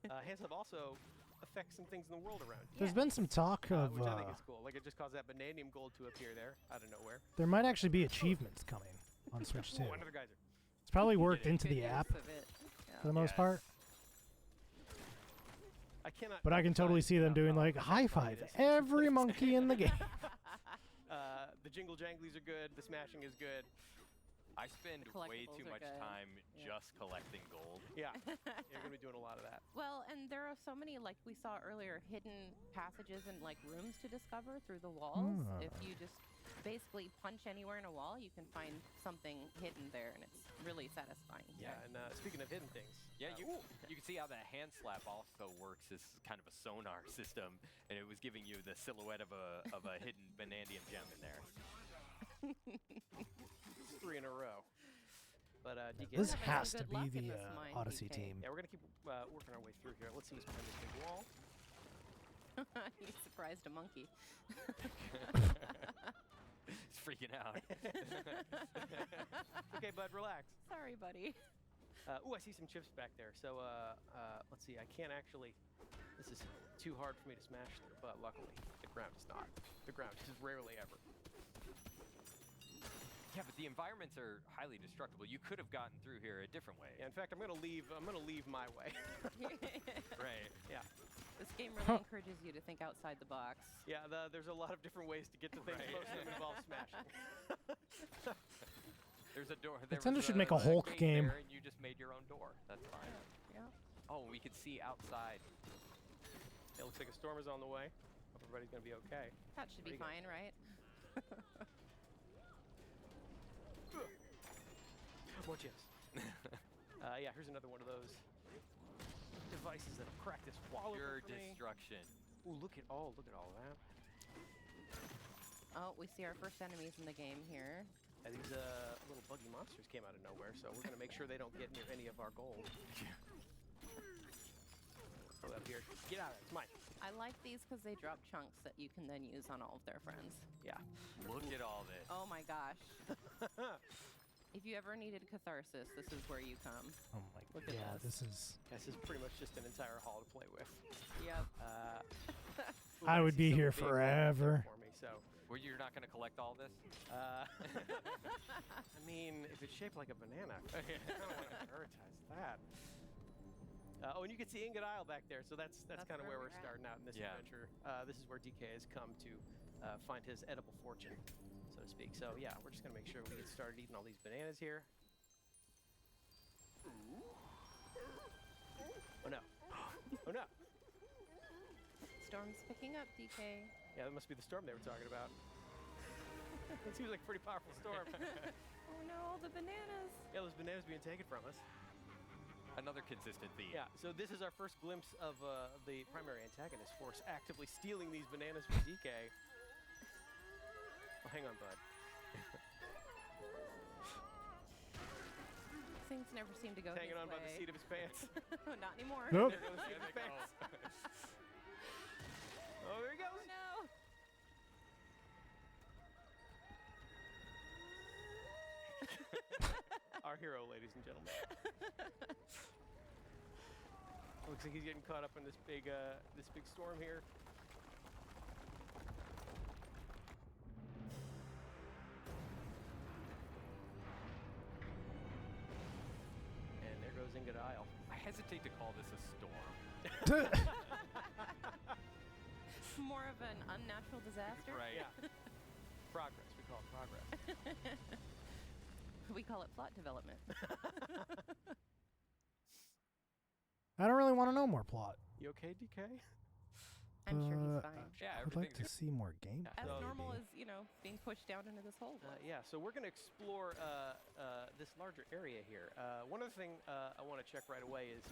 Hand slap also affects some things in the world around you. There's been some talk of which I think is cool. Like, it just caused that vanadium gold to appear there out of nowhere. there might actually be achievements coming on Switch 2. Ooh, another geyser. It's probably worked into the app for the most part. I cannot. But I can totally see them doing like high five every monkey in the game. The jingle janglies are good. The smashing is good. I spend way too much time just collecting gold. Yeah, you're gonna be doing a lot of that. Well, and there are so many, like we saw earlier, hidden passages and like rooms to discover through the walls. If you just basically punch anywhere in a wall, you can find something hidden there, and it's really satisfying. Yeah, and speaking of hidden things. Yeah, you can see how that hand slap also works as kind of a sonar system, and it was giving you the silhouette of a hidden vanadium gem in there. 3 in a row. But DK, This has to be the Odyssey team. Yeah, we're gonna keep working our way through here. Let's see what's behind this big wall. You surprised a monkey. He's freaking out. Okay, bud, relax. Sorry, buddy. Ooh, I see some chips back there. So let's see. I can't actually. This is too hard for me to smash through, but luckily the ground is not. The ground is rarely ever. Yeah, but the environments are highly destructible. You could have gotten through here a different way. Yeah, in fact, I'm gonna leave my way. Right. Yeah. This game really encourages you to think outside the box. Yeah, there's a lot of different ways to get to things. Right. Most of them involve smashing. There's a door. Nintendo should make a Hulk game. And you just made your own door. That's fine. Yeah. Oh, we could see outside. It looks like a storm is on the way. Hope everybody's gonna be okay. That should be fine, right? More chips. Yeah, here's another one of those devices that'll crack this wall. Pure open for me. destruction. Ooh, look at all that. Oh, we see our first enemies in the game here. And these little buggy monsters came out of nowhere, so we're gonna make sure they don't get near any of our gold. Throw that up here. Get out of it. It's mine. I like these because they drop chunks that you can then use on all of their friends. Yeah. Look at all this. Oh my gosh. If you ever needed catharsis, this is where you come. Oh my Look at god, this. this is pretty much just an entire hall to play with. Yep. I would be here forever. For me, so. Well, you're not going to collect all this? I mean, if it's shaped like a banana, I don't want to prioritize that. Oh, and you can see Ingot Isle back there, so that's kind of where we're starting out in this adventure. This is where DK has come to find his edible fortune, so to speak. So yeah, we're just gonna make sure we get started eating all these bananas here. Oh no! Oh no! Storm's picking up, DK. Yeah, that must be the storm they were talking about. It seems like a pretty powerful storm. Oh no, the bananas! Yeah, those bananas being taken from us. Another consistent theme. Yeah, so this is our first glimpse of the primary antagonist force actively stealing these bananas from DK. Oh, hang on, bud. Things never seem to go Hanging his on by the way. seat of his pants. Not anymore. Nope. There goes the seat of his pants. Oh, there he goes. Oh no! Our hero, ladies and gentlemen. Looks like he's getting caught up in this big storm here. And there goes Ingot Isle. I hesitate to call this a storm. More of an unnatural disaster? Right. Yeah. Progress. We call it progress. We call it plot development. I don't really want to know more plot. You okay, DK? I'm sure he's fine. Yeah, I'd like to see more gameplay. As normal as, being pushed down into this hole. Yeah, so we're going to explore this larger area here. One other thing I want to check right away is,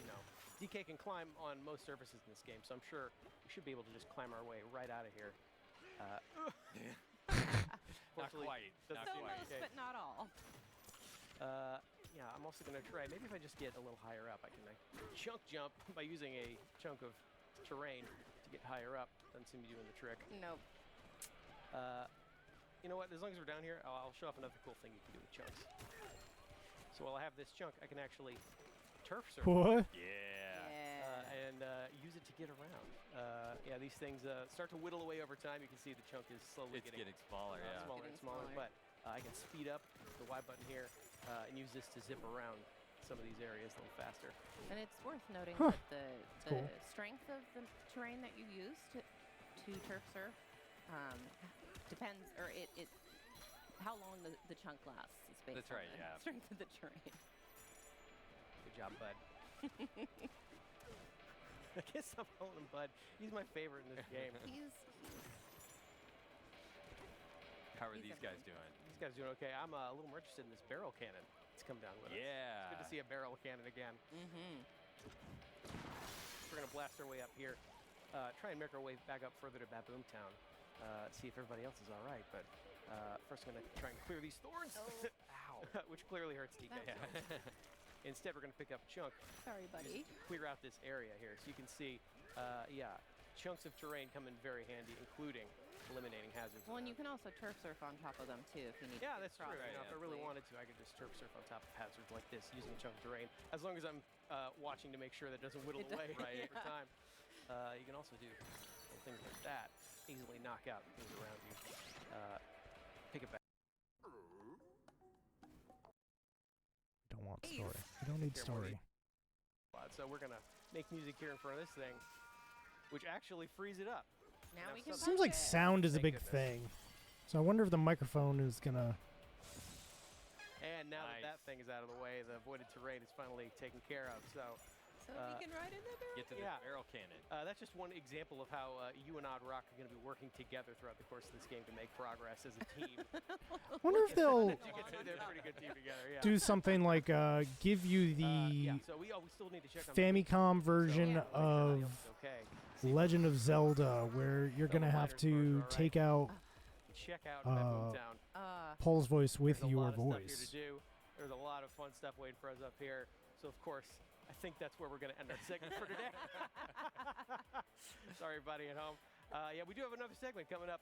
DK can climb on most surfaces in this game, so I'm sure we should be able to just climb our way right out of here. Not quite. Not So quite. most, but not all. Yeah, I'm also going to try, maybe if I just get a little higher up, I can chunk jump by using a chunk of terrain to get higher up. Doesn't seem to be doing the trick. Nope. You know what, as long as we're down here, I'll show off another cool thing you can do with chunks. So while I have this chunk, I can actually turf surf. What? Yeah. And use it to get around. Yeah, these things start to whittle away over time. You can see the chunk is slowly It's getting smaller, yeah. smaller and smaller. But I can speed up the Y button here and use this to zip around some of these areas a little faster. And it's worth noting Huh. that the Cool. strength of the terrain that you use to turf surf depends, or it how long the chunk lasts is based That's on right, the yeah. strength of the terrain. Good job, bud. I guess I'm calling him Bud. He's my favorite in this game. How are these guys doing? These guys doing okay. I'm a little more interested in this barrel cannon. It's come down with us. Yeah. It's good to see a barrel cannon again. Mm-hmm. We're going to blast our way up here. Try and make our way back up further to Baboom Town. See if everybody else is all right. But first I'm going to try and clear these thorns. Ow. Which clearly hurts DK. Instead, we're going to pick up Chunk. Sorry, buddy. Clear out this area here. So you can see, chunks of terrain come in very handy, including eliminating hazards. Well, and you can also turf surf on top of them, too, if you need to. Yeah, that's true. cross You know, if I really wanted to, I could just turf surf on top of hazards like this using a chunk of terrain. As long as I'm watching to make sure that it doesn't whittle away over time. You can also do things like that. Easily knock out things around you. Pick it back. want story. We don't need story. So we're gonna make music here in front of this thing, which actually frees it up. Now we can. Seems like sound is a big thing. So I wonder if the microphone is gonna. And now that thing is out of the way, the voided terrain is finally taken care of. So we can ride in the barrel. Get to the barrel cannon. That's just one example of how you and Odd Rock are going to be working together throughout the course of this game to make progress as a team. Wonder if they'll They're a pretty good team together. Yeah. do something like give you the So we still need to check on Famicom version of Legend of Zelda, where you're gonna have to take out check out Boomtown. Paul's voice with There's a your lot of stuff here voice. to do. There's a lot of fun stuff waiting for us up here. So of course, I think that's where we're going to end our segment for today. Sorry, everybody at home. Yeah, we do have another segment coming up.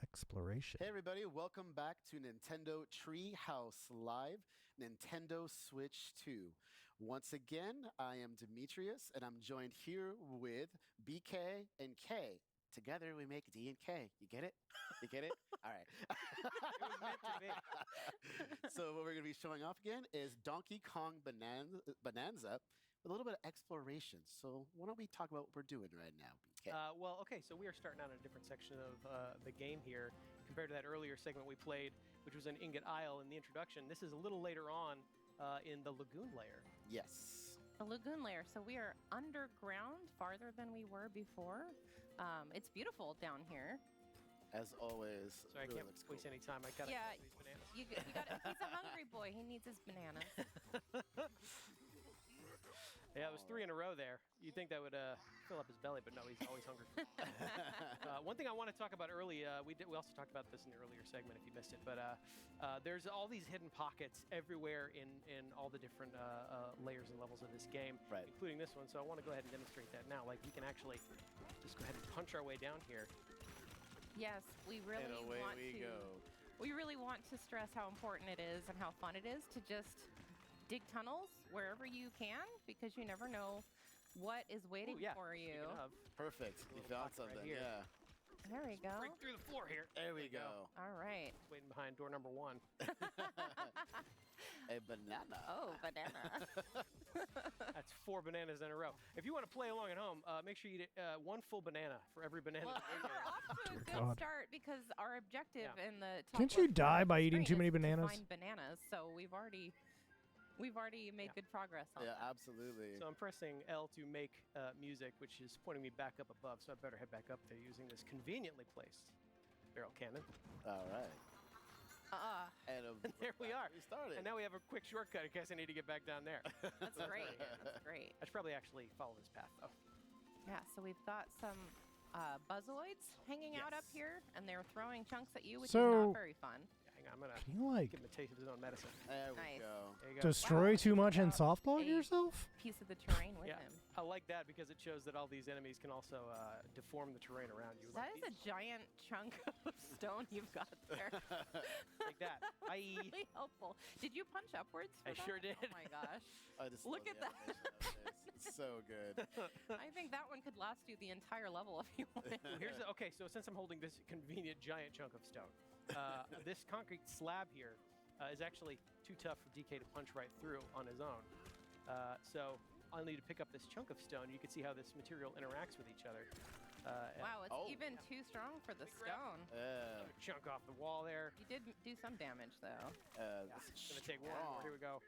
Exploration. Hey everybody, welcome back to Nintendo Treehouse Live, Nintendo Switch 2. Once again, I am Demetrius, and I'm joined here with BK and K. Together we make D and K. You get it? You get it? All right. It was meant to be. So what we're going to be showing off again is Donkey Kong Bonanza with a little bit of exploration. So why don't we talk about what we're doing right now, BK? Well, okay, so we are starting out in a different section of the game here compared to that earlier segment we played, which was an Ingot Isle in the introduction. This is a little later on in the Lagoon layer. Yes. The lagoon layer. So we are underground, farther than we were before. It's beautiful down here. As always. Sorry, really I can't waste any time. I gotta Yeah, get these bananas. you got. He's a hungry boy. He needs his bananas. Yeah, it was 3 in a row there. You'd think that would fill up his belly, but no, he's always hungry. One thing I want to talk about early, we also talked about this in the earlier segment if you missed it, but there's all these hidden pockets everywhere in all the different layers and levels of this game, including this one. So I want to go ahead and demonstrate that now. Like, we can actually just go ahead and punch our way down here. Yes, we really and away want we to. go. We really want to stress how important it is and how fun it is to just dig tunnels wherever you can, because you never know what is waiting for you. Perfect. You found something. here. Yeah. There we go. Break through the floor here. There we go. All right. Waiting behind door number 1. A banana. Oh, banana. That's 4 bananas in a row. If you want to play along at home, make sure you eat 1 full banana for every banana. Well, we're off to a good God. start because our objective in the top Can't you left die corner of by the eating too screen many is to bananas? find bananas, so we've already made good progress on Yeah, that. absolutely. So I'm pressing L to make music, which is pointing me back up above, so I better head back up there using this conveniently placed barrel cannon. All right. And there we are. We started. And now we have a quick shortcut in case I need to get back down there. That's great. That's great. I should probably actually follow this path, though. Yeah, so we've got some buzzoids hanging out up here, and they're throwing chunks at you, which is So- not very fun. Hang on, I'm going to Can you, like, give him a taste of his own medicine. There we Nice. go. There you go. destroy too much and soft log a yourself? Piece of the terrain with Yeah, him. I like that because it shows that all these enemies can also deform the terrain around you. That is a giant chunk of stone you've got there. Like that. Bye. Really helpful. Did you punch upwards for I that? sure did. Oh my gosh. I just Look love at the that. animation of this. It's so good. I think that one could last you the entire level if you wanted. Okay, so since I'm holding this convenient giant chunk of stone, this concrete slab here is actually too tough for DK to punch right through on his own. So I'll need to pick up this chunk of stone. You can see how this material interacts with each other. Wow, it's even too strong for the stone. Another chunk off the wall there. You did do some damage, though. This is gonna take one more. Here we go.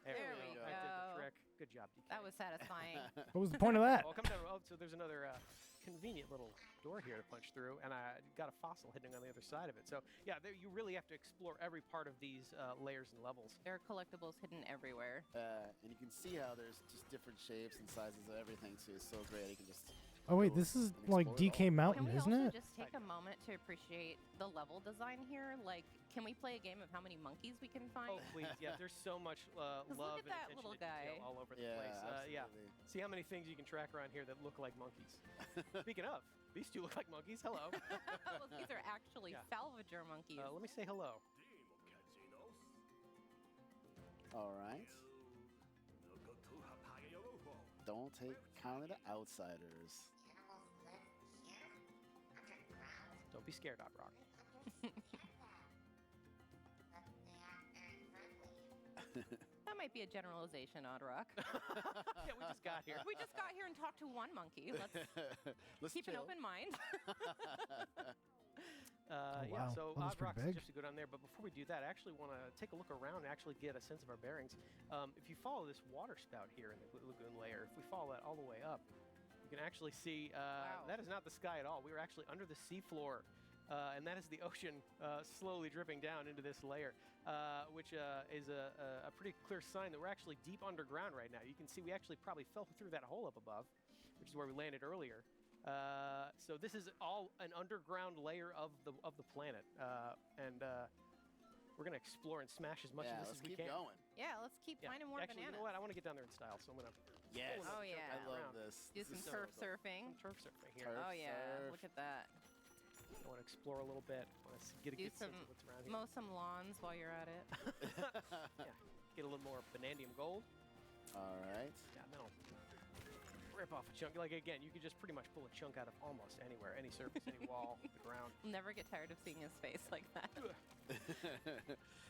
There we go. That did the trick. Good job, DK. That was satisfying. What was the point of that? Well, come down. Oh, so there's another convenient little door here to punch through, and I got a fossil hidden on the other side of it. So yeah, you really have to explore every part of these layers and levels. There are collectibles hidden everywhere. And you can see how there's just different shapes and sizes of everything, too. It's so great. You can just... Oh wait, this is like DK Mountain, Can we isn't also it? just take a moment to appreciate the level design here? Like, can we play a game of how many monkeys we can find? Oh please, yeah. There's so much love look at and that attention little to detail guy. all over the Yeah, place. Yeah. absolutely. See how many things you can track around here that look like monkeys. Speaking of, these two look like monkeys. Hello. Well, these are actually salvager monkeys. Let me say hello. All right. Don't take count of the outsiders. Don't be scared, Hot Rock. That might be a generalization, Oddrock. Yeah, we just got here. We just got here and talked to one monkey. Let's keep an open mind. Yeah, wow. so Well, that's pretty Oddrock's big. just to go down there. But before we do that, I actually want to take a look around and actually get a sense of our bearings. If you follow this water spout here in the lagoon layer, if we follow that all the way up, you can actually see that is not the sky at all. We are actually under the seafloor. And that is the ocean slowly dripping down into this layer, which is a pretty clear sign that we're actually deep underground right now. You can see we actually probably fell through that hole up above, which is where we landed earlier. So this is all an underground layer of the planet, and we're gonna explore and smash as much of this as we can. Going. Yeah, let's keep finding more Actually, bananas. you know what? I want to get down there in style, so I'm gonna. Yes. Oh yeah. I love this. Do some turf surfing. Some turf surfing here. Oh yeah. Look at that. I want to explore a little bit. I want to get a good sense of what's around here. Mow some lawns while you're at it. Yeah, get a little more vanadium gold. All right. Yeah, then I'll rip off a chunk. Like again, you could just pretty much pull a chunk out of almost anywhere, any surface, any wall, the ground. Never get tired of seeing his face like that.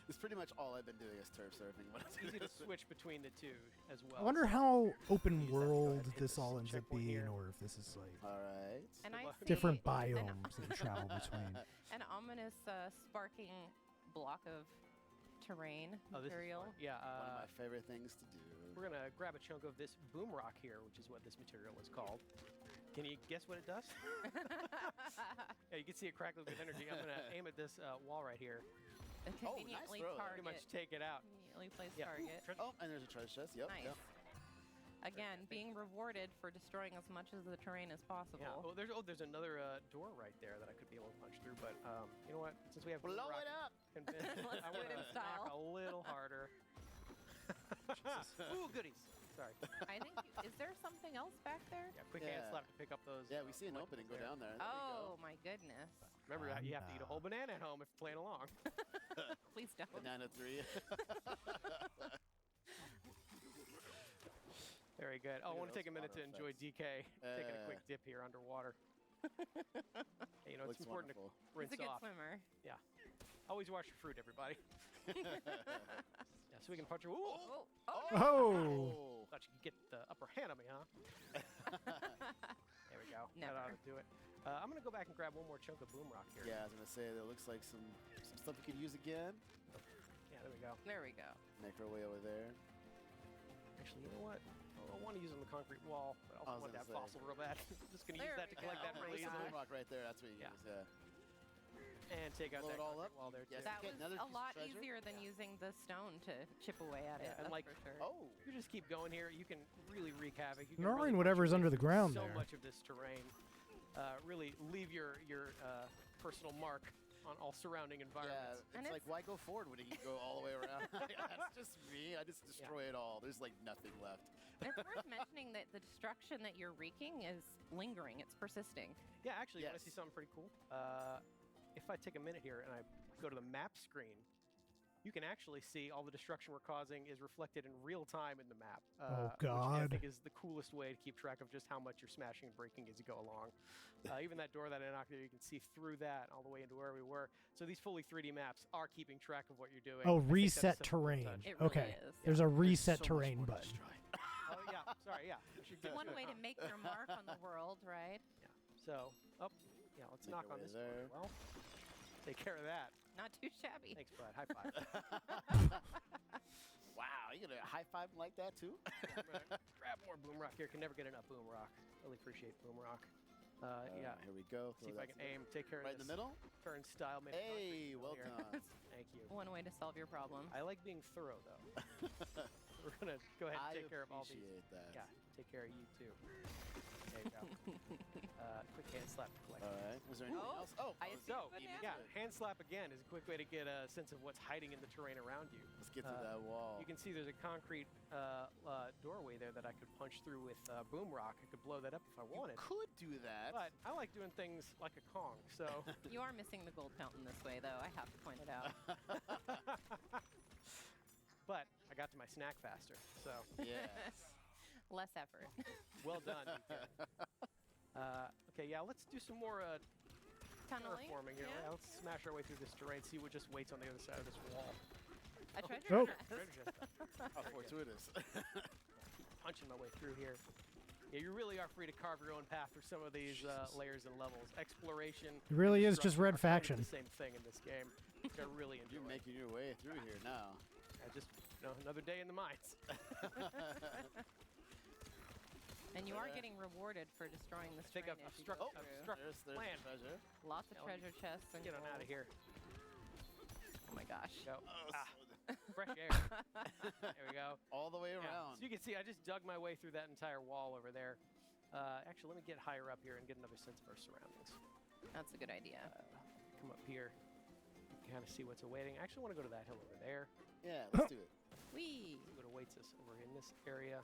It's pretty much all I've been doing is turf surfing. But It's easy to switch between the two as well. I wonder how open world this all ends up being, or if this is like all right. And I see different biomes that you travel between. An ominous sparking block of terrain material. Yeah, one of my favorite things to do. We're gonna grab a chunk of this boom rock here, which is what this material is called. Can you guess what it does? Yeah, you can see it crackling with energy. I'm gonna aim at this wall right here. Conveniently nice throw. target. Pretty much take it out. Conveniently placed target. Oh, and there's a treasure chest. Yep. Nice. Yep. Again, being rewarded for destroying as much of the terrain as possible. Yeah. There's another door right there that I could be able to punch through. But you know what? Since we have Blow rock it up. Let's I do want it in to style. knock a little harder. Ooh, goodies. Sorry. I think. Is there something else back there? Yeah, quick hand slap to pick up those. Yeah, we see an opening. Go down there. Oh my goodness. Remember, you have to eat a whole banana at home if you're playing along. Please don't. Banana 3. Very good. Oh, I want to take a minute to enjoy DK taking a quick dip here underwater. Hey, you know, it's Looks important wonderful. to rinse He's a good off. swimmer. Yeah. Always wash your fruit, everybody. Yeah, so we can punch her. Ooh! Oh! Thought you could get the upper hand on me, huh? There we go. Never. That ought to do it. I'm going to go back and grab one more chunk of boom rock here. Yeah, I was gonna say that looks like some stuff we could use again. Yeah, there we go. There we go. Make our way over there. Actually, you know what? I want to use it on the concrete wall, but I also want that fossil real bad. Just going to use There that to we collect go. that Oh my really There's easily. a boom rock right there. That's what you use. Yeah. And take out Blow that it all concrete up? wall there, too. Yes. That Okay, was another a piece of lot treasure? easier than using the stone to chip away at it. And That's like, for sure. you just keep going here. You can really wreak havoc. You can Ignoring really whatever's under the ground so there. much of this terrain. Really leave your personal mark on all surrounding environments. Yeah, it's like, why go forward when you can go all the way around? That's just me. I just destroy it all. There's like nothing left. And it's worth mentioning that the destruction that you're wreaking is lingering. It's persisting. Yeah, actually, you want to see something pretty cool? If I take a minute here and I go to the map screen, you can actually see all the destruction we're causing is reflected in real time in the map. Oh, Which I God. think is the coolest way to keep track of just how much you're smashing and breaking as you go along. Even that door that I knocked there, you can see through that all the way into where we were. So these fully 3D maps are keeping track of what you're doing. Oh, I think that's reset something to terrain. touch. It really Okay. is. There's a reset so much terrain more to button. Oh, yeah. Sorry, yeah. We should get One to it. way to make your mark on the world, right? So, yeah, let's Make knock our on way this there. one. Well, take care of that. Not too shabby. Thanks, bud. High five. Wow, you gonna high five him like that too? I'm gonna grab more boom rock here. Can never get enough boom rock. Really appreciate boom rock. Yeah. Here we go. See if I can aim. Take care Right of in this. the middle. Turn style. Hey, well here. done. Thank you. One way to solve your problem. I like being thorough, though. We're gonna go ahead and I take care of all these. appreciate that. Yeah, take care of you too. There you go. Quick hand slap to collect. All right. Was there anything else? Oh, I see So, a banana. yeah, hand slap again is a quick way to get a sense of what's hiding in the terrain around you. let's get through that wall. You can see there's a concrete doorway there that I could punch through with boom rock. I could blow that up if I wanted. Could do that. But I like doing things like a Kong, so. You are missing the gold fountain this way, though. I have to point it out. But I got to my snack faster, so. Yes. Less effort. Well done. Okay, yeah, let's do some more Tunneling. terraforming here. Yeah. Yeah, let's smash our way through this terrain, see what just waits on the other side of this wall. A treasure Oh. chest. How fortuitous. Punching my way through here. Yeah, you really are free to carve your own path through some of these layers and levels. Exploration. It really is just destruction Red are kind of Faction. The same thing in this game. Which I really enjoy. You're making your way through here now. Just another day in the mines. And you are getting rewarded for destroying this Think train of as you go through. There's land. treasure. Lots of treasure chests and Get on out of here. Oh my gosh. Go. Fresh air. There we go. All the way Yeah. around. So you can see I just dug my way through that entire wall over there. Actually, let me get higher up here and get another sense of our surroundings. That's a good idea. Come up here. Kind of see what's awaiting. I actually want to go to that hill over there. Yeah, let's do it. Whee! See what awaits us over in this area.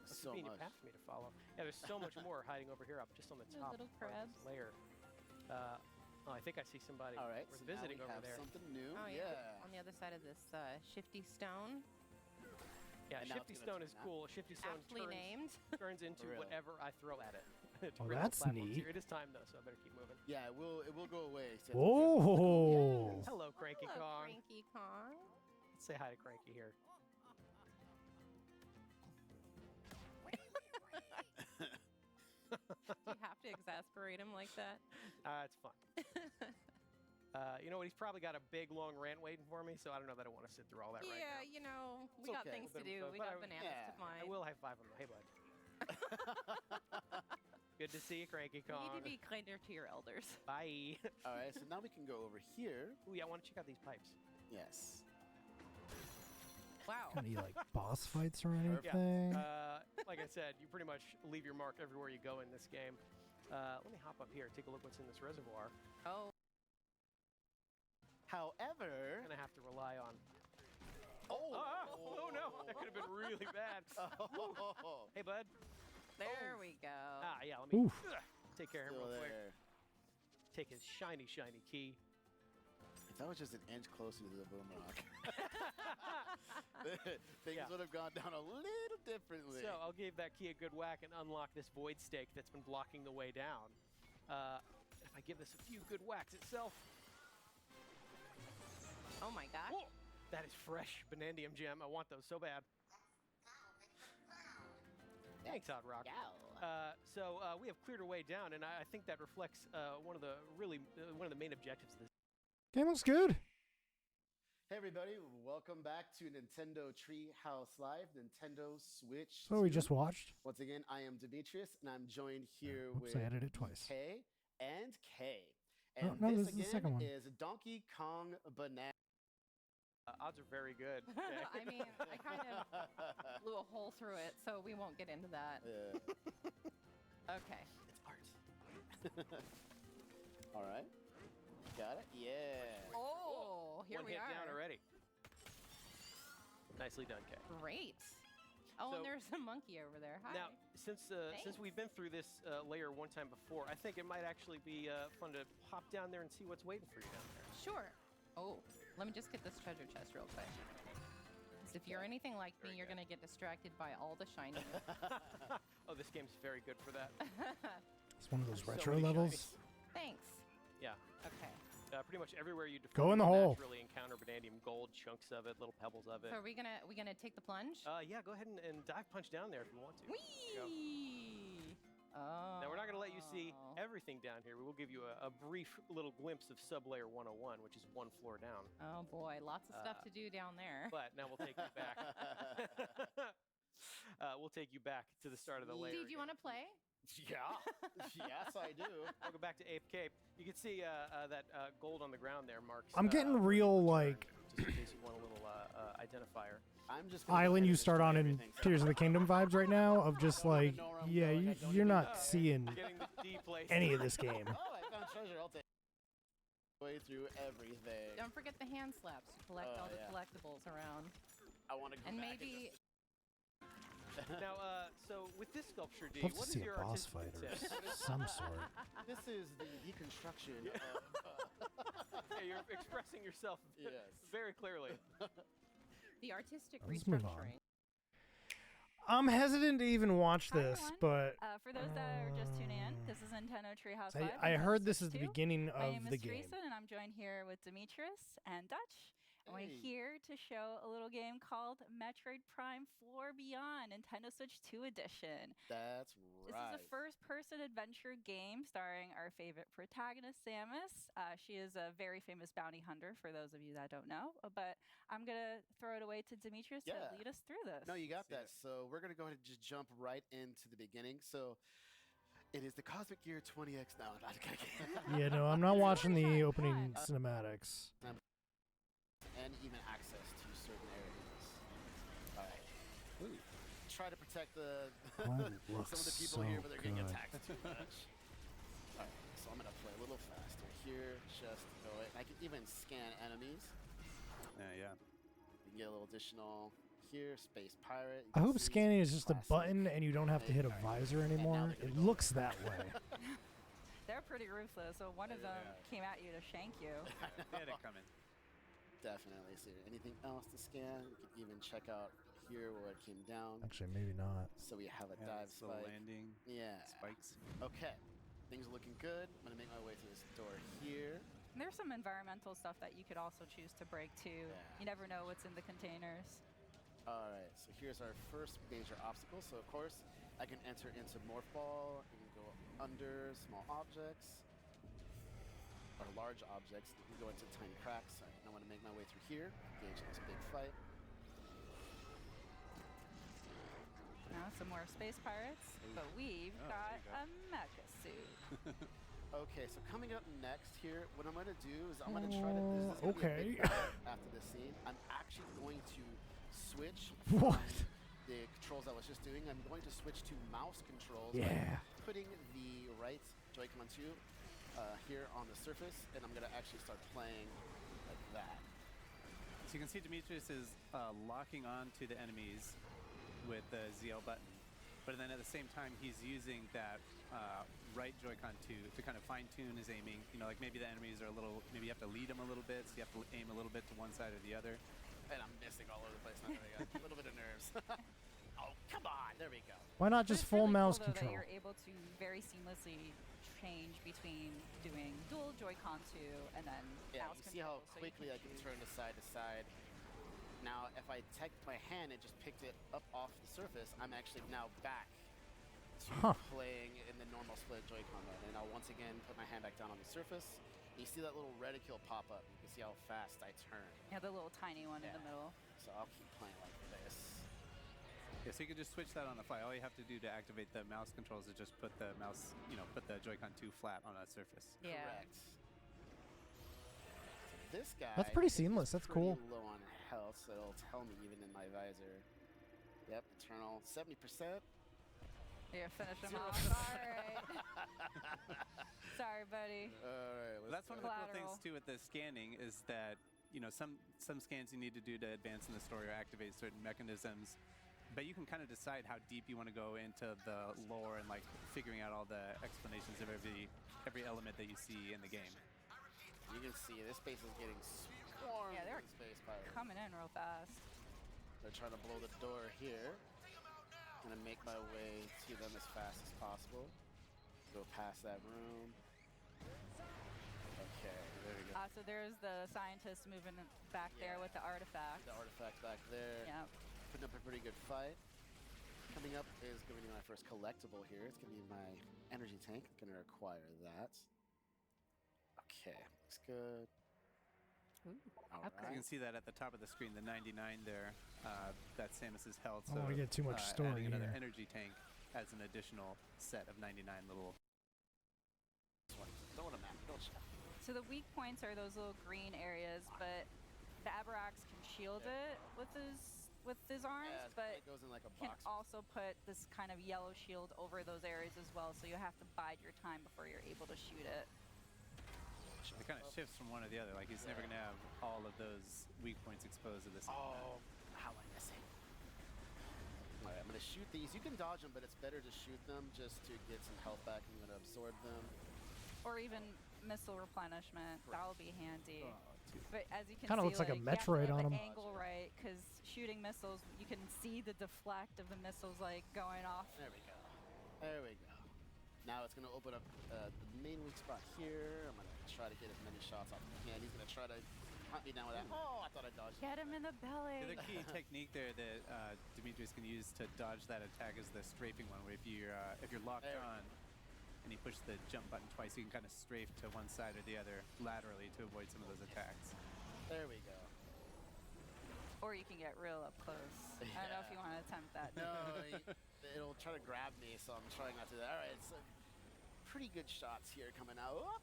That's So a convenient much. path for me to follow. Yeah, there's so much more hiding over here up just on the There's top little part of this crabs. layer. I think I see somebody. All right, We're so now visiting we over have there. something new. Oh yeah. On the other side of this shifty stone. Yeah, And now Shifty it's Stone gonna is turn cool. Shifty Stone Aptly named. turns into Really? whatever I throw at it. to Oh, create that's little platforms neat. here. It is time though, so I better keep moving. Yeah, it will go away. So Oh. Hello, Cranky Hello, Kong. Cranky Kong. Let's say hi to Cranky here. Do you have to exasperate him like that? It's fun. You know what? He's probably got a big, long rant waiting for me, so I don't know that I want to sit through all that right now. Yeah, you know, we It's got okay. things But- to do. We but got bananas to find. I will high five him. Hey, bud. Good to see you, Cranky You Kong. need to be kinder to your elders. Bye. All right, so now we can go over here. Ooh, yeah, I want to check out these pipes. Yes. Wow. Any like boss fights or Yeah. anything? Like I said, you pretty much leave your mark everywhere you go in this game. Let me hop up here, take a look what's in this reservoir. Oh. However, I'm gonna have to rely on. Oh no, that could have been really bad. Oh. Hey, bud. There we go. Yeah, let me Oof. take care of him Still real quick. there. Take his shiny, shiny key. If that was just an inch closer to the boom rock, things would have gone down a little differently. So I'll give that key a good whack and unlock this void stake that's been blocking the way down. If I give this a few good whacks itself. Oh my gosh. Whoa, that is fresh Banandium gem. I want those so bad. Thanks, Hot Rock. So we have cleared our way down, and I think that reflects one of the main objectives of this. Game looks good. Hey everybody, welcome back to Nintendo Treehouse Live, Nintendo Switch. So we 2. just watched. Once again, I am Demetrius, and I'm joined here Whoops, with I edited it twice. K and K. Oh, And no, this this is the again second one. is Donkey Kong Banana. Odds are very good. I mean, I kind of blew a hole through it, so we won't get into that. Yeah. Okay. It's art. All right. Got it? Yeah. Oh, here One we hit are. down already. Nicely done, Kay. Great. Oh, So- and there's a monkey over there. Hi. Now, since we've been through this layer one time before, I think it might actually be fun to hop down there and see what's waiting for you down there. Sure. Oh, let me just get this treasure chest real quick. 'Cause if you're anything like me, you're going to get distracted by all the shiny. Oh, this game's very good for that. It's one of those So retro many levels. shinies. Thanks. Yeah. Okay. Pretty much everywhere you Go in defend, the you'll hole. naturally encounter Banandium gold, chunks of it, little pebbles of it. So are we gonna take the plunge? Yeah, go ahead and dive punch down there if you want to. Go. Whee! Oh. Now, we're not going to let you see everything down here. We will give you a brief little glimpse of Sublayer 101, which is one floor down. Oh boy, lots of stuff to do down there. But now we'll take you back. We'll take you back to the start of the layer. Did you want to play? Yeah. Yes, I do. Welcome back to Ape Cape. You can see that gold on the ground there marks. I'm getting real like Just in case you want a little identifier. I'm just gonna island go you ahead start on in everything. Tears of the Kingdom vibes right now of just like, yeah, you're not seeing Getting the D place. any of this game. Oh, I found treasure. I'll take way through everything. Don't forget the hand slaps to collect Oh, all the yeah. collectibles around. I want to go And back maybe Now, so with this sculpture, D, Love to what is see a your boss artistic fight or intent? What is- some sort. This is the deconstruction of. Hey, you're expressing yourself Yes. very clearly. the artistic Let's move on. restructuring. I'm hesitant to even watch Hi, this, everyone. but For those that are just tuning in, this is Nintendo Treehouse I- Live. I Nintendo heard this Switch is the 2. beginning My of name the is game. Teresa, and I'm joined here with Demetrius and Dutch. And we're here to show a little game called Metroid Prime 4 Beyond, Nintendo Switch 2 Edition. That's right. This is a first-person adventure game starring our favorite protagonist, Samus. She is a very famous bounty hunter, for those of you that don't know. But I'm going to throw it away to Demetrius to lead us through this. No, you got that. So we're going to go ahead and just jump right into the beginning. So it is the Cosmic Gear 20X. No, not Yeah, no, I'm not watching the opening cinematics. And even access to certain areas. All right. Ooh. Try to protect some of the people here, but they're getting attacked too much. All right, so I'm gonna play a little faster here. Just go it. I can even scan enemies. Yeah. You can get a little additional here. Space Pirate. I hope scanning is just a button and you don't have to hit a visor anymore. It looks that way. They're pretty ruthless, so one of them came at you to shank you. They had it coming. Definitely. So anything else to scan? You can even check out here where it came down. Actually, maybe not. So we have a dive little spike. landing. Yeah. Spikes. Okay. Things are looking good. I'm gonna make my way through this door here. And there's some environmental stuff that you could also choose to break too. You never know what's in the containers. All right. So here's our first major obstacle. So of course I can enter into Morph Ball. I can go under small objects. Or large objects. You can go into tiny cracks. Right, and I want to make my way through here, engage in this big fight. Now some more space pirates, but we've got a mecha suit. Okay, so coming up next here, what I'm going to do is I'm going to try to. This is gonna be a big fight after this scene, I'm actually going to switch from the controls I was just doing. I'm going to switch to mouse controls. Yeah. Putting the right Joy-Con 2 here on the surface, and I'm going to actually start playing like that. So you can see Demetrius is locking on to the enemies with the ZL button, but then at the same time he's using that right Joy-Con 2 to kind of fine-tune his aiming. You know, like maybe the enemies are a little, maybe you have to lead them a little bit, so you have to aim a little bit to one side or the other. And I'm missing all over the place. Not really. A little bit of nerves. Oh, come on. There we go. Why not just full mouse control? That you're able to very seamlessly change between doing dual Joy-Con 2 and then mouse you see how control, so quickly I can turn to side to side. Now, if I take my hand and just picked it up off the surface, I'm actually now back to playing in the normal split Joy-Con mode. And I'll once again put my hand back down on the surface. You see that little reticule pop up. You can see how fast I turn. Yeah, the little tiny one in the middle. So I'll keep playing like this. Yeah, so you can just switch that on the fly. All you have to do to activate the mouse controls is just put the mouse, put the Joy-Con 2 flat on a surface. Yeah. Correct. So this guy. That's pretty seamless. That's cool. Low on health, so it'll tell me even in my visor. Yep, eternal 70%. You're finishing him off. All right. Sorry, buddy. All right. That's one of the cool things too with the scanning is that some scans you need to do to advance in the story or activate certain mechanisms, but you can kind of decide how deep you want to go into the lore and like figuring out all the explanations of every element that you see in the game. You can see this space is getting swarmed. Yeah, they're with space pirates. coming in real fast. They're trying to blow the door here. I'm gonna make my way to them as fast as possible. Go past that room. Okay, there we go. So there's the scientist moving back there with the artifact. The artifact back there. Yep. Putting up a pretty good fight. Coming up is going to be my first collectible here. It's going to be my energy tank. I'm going to acquire that. Okay, looks good. All right. You can see that at the top of the screen, the 99 there. That's Samus's health. I don't want to get too much story adding another here. energy tank as an additional set of 99 little. Don't want to map. Don't show. So the weak points are those little green areas, but the Abrax can shield it with his arms, but it goes in like a can box. also put this kind of yellow shield over those areas as well. So you have to bide your time before you're able to shoot it. It kind of shifts from one to the other. Like he's never going to have all of those weak points exposed at the same time. Oh, how am I missing? All right, I'm going to shoot these. You can dodge them, but it's better to shoot them just to get some health back. I'm going to absorb them. Or even missile replenishment. That'll be handy. But as you can Kinda see, looks like a you have to Metroid have on the 'em. angle right, because shooting missiles, you can see the deflect of the missiles like going off. There we go. There we go. Now it's going to open up the main weak spot here. I'm going to try to get as many shots off as I can. He's going to try to hunt me down with that. Oh, I thought I dodged. Get him in the belly. The other key technique there that Demetrius can use to dodge that attack is the strafing one, where if you're locked on and you push the jump button twice, you can kind of strafe to one side or the other laterally to avoid some of those attacks. There we go. Or you can get real up close. I don't know if you want to attempt that. No, it'll try to grab me, so I'm trying not to do that. All right, so pretty good shots here coming out. Oh.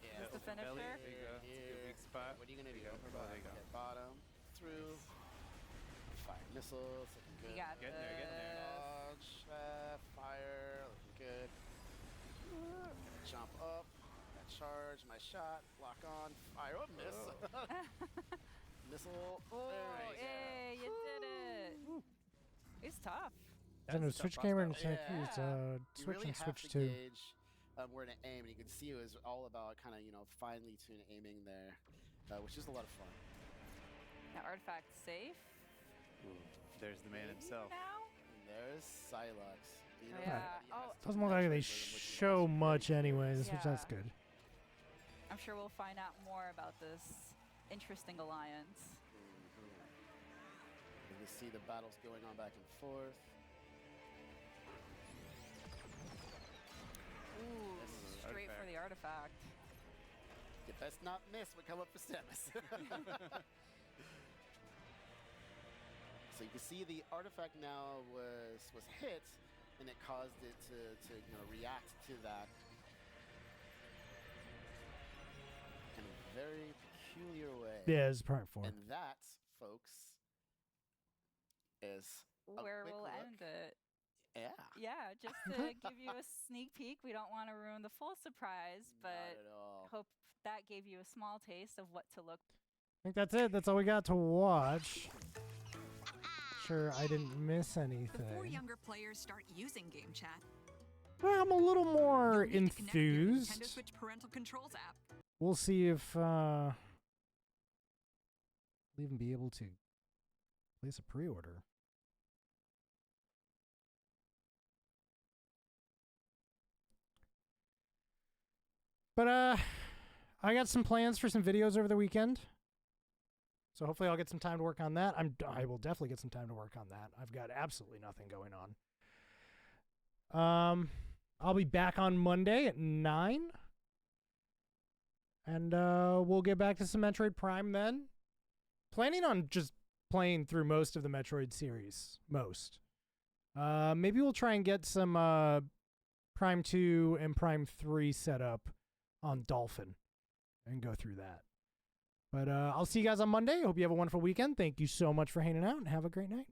Yeah, the finisher. There you go. It's a good weak spot. What are you gonna do? There you go. Okay, bottom, through, fire missiles, looking good. You got Getting there. Dodge, fire, looking good. Jump up, got charge, my shot, lock on, fire, oh, miss. Missile. Oh, yeah, you did it. It's tough. And a switch camera and Yeah. it's You switch really and have switch to too. gauge where to aim, and you can see it was all about kind of finely tuned aiming there, which is a lot of fun. Now artifact safe. There's the man himself. Now? And there's Psylocke. Doesn't look like they show much anyways, which that's good. I'm sure we'll find out more about this interesting alliance. You can see the battles going on back and forth. Ooh, straight for the artifact. You best not miss. We come up for Samus. So you can see the artifact now was hit, and it caused it to react to that in a very peculiar way. Yeah, it's part 4. And that, folks, is a Where quick we'll look. end it. Yeah. Yeah, just to give you a sneak peek. We don't want to ruin the full surprise, but at all. hope that gave you a small taste of what to look. I think that's it. That's all we got to watch. Sure, I didn't miss anything. Before younger players start using game chat, Well, I'm a little more you'll need to connect your Nintendo enthused. Switch parental controls app. We'll see if we'll even be able to place a pre-order. But I got some plans for some videos over the weekend. So hopefully I'll get some time to work on that. I will definitely get some time to work on that. I've got absolutely nothing going on. I'll be back on Monday at 9. And we'll get back to some Metroid Prime then. Planning on just playing through most of the Metroid series. Most. Maybe we'll try and get some Prime 2 and Prime 3 set up on Dolphin and go through that. But I'll see you guys on Monday. Hope you have a wonderful weekend. Thank you so much for hanging out and have a great night.